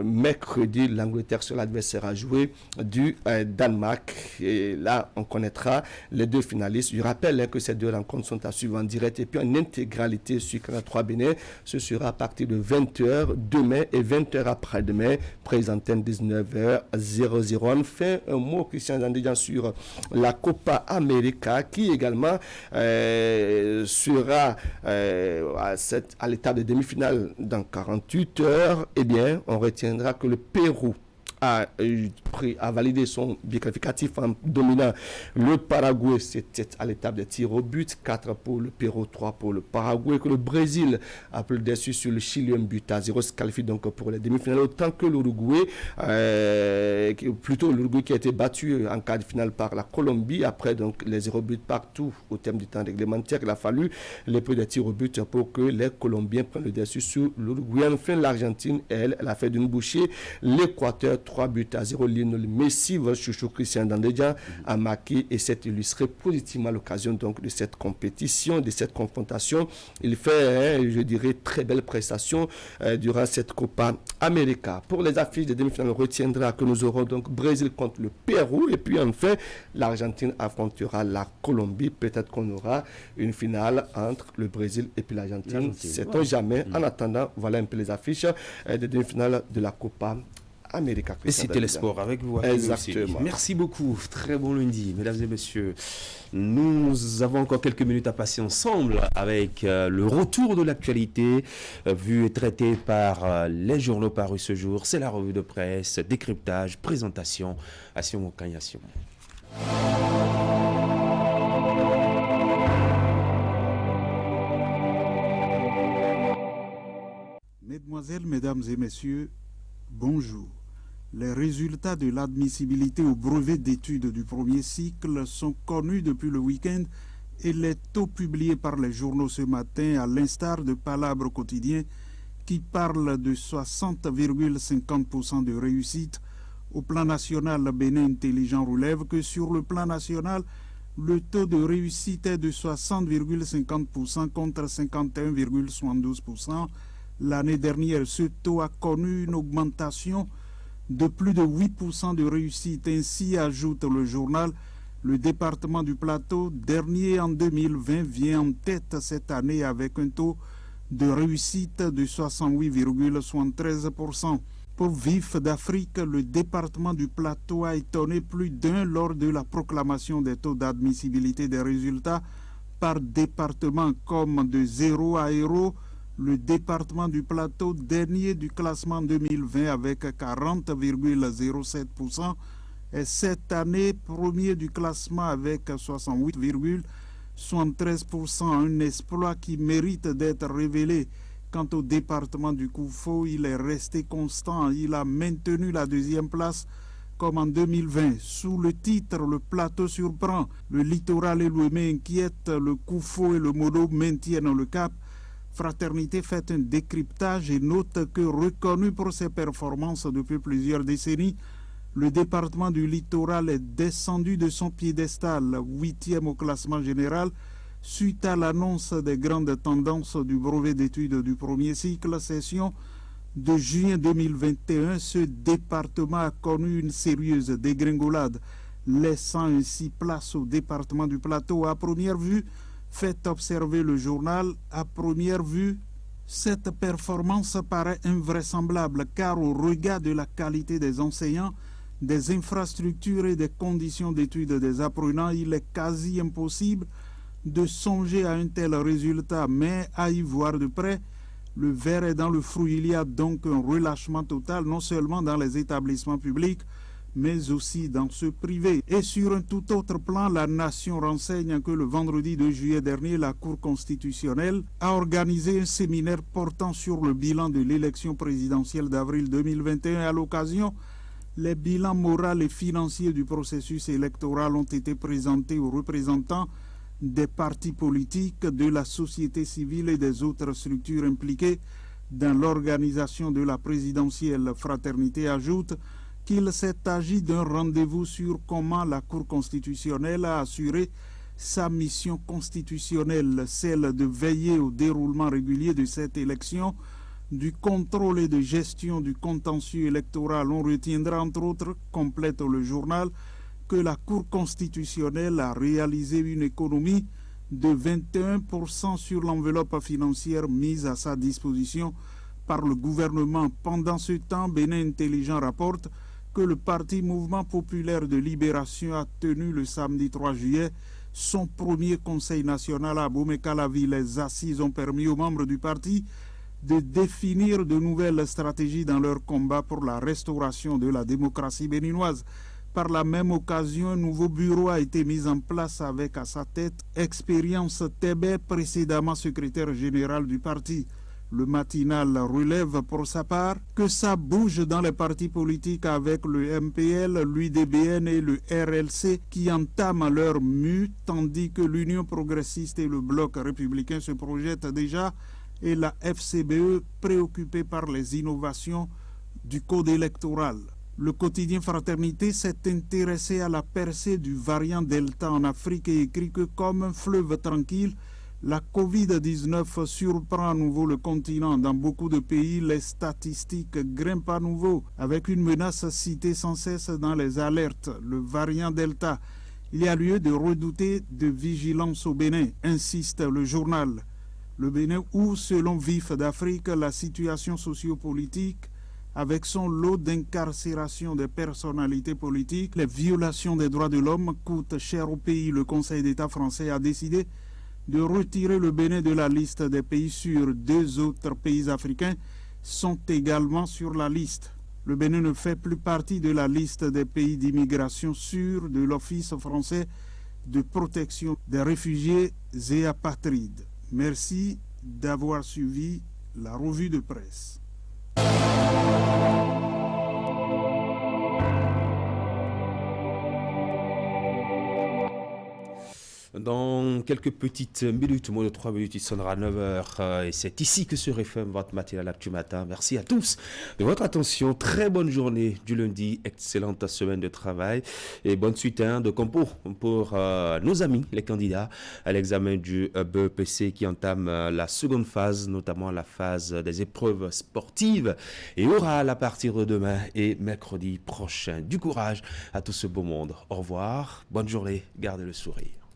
mercredi. L'Angleterre sera l'adversaire à jouer du Danemark. Et là, on connaîtra les deux finalistes. Je rappelle que ces deux rencontres sont à suivre en direct et puis en intégralité sur Canal 3 Bénin. Ce sera à partir de 20h demain et 20h après-demain. Prise antenne 19h00. Enfin, un mot, Christian Zandédian, sur la Copa América qui également sera à l'étape de demi-finale dans 48 heures. Eh bien, on retiendra que le Pérou a validé son but qualificatif en dominant le Paraguay. C'était à l'étape des tirs au but, 4 pour le Pérou, 3 pour le Paraguay. Que le Brésil a peu déçu sur le Chili, 1-0, se qualifie donc pour les demi-finales, autant que l'Uruguay, l'Uruguay qui a été battu en quart de finale par la Colombie, après donc les 0 buts partout au terme du temps réglementaire. Il a fallu les prix des tirs au but pour que les Colombiens prennent le dessus sur l'Uruguay. Enfin, l'Argentine, elle a fait d'une bouchée l'Équateur, 3-0. Lionel Messi, votre chouchou Christian Zandédian, a marqué et s'est illustré positivement à l'occasion donc de cette compétition, de cette confrontation. Il fait, je dirais, très belle prestation durant cette Copa América. Pour les affiches des demi-finales, on retiendra que nous aurons donc Brésil contre le Pérou et puis enfin l'Argentine affrontera la Colombie. Peut-être qu'on aura une finale entre le Brésil et puis l'Argentine. Sait-on jamais. En attendant, voilà un peu les affiches des demi-finales de la Copa América.
Et c'était le sport avec vous.
Exactement.
Merci beaucoup. Très bon lundi, mesdames et messieurs. Nous avons encore quelques minutes à passer ensemble avec le retour de l'actualité vu et traité par les journaux parus ce jour. C'est la revue de presse, décryptage, présentation. Assion Okanyassion.
Mesdemoiselles, mesdames et messieurs, bonjour. Les résultats de l'admissibilité au brevet d'études du premier cycle sont connus depuis le week-end et les taux publiés par les journaux ce matin, à l'instar de Palabre quotidien, qui parle de 60,50% de réussite. Au plan national, Bénin Intelligent relève que sur le plan national, le taux de réussite est de 60,50% contre 51,72%. L'année dernière, ce taux a connu une augmentation de plus de 8% de réussite. Ainsi, ajoute le journal, le département du Plateau, dernier en 2020, vient en tête cette année avec un taux de réussite de 68,73%. Pour Vif d'Afrique, le département du Plateau a étonné plus d'un lors de la proclamation des taux d'admissibilité des résultats par département, comme de 0 à héros. Le département du Plateau, dernier du classement 2020 avec 40,07%, est cette année premier du classement avec 68,73%, un exploit qui mérite d'être révélé. Quant au département du Koufo, il est resté constant, il a maintenu la deuxième place comme en 2020. Sous le titre « Le Plateau surprend », le littoral et l'Ouémé inquiètent, le Koufo et le Modo maintiennent le cap. Fraternité fait un décryptage et note que, reconnu pour ses performances depuis plusieurs décennies, le département du littoral est descendu de son piédestal, 8e au classement général, suite à l'annonce des grandes tendances du brevet d'études du premier cycle, session de juin 2021. Ce département a connu une sérieuse dégringolade, laissant ainsi place au département du Plateau. À première vue, fait observer le journal, à première vue, cette performance paraît invraisemblable car au regard de la qualité des enseignants, des infrastructures et des conditions d'études des apprenants, il est quasi impossible de songer à un tel résultat. Mais à y voir de près, le verre est dans le fruit. Il y a donc un relâchement total, non seulement dans les établissements publics, mais aussi dans ceux privés. Et sur un tout autre plan, la Nation renseigne que le vendredi 2 juillet dernier, la Cour constitutionnelle a organisé un séminaire portant sur le bilan de l'élection présidentielle d'avril 2021. À l'occasion, les bilans moraux et financiers du processus électoral ont été présentés aux représentants des partis politiques, de la société civile et des autres structures impliquées dans l'organisation de la présidentielle. Fraternité ajoute qu'il s'est agi d'un rendez-vous sur comment la Cour constitutionnelle a assuré sa mission constitutionnelle, celle de veiller au déroulement régulier de cette élection, du contrôle et de gestion du contentieux électoral. On retiendra entre autres, complète le journal, que la Cour constitutionnelle a réalisé une économie de 21% sur l'enveloppe financière mise à sa disposition par le gouvernement. Pendant ce temps, Bénin Intelligent rapporte que le Parti Mouvement Populaire de Libération a tenu le samedi 3 juillet son premier conseil national à Bomé-Calavi. Les assises ont permis aux membres du parti de définir de nouvelles stratégies dans leur combat pour la restauration de la démocratie béninoise. Par la même occasion, un nouveau bureau a été mis en place avec à sa tête Expérience Tébé, précédemment secrétaire général du parti. Le matinal relève pour sa part que ça bouge dans les partis politiques avec le MPL, l'UDBN et le RLC qui entament leur mue, tandis que l'Union progressiste et le Bloc républicain se projettent déjà et la FCBE préoccupée par les innovations du code électoral. Le quotidien Fraternité s'est intéressé à la percée du variant Delta en Afrique et écrit que comme un fleuve tranquille, la Covid-19 surprend à nouveau le continent. Dans beaucoup de pays, les statistiques grimpent à nouveau, avec une menace citée sans cesse dans les alertes, le variant Delta. Il y a lieu de redouter de vigilance au Bénin, insiste le journal. Le Bénin où, selon Vif d'Afrique, la situation sociopolitique, avec son lot d'incarcération des personnalités politiques, les violations des droits de l'homme coûtent cher au pays. Le Conseil d'État français a décidé de retirer le Bénin de la liste des pays sûrs. 2 autres pays africains sont également sur la liste. Le Bénin ne fait plus partie de la liste des pays d'immigration sûrs de l'Office français de protection des réfugiés et apatrides. Merci d'avoir suivi la revue de presse.
Dans quelques petites minutes, moins de 3 minutes, il sonnera 9h. Et c'est ici que se referme votre matinale Actu Matin. Merci à tous de votre attention. Très bonne journée du lundi. Excellente semaine de travail. Et bonne suite de compo pour nos amis, les candidats à l'examen du BEPC qui entame la seconde phase, notamment la phase des épreuves sportives. Et oral à partir de demain et mercredi prochain. Du courage à tout ce beau monde. Au revoir. Bonne journée. Gardez le sourire.